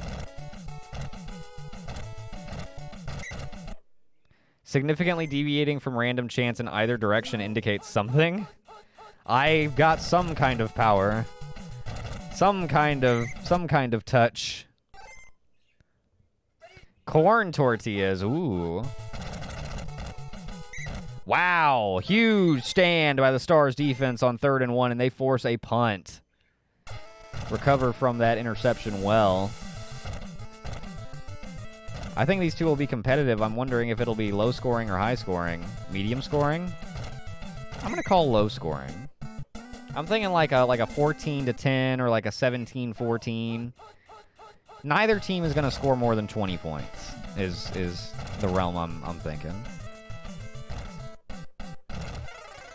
Significantly deviating from random chance in either direction indicates something. I've got some kind of power. Some kind of touch. Corn tortillas. Ooh. Wow. Huge stand by the Stars defense on 3rd and 1, and they force a punt. Recover from that interception well. I think these two will be competitive. I'm wondering if it'll be low scoring or high scoring. Medium scoring? I'm going to call low scoring. I'm thinking like a 14-10 or like a 17-14. Neither team is going to score more than 20 points is the realm I'm thinking.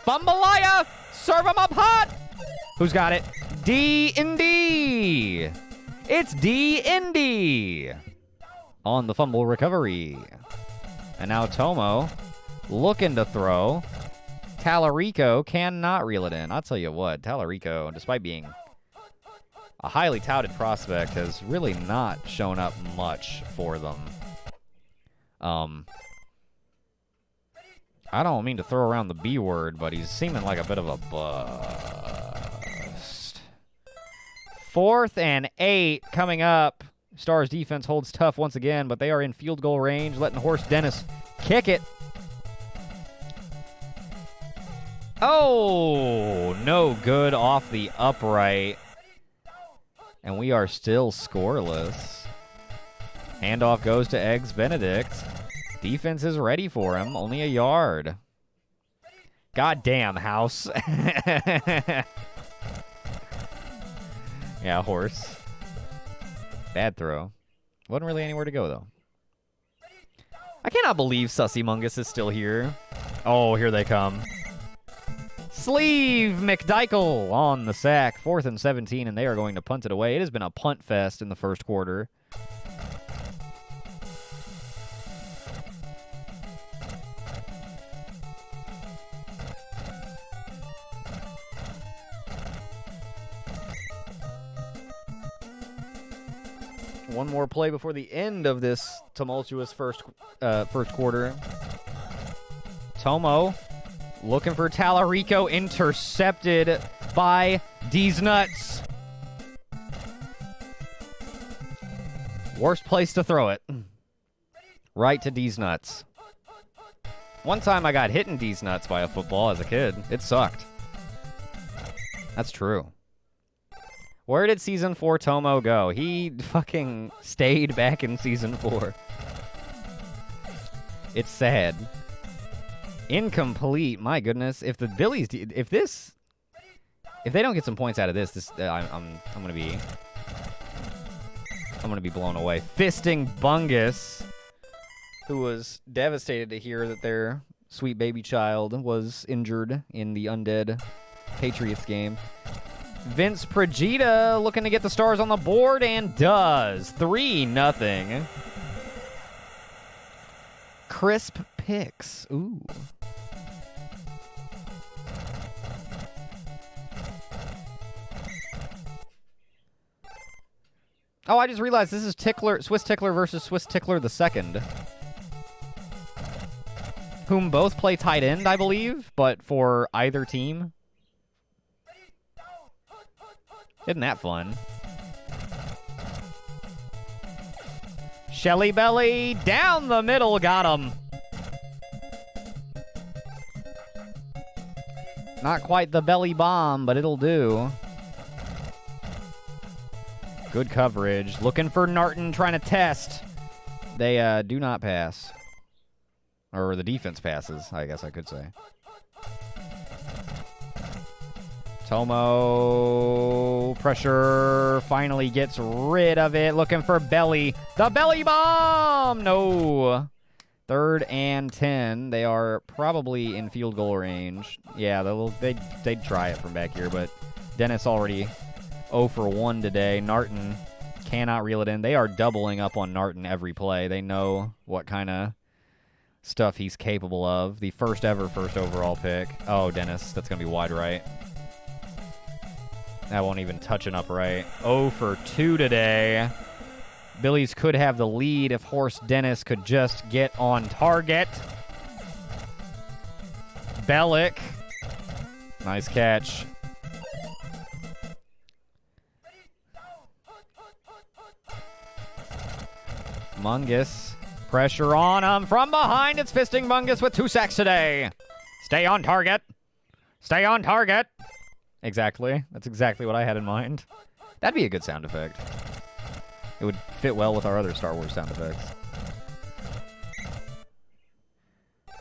Bumbalaya! Serve him up hot! Who's got it? D-Indy! It's D-Indy! On the fumble recovery. And now Tomo looking to throw. Tallarico cannot reel it in. I'll tell you what, Tallarico, despite being a highly touted prospect, has really not shown up much for them. I don't mean to throw around the B word, but he's seeming like a bit of a bust. 4th and 8 coming up. Stars defense holds tough once again, but they are in field goal range, letting Horse Dennis kick it. Oh, no good off the upright. And we are still scoreless. Handoff goes to Eggs Benedict. Defense is ready for him. Only a yard. Goddamn, House. Yeah, horse. Bad throw. Wasn't really anywhere to go, though. I cannot believe Sussy Mungus is still here. Oh, here they come. Sleeve McDykel on the sack. 4th and 17, and they are going to punt it away. It has been a punt fest in the first quarter. One more play before the end of this tumultuous first quarter. Tomo looking for Tallarico, intercepted by D's Nuts. Worst place to throw it. Right to D's Nuts. One time I got hit in D's Nuts by a football as a kid. It sucked. That's true. Where did Season 4 Tomo go? He fucking stayed back in Season 4. It's sad. Incomplete. My goodness. If the Billies, if they don't get some points out of this, I'm gonna be blown away. Fisting Bungus, who was devastated to hear that their sweet baby child was injured in the undead Patriots game. Vince Progita looking to get the Stars on the board and does. 3-0. Crisp picks. Ooh. Oh, I just realized this is Swiss Tickler versus Swiss Tickler the Second, whom both play tight end, I believe, but for either team. Isn't that fun? Shelly Belly down the middle, got him. Not quite the belly bomb, but it'll do. Good coverage. Looking for Narton, trying to test. They do not pass. Or the defense passes, I guess I could say. Tomo, pressure, finally gets rid of it. Looking for Belly. The belly bomb! No. 3rd and 10. They are probably in field goal range. Yeah, they'd try it from back here, but Dennis already 0 for 1 today. Narton cannot reel it in. They are doubling up on Narton every play. They know what kind of stuff he's capable of. The first overall pick. Oh, Dennis, that's going to be wide right. That won't even touch an upright. 0 for 2 today. Billies could have the lead if Horse Dennis could just get on target. Bellick. Nice catch. Mungus. Pressure on him from behind. It's Fisting Mungus with 2 sacks today. Stay on target. Stay on target. Exactly. That's exactly what I had in mind. That'd be a good sound effect. It would fit well with our other Star Wars sound effects.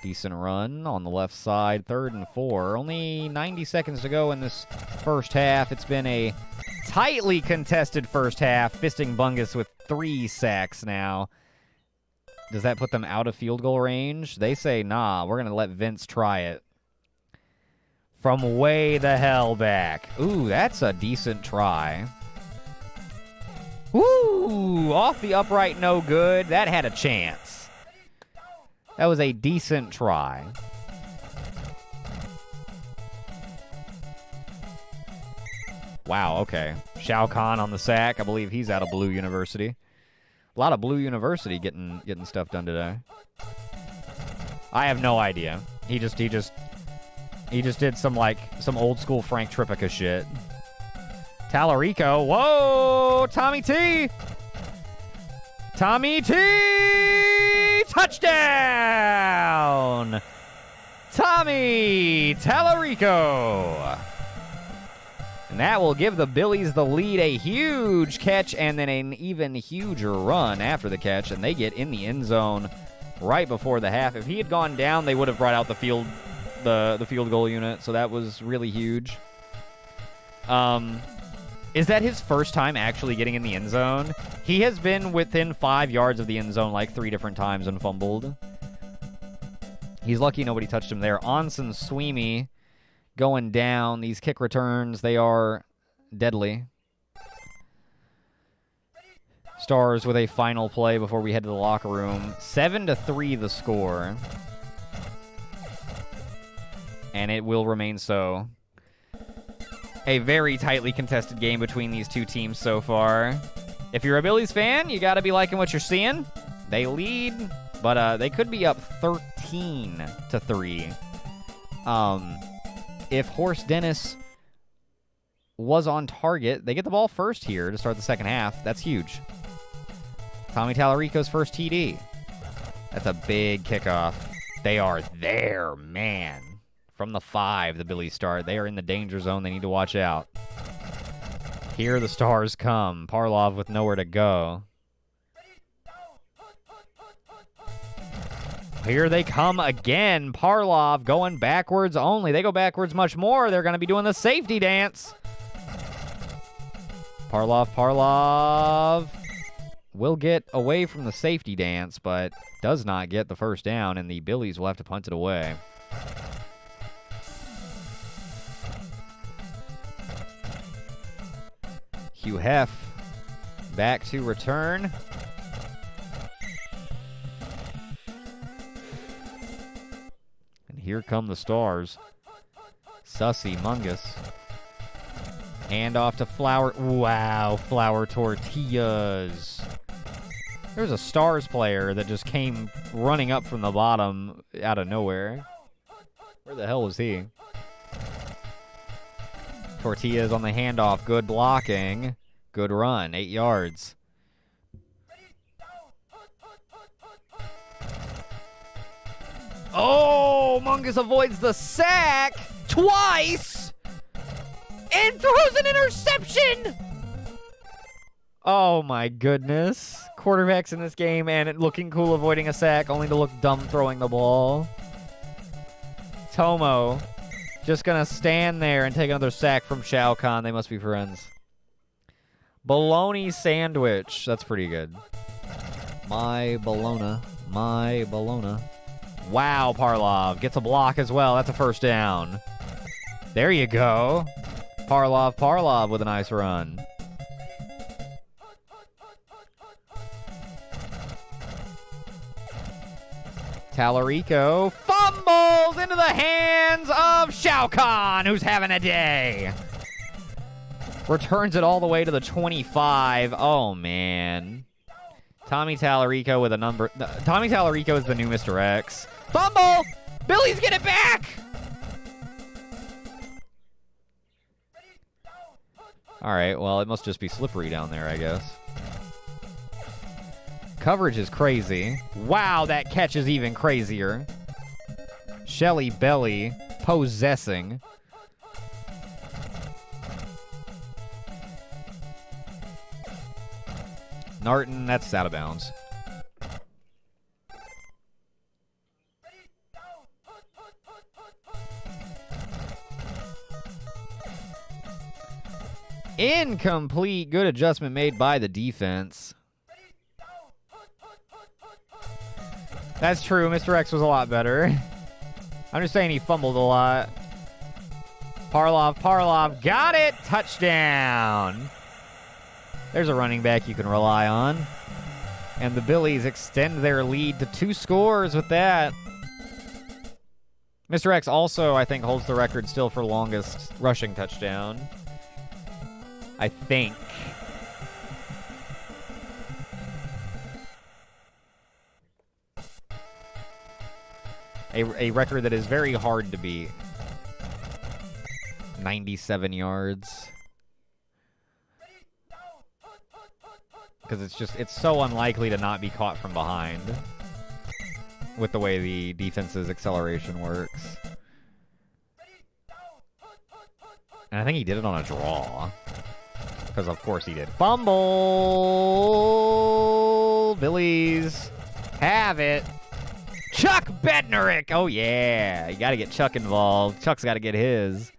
Decent run on the left side. 3rd and 4. Only 90 seconds to go in this first half. It's been a tightly contested first half. Fisting Bungus with 3 sacks now. Does that put them out of field goal range? They say, nah, we're going to let Vince try it. From way the hell back. Ooh, that's a decent try. Woo! Off the upright, no good. That had a chance. That was a decent try. Wow, okay. Shao Kahn on the sack. I believe he's out of Blue University. A lot of Blue University getting stuff done today. I have no idea. He just did some old school Frank Tripica shit. Tallarico. Whoa! Tommy T! Tommy T! Touchdown! Tommy Tommy Tallarico. And that will give the Billies the lead. A huge catch and then an even huger run after the catch, and they get in the end zone right before the half. If he had gone down, they would have brought out the field goal unit, so that was really huge. Is that his first time actually getting in the end zone? He has been within 5 yards of the end zone like 3 different times and fumbled. He's lucky nobody touched him there. Onsen Sweeney going down. These kick returns, they are deadly. Stars with a final play before we head to the locker room. 7-3 the score. And it will remain so. A very tightly contested game between these two teams so far. If you're a Billies fan, you gotta be liking what you're seeing. They lead, but they could be up 13-3. If Horst Dennis was on target, they get the ball first here to start the second half. That's huge. Tommy Tallarico's first TD. That's a big kickoff. They are there, man. From the 5, the Billies start. They are in the danger zone. They need to watch out. Here the Stars come. Parlov with nowhere to go. Here they come again. Parlov going backwards only. They go backwards much more. They're going to be doing the safety dance. Parlov will get away from the safety dance, but does not get the first down, and the Billies will have to punt it away. Hugh Heff back to return. And here come the Stars. Sussy Mungus. Hand off to Flower. Wow, Flower Tortillas. There's a Stars player that just came running up from the bottom out of nowhere. Where the hell was he? Tortillas on the handoff. Good blocking. Good run. 8 yards. Oh, Mungus avoids the sack twice and throws an interception. Oh, my goodness. Quarterbacks in this game and it looking cool avoiding a sack, only to look dumb throwing the ball. Tomo just going to stand there and take another sack from Shao Kahn. They must be friends. Bologna sandwich. That's pretty good. My bologna. My bologna. Wow, Parlov gets a block as well. That's a first down. There you go. Parlov with a nice run. Tallarico fumbles into the hands of Shao Kahn, who's having a day. Returns it all the way to the 25. Oh, man. Tommy Tallarico with a number. Tommy Tallarico is the new Mr. X. Fumble! Billy's get it back! All right, well, it must just be slippery down there, I guess. Coverage is crazy. Wow, that catch is even crazier. Shelly Belly possessing. Narton, that's out of bounds. Incomplete. Good adjustment made by the defense. That's true. Mr. X was a lot better. I'm just saying he fumbled a lot. Parlov. Got it. Touchdown. There's a running back you can rely on. And the Billies extend their lead to 2 scores with that. Mr. X also, I think, holds the record still for longest rushing touchdown. I think. A record that is very hard to beat. 97 yards. Because it's so unlikely to not be caught from behind with the way the defense's acceleration works. And I think he did it on a draw. Because of course he did. Fumble! Billies have it. Chuck Bednarik! Oh yeah, you gotta get Chuck involved. Chuck's gotta get his.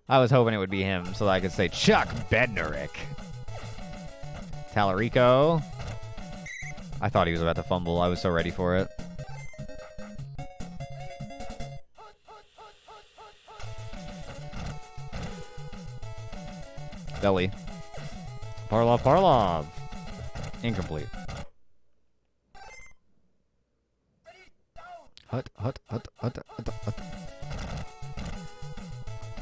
I was hoping it would be him so that I could say Chuck Bednarik. Tallarico. I thought he was about to fumble. I was so ready for it. Belly. Parlov. Incomplete. Hut.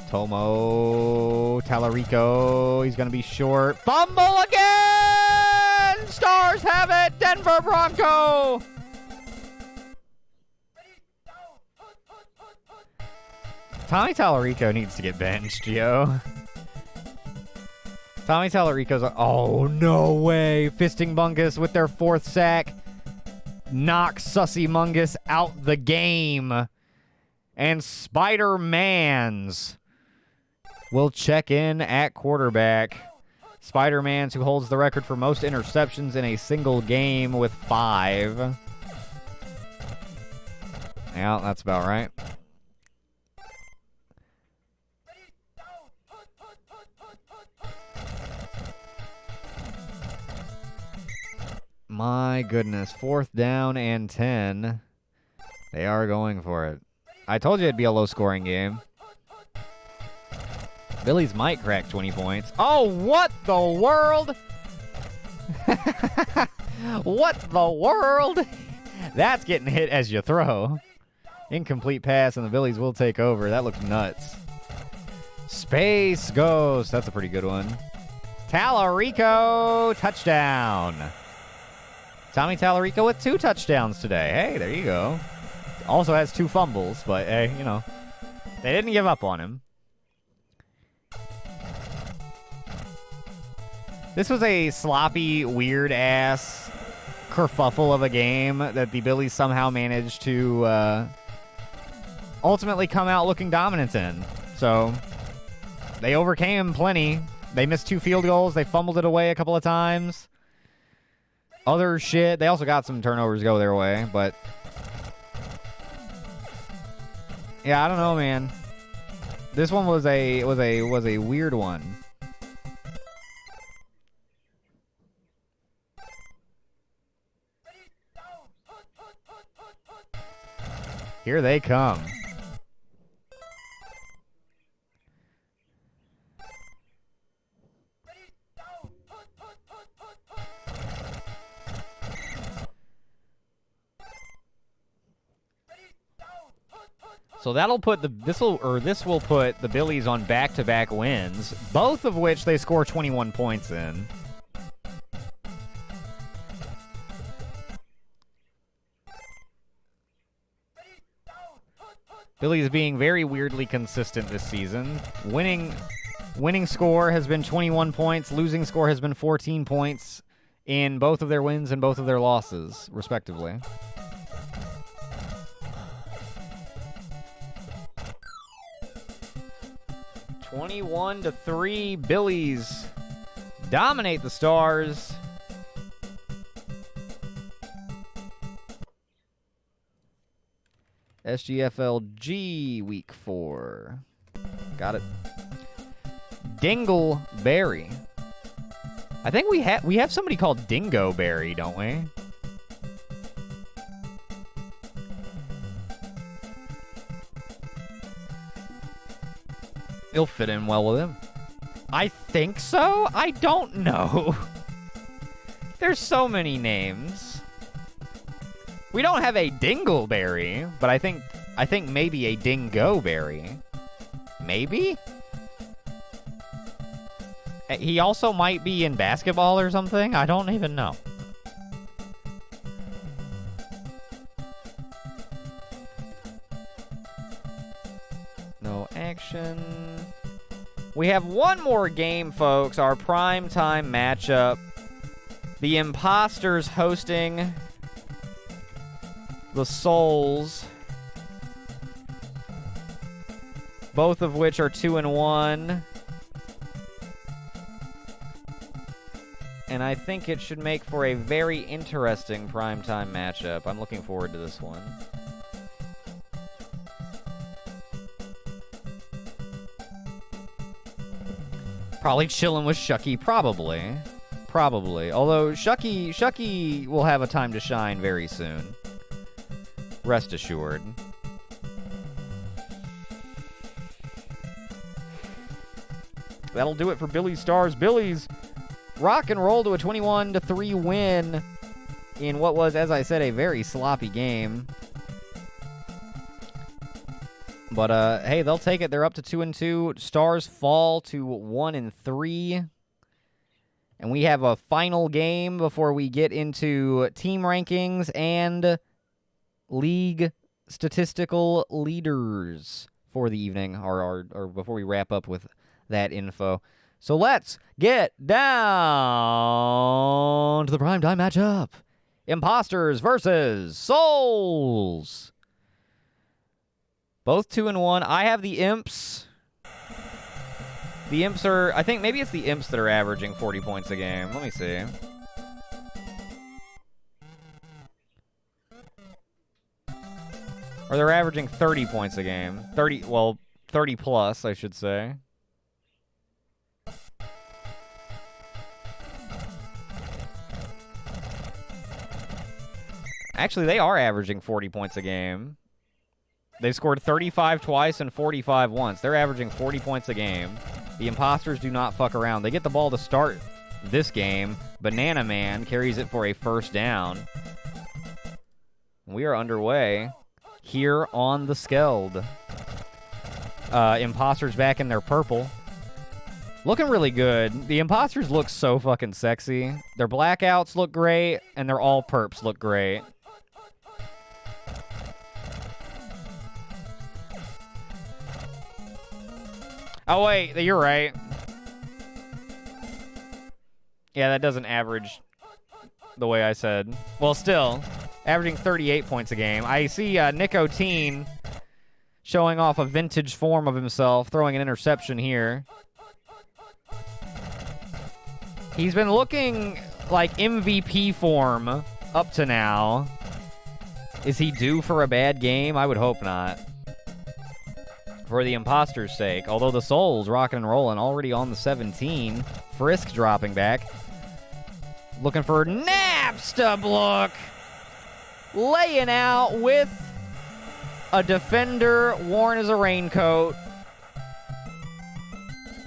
Tomo. Tallarico. He's going to be short. Fumble again! Stars have it! Denver Bronco! Tommy Tallarico needs to get benched, yo. Tommy Tallarico's like, oh, no way. Fisting Mungus with their 4th sack. Knock Sussy Mungus out the game. And Spider-Mans will check in at quarterback. Spider-Mans, who holds the record for most interceptions in a single game with 5. Yeah, that's about right. My goodness. 4th down and 10. They are going for it. I told you it'd be a low-scoring game. Billies might crack 20 points. Oh, what the world? What the world? That's getting hit as you throw. Incomplete pass, and the Billies will take over. That looks nuts. Space Ghost. That's a pretty good one. Tallarico, touchdown. Tommy Tallarico with 2 touchdowns today. Hey, there you go. Also has 2 fumbles, but hey, you know, they didn't give up on him. This was a sloppy, weird-ass kerfuffle of a game that the Billies somehow managed to ultimately come out looking dominant in. So they overcame plenty. They missed 2 field goals. They fumbled it away a couple of times. Other shit. They also got some turnovers go their way, but yeah, I don't know, man. This one was a weird one. Here they come. So that'll put this will put the Billies on back-to-back wins, both of which they score 21 points in. Billies being very weirdly consistent this season. Winning score has been 21 points. Losing score has been 14 points in both of their wins and both of their losses, respectively. (21-3), Billies dominate the Stars. SGFL G Week 4. Got it. Dingleberry. I think we have somebody called Dingoberry, don't we? He'll fit in well with him. I think so? I don't know. There's so many names. We don't have a Dingleberry, but I think maybe a Dingoberry. Maybe? He also might be in basketball or something. I don't even know. No action. We have one more game, folks. Our primetime matchup. The Imposters hosting the Souls. both of which are 2-1. And I think it should make for a very interesting primetime matchup. I'm looking forward to this one. Probably chilling with Shucky, probably. Probably. Although Shucky will have a time to shine very soon. Rest assured. That'll do it for Billy's Stars. Billy's rock and roll to a 21-3 win in what was, as I said, a very sloppy game. But, hey, they'll take it. They're up to 2-2. Stars fall to 1-3. And we have a final game before we get into team rankings and league statistical leaders for the evening, or before we wrap up with that info. So let's get down to the primetime matchup. Imposters versus Souls. Both 2-1. I have the Imps. The Imps are... I think maybe it's the Imps that are averaging 40 points a game. Let me see. Or they're averaging 30 points a game. 30 plus, I should say. Actually, they are averaging 40 points a game. They've scored 35 twice and 45 once. They're averaging 40 points a game. The Imposters do not fuck around. They get the ball to start this game. Banana Man carries it for a first down. We are underway here on the Skeld. Imposters back in their purple. Looking really good. The Imposters look so fucking sexy. Their blackouts look great, and their all perps look great. Oh, wait, you're right. Yeah, that doesn't average the way I said. Well, still, averaging 38 points a game. I see Nico Teen showing off a vintage form of himself, throwing an interception here. He's been looking like MVP form up to now. Is he due for a bad game? I would hope not. For the Imposters' sake. Although the Souls rocking and rolling, already on the 17. Frisk dropping back. Looking for Napstablook. Laying out with a defender worn as a raincoat.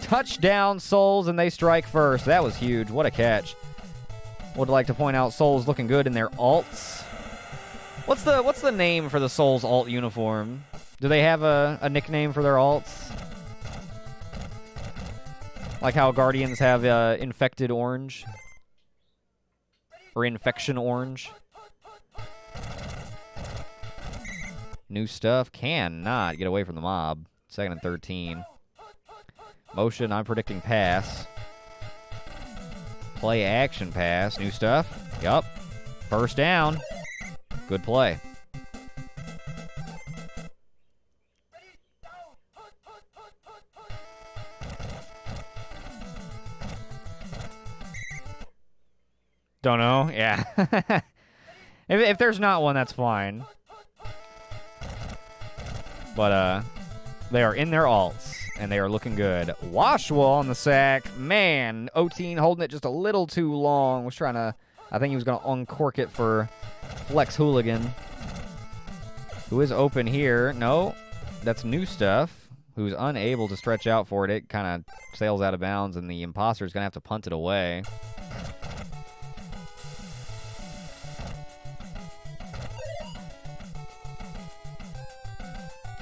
Touchdown, Souls, and they strike first. That was huge. What a catch. Would like to point out Souls looking good in their alts. What's the name for the Souls alt uniform? Do they have a nickname for their alts? Like how Guardians have Infected Orange? Or Infection Orange? New stuff. Cannot get away from the mob. 2nd and 13. Motion, I'm predicting pass. Play action pass. New stuff. Yup. First down. Good play. Don't know? Yeah. if there's not one, that's fine. But, they are in their alts, and they are looking good. Washwell on the sack. Man, O-Teen holding it just a little too long. Was trying to... I think he was going to uncork it for Flex Hooligan. Who is open here. No, that's New Stuff, who's unable to stretch out for it. It kind of sails out of bounds, and the Imposter's going to have to punt it away.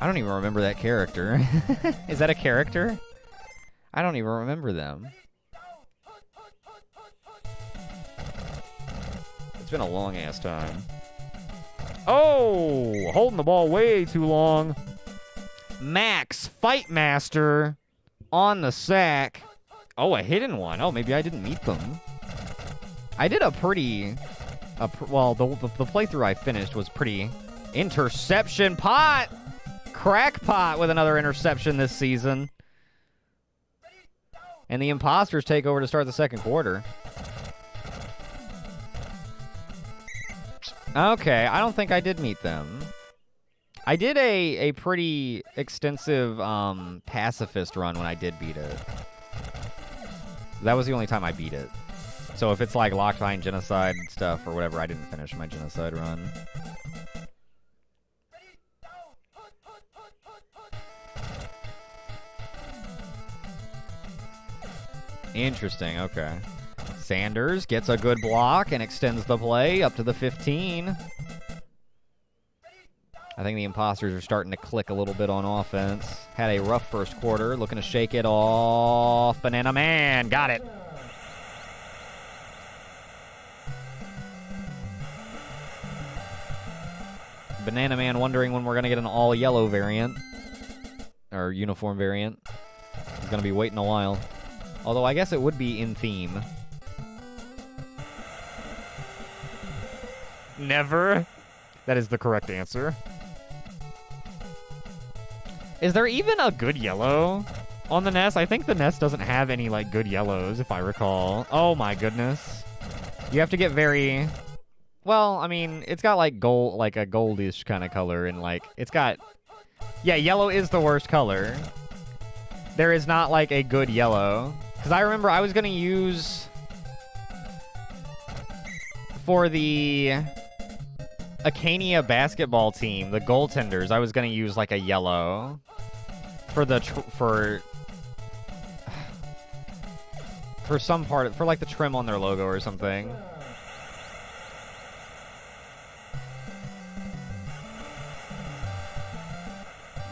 I don't even remember that character. Is that a character? I don't even remember them. It's been a long-ass time. Oh! Holding the ball way too long. Max, Fight Master, on the sack. Oh, a hidden one. Oh, maybe I didn't meet them. I did a pretty... well, the playthrough I finished was pretty... Interception pot! Crackpot with another interception this season. And the Imposters take over to start the second quarter. Okay, I don't think I did meet them. I did a pretty extensive pacifist run when I did beat it. That was the only time I beat it. So if it's like locked behind genocide stuff or whatever, I didn't finish my genocide run. Interesting, okay. Sanders gets a good block and extends the play up to the 15. I think the Imposters are starting to click a little bit on offense. Had a rough first quarter, looking to shake it off. Banana Man, got it. Banana Man wondering when we're going to get an all-yellow variant. Or uniform variant. He's going to be waiting a while. Although I guess it would be in theme. Never. That is the correct answer. Is there even a good yellow on the NES? I think the NES doesn't have any, like, good yellows, if I recall. Oh, my goodness. You have to get very... Well, I mean, it's got, like, gold, like a goldish kind of color, and, like, it's got... Yeah, yellow is the worst color. There is not, like, a good yellow. Because I remember I was going to use... For the... Acania basketball team, the goaltenders, I was going to use, like, a yellow. For the... For some part... For, like, the trim on their logo or something.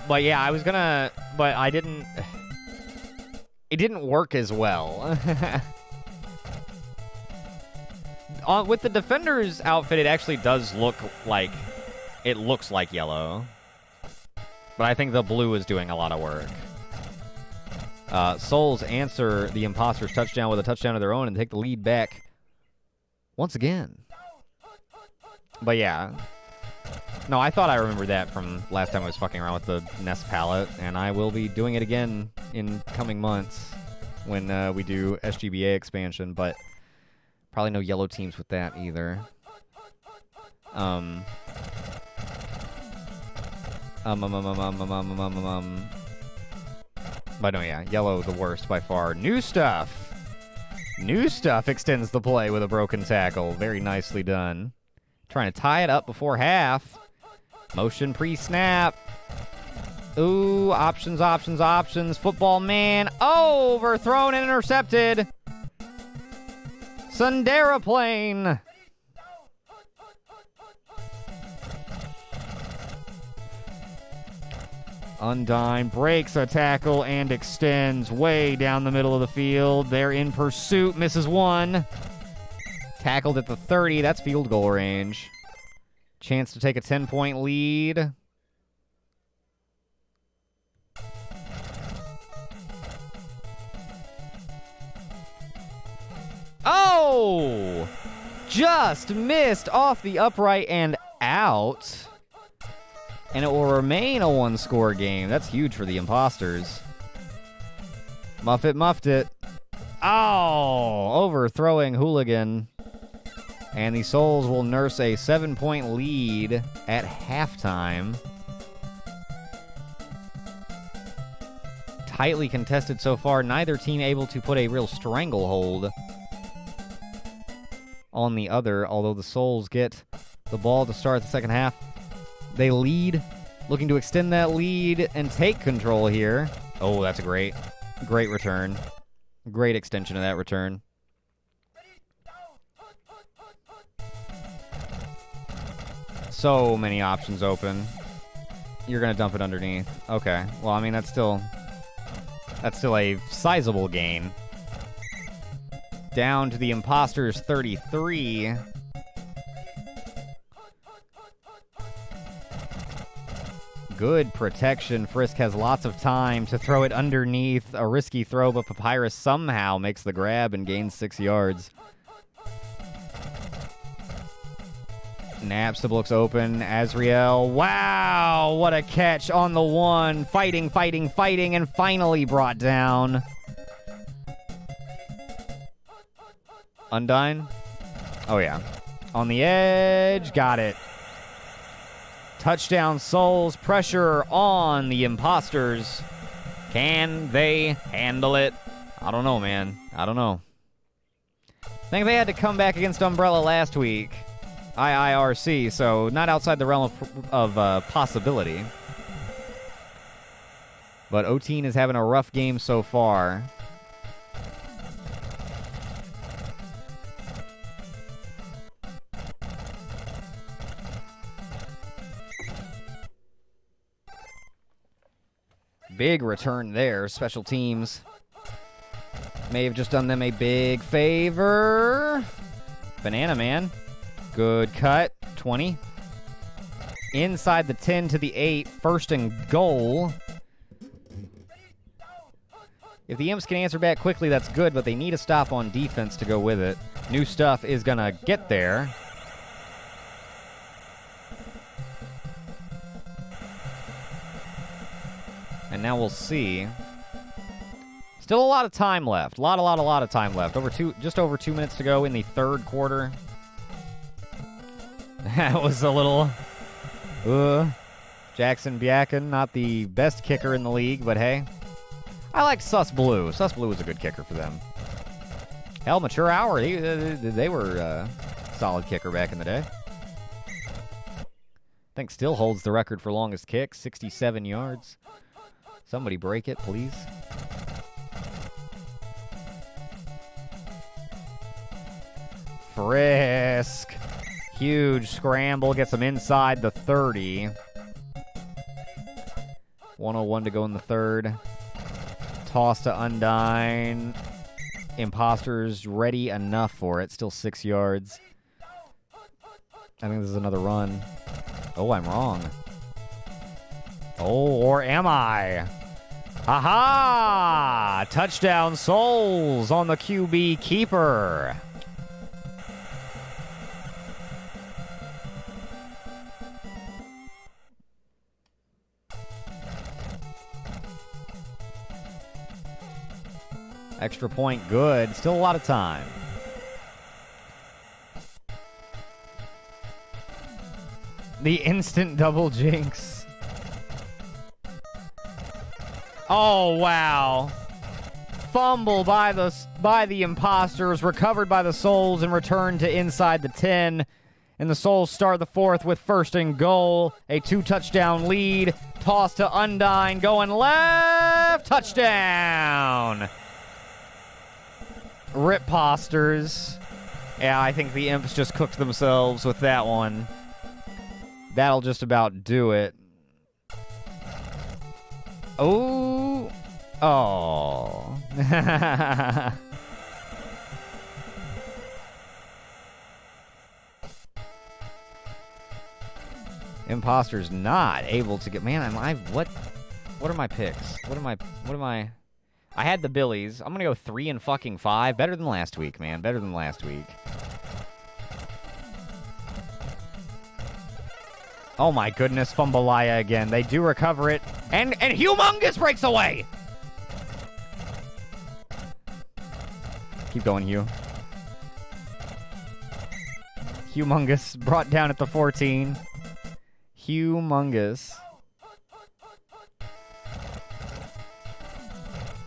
But, yeah, I was going to... But I didn't... It didn't work as well. With the Defender's outfit, it actually does look like... It looks like yellow. But I think the blue is doing a lot of work. Souls answer the Imposters' touchdown with a touchdown of their own and take the lead back once again. But yeah. No, I thought I remembered that from last time I was fucking around with the NES palette, and I will be doing it again in coming months when we do SGBA expansion, but probably no yellow teams with that either. But no, yeah, yellow the worst by far. New Stuff! New Stuff extends the play with a broken tackle. Very nicely done. Trying to tie it up before half. Motion pre-snap. Ooh, options, options, options. Football man. Overthrown and intercepted. Sundara plane. Undyne breaks a tackle and extends way down the middle of the field. They're in pursuit. Misses one. Tackled at the 30. That's field goal range. Chance to take a 10-point lead. Oh! Just missed off the upright and out. And it will remain a one-score game. That's huge for the Imposters. Muffet muffed it. Oh! Overthrowing Hooligan. And the Souls will nurse a 7-point lead at halftime. Tightly contested so far. Neither team able to put a real stranglehold on the other, although the Souls get the ball to start the second half. They lead, looking to extend that lead and take control here. Oh, that's a great return. Great extension of that return. So many options open. You're going to dump it underneath. Okay. Well, I mean, that's still a sizable gain. Down to the Imposters 33. Good protection. Frisk has lots of time to throw it underneath. A risky throw, but Papyrus somehow makes the grab and gains 6 yards. Napstab looks open. Azriel. Wow, what a catch on the one. Fighting, and finally brought down. Undyne. Oh, yeah. On the edge. Got it. Touchdown, Souls. Pressure on the imposters. Can they handle it? I don't know, man. I don't know. I think they had to come back against Umbrella last week. IIRC, so not outside the realm of possibility. But O-Teen is having a rough game so far. Big return there. Special teams may have just done them a big favor. Banana Man. Good cut. 20. Inside the 10 to the 8. First and goal. If the Imps can answer back quickly, that's good, but they need a stop on defense to go with it. New stuff is going to get there. And now we'll see. Still a lot of time left. A lot of time left. Just over 2 minutes to go in the third quarter. That was a little... Jackson Biakin, not the best kicker in the league, but hey. I like Sus Blue. Sus Blue was a good kicker for them. Hell, Mature Hour, they were a solid kicker back in the day. I think still holds the record for longest kick, 67 yards. Somebody break it, please. Frisk. Huge scramble. Gets them inside the 30. 1:01 to go in the third. Toss to Undyne. Imposters ready enough for it. Still 6 yards. I think this is another run. Oh, I'm wrong. Oh, or am I? Aha! Touchdown Souls on the QB keeper. Extra point good. Still a lot of time. The instant double jinx. Oh, wow. Fumble by the imposters, recovered by the Souls, and returned to inside the 10. And the Souls start the fourth with first and goal. A 2-touchdown lead. Toss to Undyne, going left. Touchdown. Rip posters. Yeah, I think the Imps just cooked themselves with that one. That'll just about do it. Oh. Oh. Imposter's not able to get... Man, what are my picks? What am I... I had the Billies. I'm gonna go 3-5. Better than last week, man. Better than last week. Oh my goodness, Fumbalaya again. They do recover it. And Humongous breaks away! Keep going, Hugh. Humongous brought down at the 14. Humongous.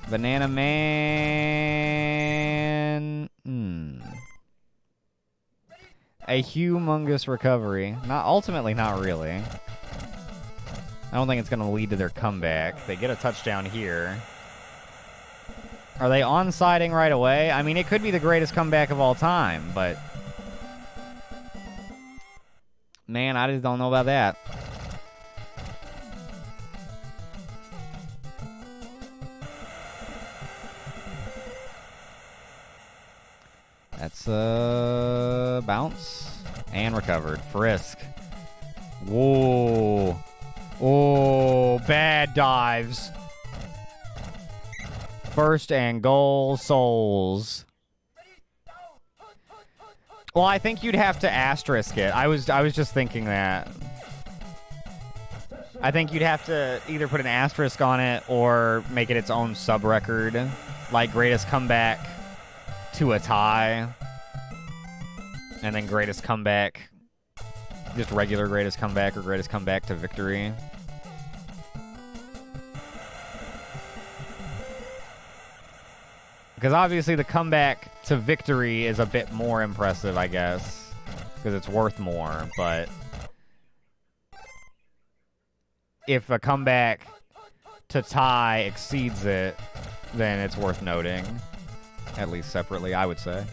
Banana Man. A humongous recovery. Ultimately, not really. I don't think it's going to lead to their comeback. They get a touchdown here. Are they onsiding right away? I mean, it could be the greatest comeback of all time, but... Man, I just don't know about that. That's a bounce and recovered. Frisk. Whoa. Oh, bad dives. First and goal, Souls. Well, I think you'd have to asterisk it. I was just thinking that. I think you'd have to either put an asterisk on it or make it its own sub-record, like greatest comeback to a tie, and then greatest comeback, just regular greatest comeback or greatest comeback to victory. Because obviously the comeback to victory is a bit more impressive, I guess, because it's worth more, but if a comeback to tie exceeds it, then it's worth noting, at least separately, I would say.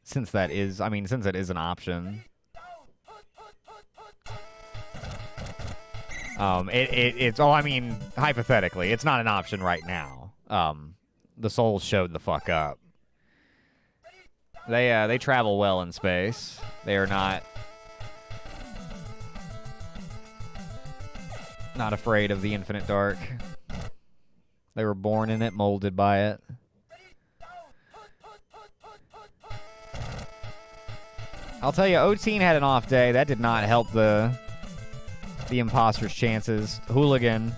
Since it is an option. Hypothetically, it's not an option right now. The Souls showed the fuck up. They travel well in space. They are not afraid of the infinite dark. They were born in it, molded by it. I'll tell you, O-Teen had an off day. That did not help the imposter's chances. Hooligan.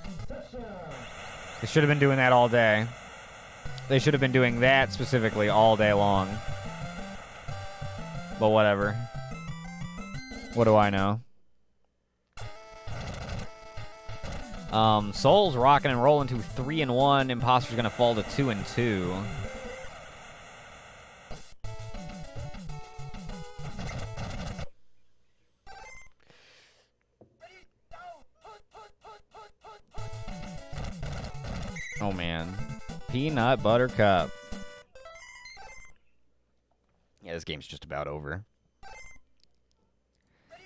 They should have been doing that all day. They should have been doing that specifically all day long. But whatever. What do I know? Souls rocking and rolling to 3-1. Imposter's gonna fall to 2-2. Oh man. Peanut Butter Cup. Yeah, this game's just about over.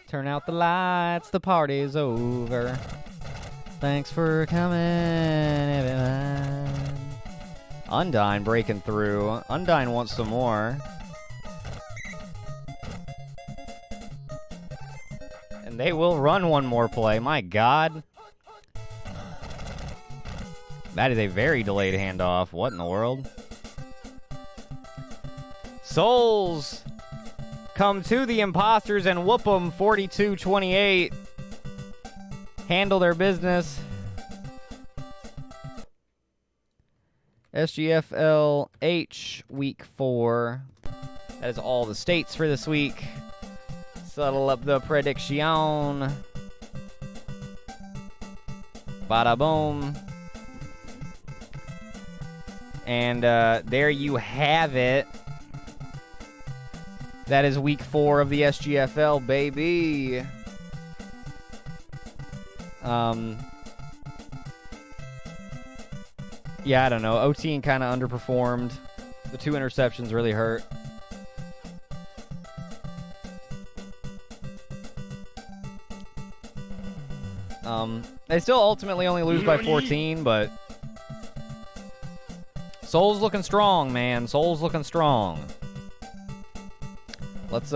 Turn out the lights, the party's over. Thanks for coming, everyone. Undyne breaking through. Undyne wants some more. And they will run one more play. My God. That is a very delayed handoff. What in the world? Souls come to the imposters and whoop them 42-28. Handle their business. SGFL H week 4. That is all the states for this week. Settle up the prediction. Bada boom. And there you have it. That is week 4 of the SGFL, baby. Yeah, I don't know. O-Teen kind of underperformed. The 2 interceptions really hurt. They still ultimately only lose by 14, but Souls looking strong, man. Souls looking strong. Let's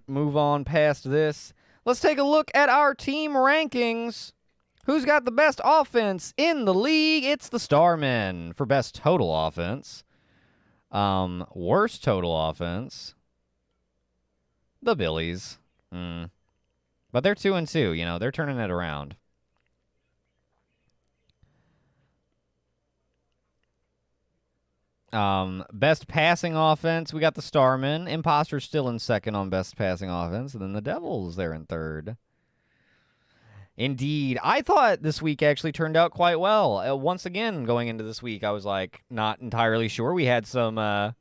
move on past this. Let's take a look at our team rankings. Who's got the best offense in the league? It's the Starmen for best total offense. Worst total offense. The Billies. But they're 2-2, you know. They're turning it around. Best passing offense, we got the Starmen. Imposter's still in second on best passing offense. And then the Devils, they're in third. Indeed. I thought this week actually turned out quite well. Once again, going into this week, I was like not entirely sure. We had some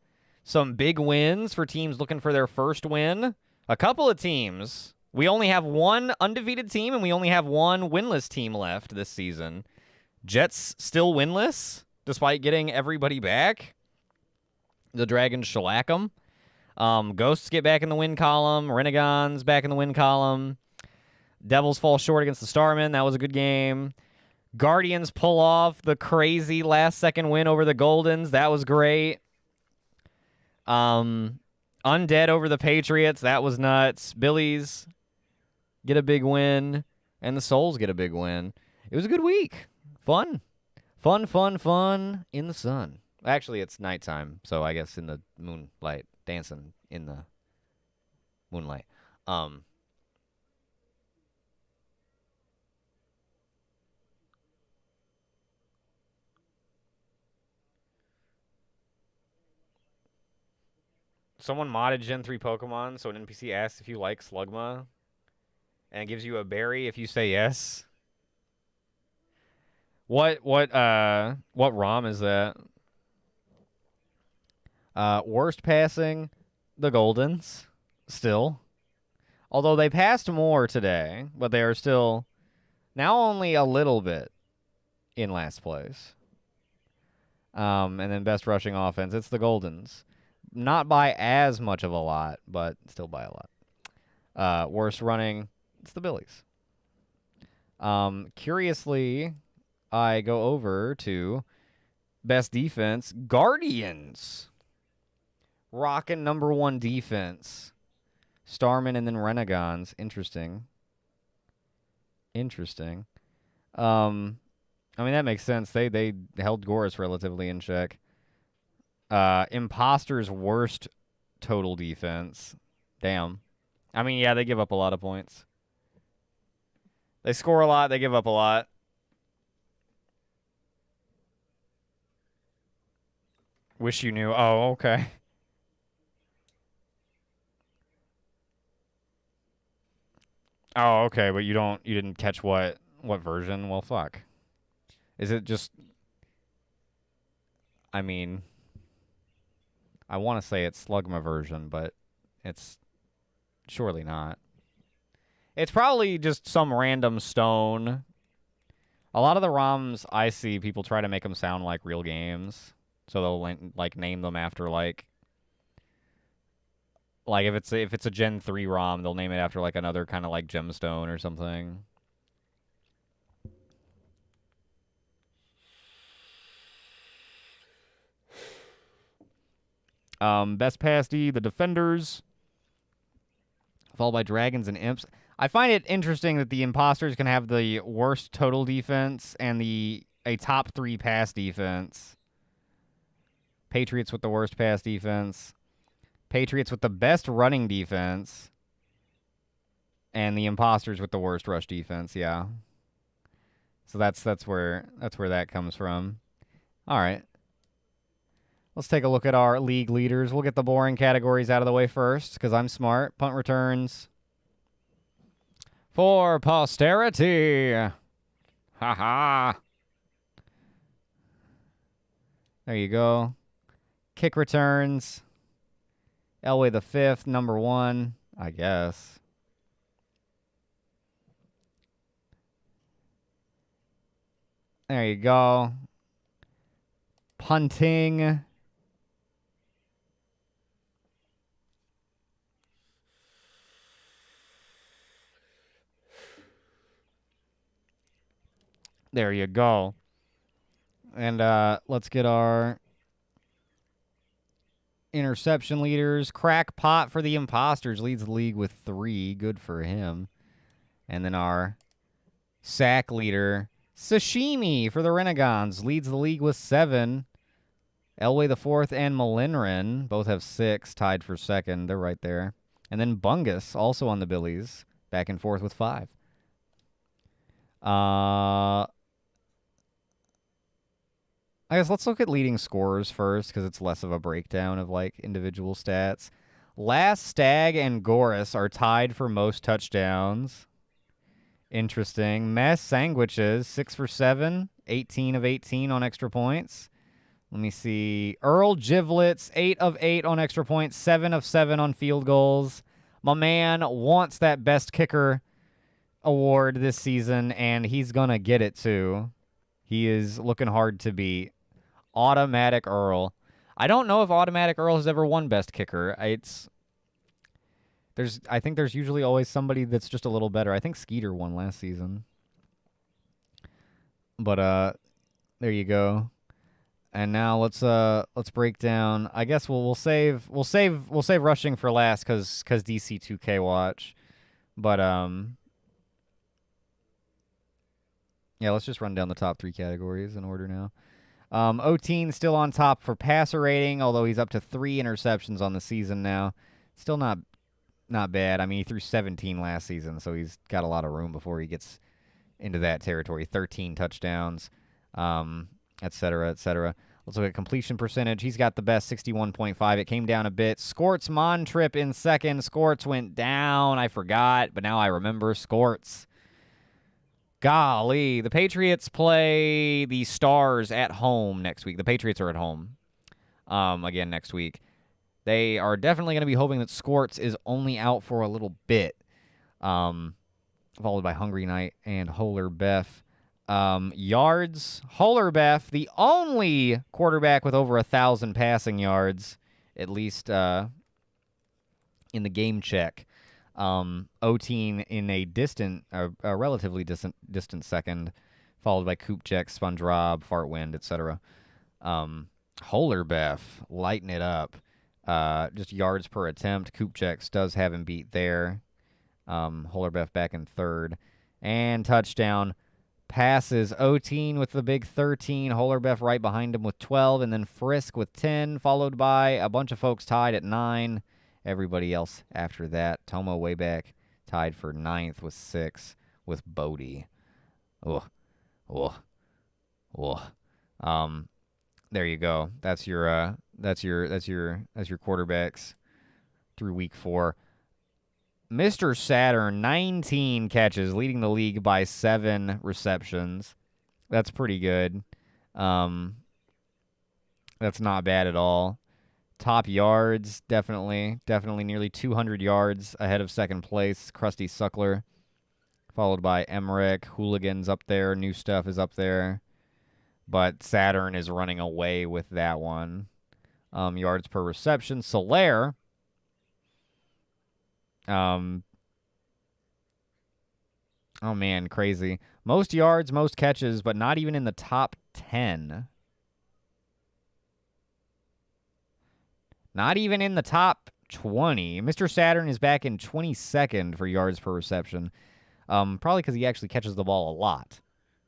big wins for teams looking for their first win. A couple of teams. We only have one undefeated team, and we only have one winless team left this season. Jets still winless, despite getting everybody back. The Dragons shellac them. Ghosts get back in the win column. Renegons back in the win column. Devils fall short against the Starmen. That was a good game. Guardians pull off the crazy last-second win over the Goldens. That was great. Undead over the Patriots. That was nuts. Billies get a big win. And the Souls get a big win. It was a good week. Fun. Fun, fun, fun in the sun. Actually, it's nighttime, so I guess in the moonlight, dancing in the moonlight. Someone modded Gen 3 Pokemon, so an NPC asks if you like Slugma, and gives you a berry if you say yes. What ROM is that? Worst passing, the Goldens, still. Although they passed more today, but they are still now only a little bit in last place. And then best rushing offense, it's the Goldens. Not by as much of a lot, but still by a lot. Worst running, it's the Billies. Curiously, I go over to best defense, Guardians. Rockin' #1 defense. Starman and then Renegons. Interesting. I mean, that makes sense. They held Gorus relatively in check. Imposter's worst total defense. Damn. I mean, yeah, they give up a lot of points. They score a lot. They give up a lot. Wish you knew. Oh, okay. Oh, okay, but you didn't catch what version? Well, fuck. Is it just, I mean, I want to say it's Slugma version, but it's surely not. It's probably just some random stone. A lot of the ROMs I see, people try to make them sound like real games. So they'll like name them after like if it's a Gen 3 ROM, they'll name it after like another kind of like gemstone or something. Best pass D, the Defenders, followed by Dragons and Imps. I find it interesting that the Imposters can have the worst total defense and a top 3 pass defense. Patriots with the worst pass defense. Patriots with the best running defense. And the Imposters with the worst rush defense, yeah. So that's where that comes from. All right. Let's take a look at our league leaders. We'll get the boring categories out of the way first, because I'm smart. Punt returns. For posterity. Ha-ha. There you go. Kick returns. Elway the 5th, #1, I guess. There you go. Punting. There you go. And let's get our interception leaders. Crackpot for the Imposters leads the league with 3. Good for him. And then our sack leader, Sashimi for the Renegons, leads the league with 7. Elway the 4th and Malinrin both have 6, tied for second. They're right there. And then Bungus, also on the Billies, back and forth with 5. I guess let's look at leading scorers first, because it's less of a breakdown of like individual stats. Last Stag and Gorus are tied for most touchdowns. Interesting. Mess Sandwiches, 6 for 7, 18 of 18 on extra points. Let me see. Earl Givlets, 8 of 8 on extra points, 7 of 7 on field goals. My man wants that best kicker award this season, and he's going to get it too. He is looking hard to beat. Automatic Earl. I don't know if Automatic Earl has ever won best kicker. I think there's usually always somebody that's just a little better. I think Skeeter won last season. But there you go. And now let's break down. I guess we'll save rushing for last cuz DC 2K watch. But Yeah, let's just run down the top 3 categories in order now. Oteen still on top for passer rating, although he's up to 3 interceptions on the season now. Still not bad. I mean, he threw 17 last season, so he's got a lot of room before he gets into that territory. 13 touchdowns, et cetera, et cetera. Let's look at completion percentage. He's got the best, 61.5. It came down a bit. Skorts Montrip in second. Skorts went down. I forgot, but now I remember Skorts. Golly. The Patriots play the Stars at home next week. The Patriots are at home again next week. They are definitely going to be hoping that Skorts is only out for a little bit, followed by Hungry Night and Holer Beff. Yards, Holer Beff, the only quarterback with over 1,000 passing yards, at least in the game check. Oteen in a relatively distant second, followed by Kupchak, Sponge Rob, Fartwind, etc. Holer Beff lighting it up. Just yards per attempt. Kupchak does have him beat there. Holer Beff back in third. And touchdown. Passes. Oteen with the big 13. Holer Beff right behind him with 12. And then Frisk with 10, followed by a bunch of folks tied at 9. Everybody else after that. Tomo way back, tied for 9th with 6 with Bodie. Oh. There you go. That's your quarterbacks through week 4. Mr. Saturn, 19 catches, leading the league by 7 receptions. That's pretty good. That's not bad at all. Top yards, definitely nearly 200 yards ahead of second place, Krusty Suckler, followed by Emmerich. Hooligans up there, New Stuff is up there, but Saturn is running away with that one. Yards per reception, Solaire, oh man, crazy. Most yards, most catches, but not even in the top 10. Not even in the top 20. Mr. Saturn is back in 22nd for yards per reception. Probably because he actually catches the ball a lot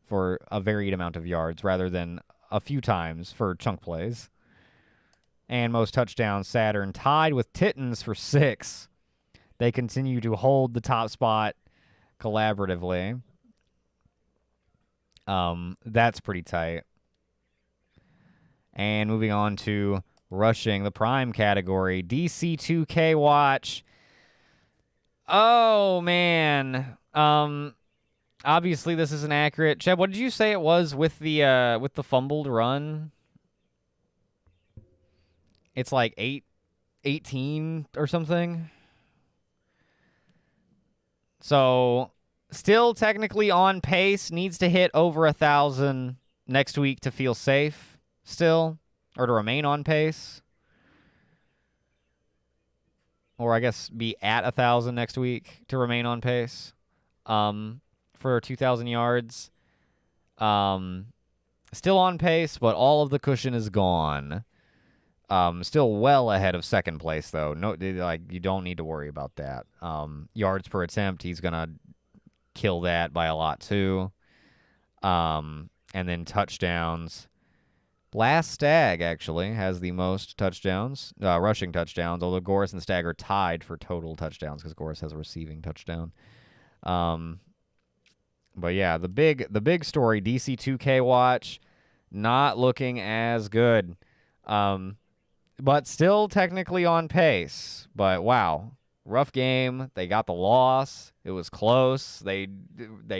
for a varied amount of yards rather than a few times for chunk plays. And most touchdowns, Saturn tied with Titans for 6. They continue to hold the top spot collaboratively. That's pretty tight. And moving on to rushing, the prime category, DC2K Watch. Oh, man. Obviously, this isn't accurate. Cheb, what did you say it was with the fumbled run? It's like 18 or something. So, still technically on pace. Needs to hit over 1,000 next week to feel safe still. Or to remain on pace. Or I guess be at 1,000 next week to remain on pace. For 2,000 yards. Still on pace, but all of the cushion is gone. Still well ahead of second place, though. No, you don't need to worry about that. Yards per attempt, he's gonna kill that by a lot too. And then touchdowns. Last Stag, actually, has the most touchdowns, rushing touchdowns, although Goris and Stag are tied for total touchdowns because Goris has a receiving touchdown. But yeah, the big story, DC2K Watch, not looking as good. But still technically on pace. But wow, rough game. They got the loss. It was close. They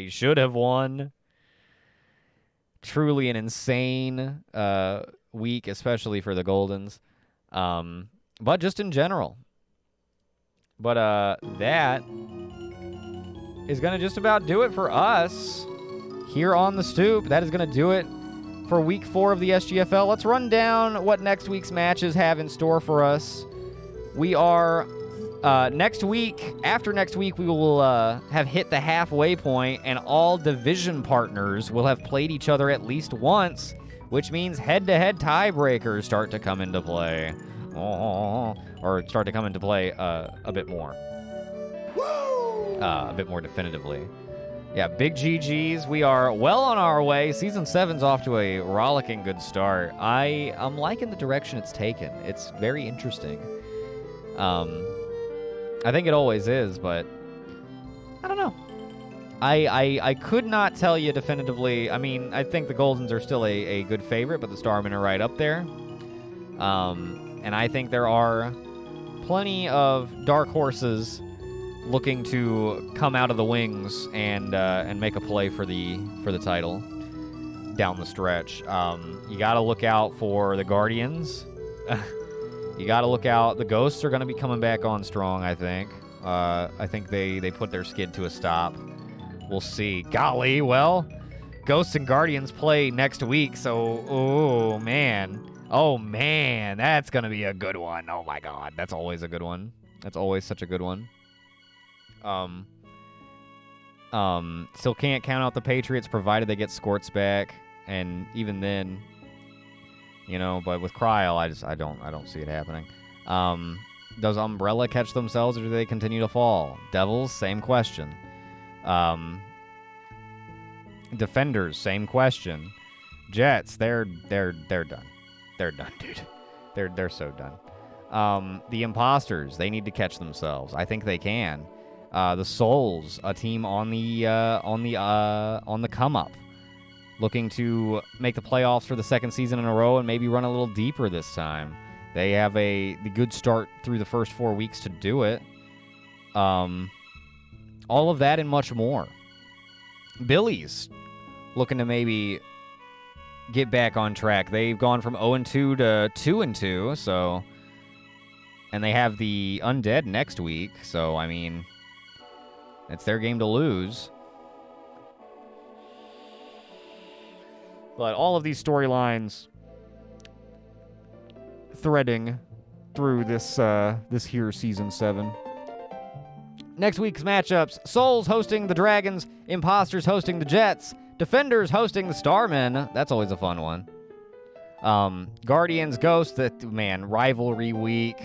should have won. Truly an insane week, especially for the Goldens. But just in general. But that is going to just about do it for us here on the Stoop. That is going to do it for week 4 of the SGFL. Let's run down what next week's matches have in store for us. We are next week. After next week, we will have hit the halfway point, and all division partners will have played each other at least once, which means head-to-head tiebreakers start to come into play. Or start to come into play a bit more. A bit more definitively. Yeah, big GGs. We are well on our way. Season 7's off to a rollicking good start. I'm liking the direction it's taken. It's very interesting. I think it always is, but I don't know. I could not tell you definitively. I mean, I think the Goldens are still a good favorite, but the Starmen are right up there. And I think there are plenty of dark horses looking to come out of the wings and make a play for the title down the stretch. You got to look out for the Guardians. You got to look out. The Ghosts are going to be coming back on strong, I think. I think they put their skid to a stop. We'll see. Golly, well, Ghosts and Guardians play next week, so, oh, man. Oh, man, that's going to be a good one. Oh, my God, that's always a good one. That's always such a good one. Still can't count out the Patriots, provided they get Skorts back, and even then, you know, but with Cryle, I don't see it happening. Does Umbrella catch themselves, or do they continue to fall? Devils, same question. Defenders, same question. Jets, they're done. They're done, dude. They're so done. The Imposters, they need to catch themselves. I think they can. The Souls, a team on the come up, looking to make the playoffs for the second season in a row and maybe run a little deeper this time. They have the good start through the first 4 weeks to do it. All of that and much more. Billy's looking to maybe get back on track. They've gone from 0-2 to 2-2, so, and they have the Undead next week, so I mean, it's their game to lose. But all of these storylines threading through this here season 7. Next week's matchups: Souls hosting the Dragons, Imposters hosting the Jets, Defenders hosting the Starmen. That's always a fun one. Guardians, Ghosts, rivalry week.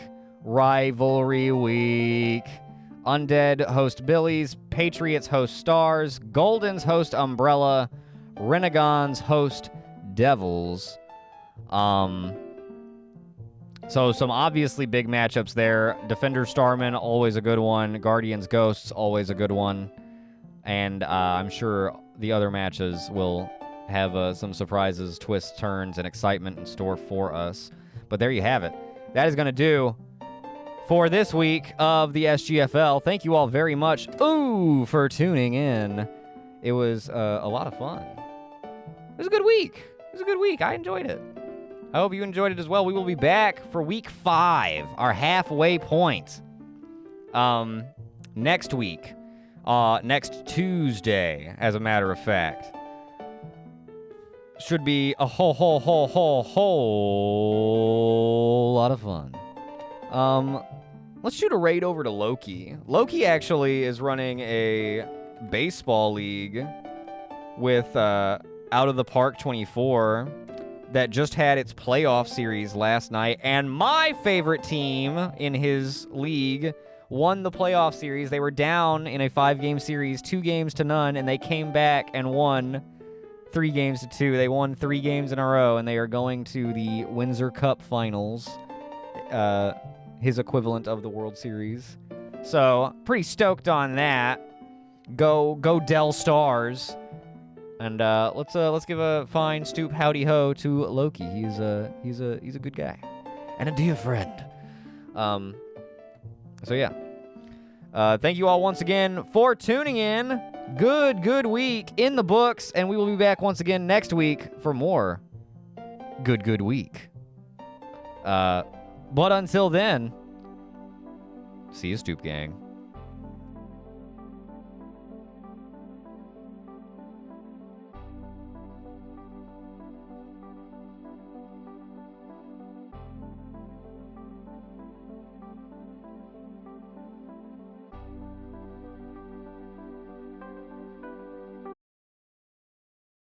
Undead host Billies, Patriots host Stars, Goldens host Umbrella, Renegons host Devils. So some obviously big matchups there. Defender Starman, always a good one. Guardians Ghosts, always a good one. And I'm sure the other matches will have some surprises, twists, turns, and excitement in store for us. But there you have it. That is going to do for this week of the SGFL. Thank you all very much for tuning in. It was a lot of fun. It was a good week. I enjoyed it. I hope you enjoyed it as well. We will be back for week 5, our halfway point. Next week. Next Tuesday, as a matter of fact. Should be a whole lot of fun. Let's shoot a raid over to Loki. Loki actually is running a baseball league with Out of the Park 24 that just had its playoff series last night, and my favorite team in his league won the playoff series. They were down in a 5-game series, 2-0, and they came back and won 3-2. They won 3 games in a row, and they are going to the Windsor Cup Finals, his equivalent of the World Series. So, pretty stoked on that. Go Del Stars. And let's give a fine stoop howdy ho to Loki. He's a good guy and a dear friend. So yeah. Thank you all once again for tuning in. Good week in the books, and we will be back once again next week for more good week. But until then, see you, Stoop Gang.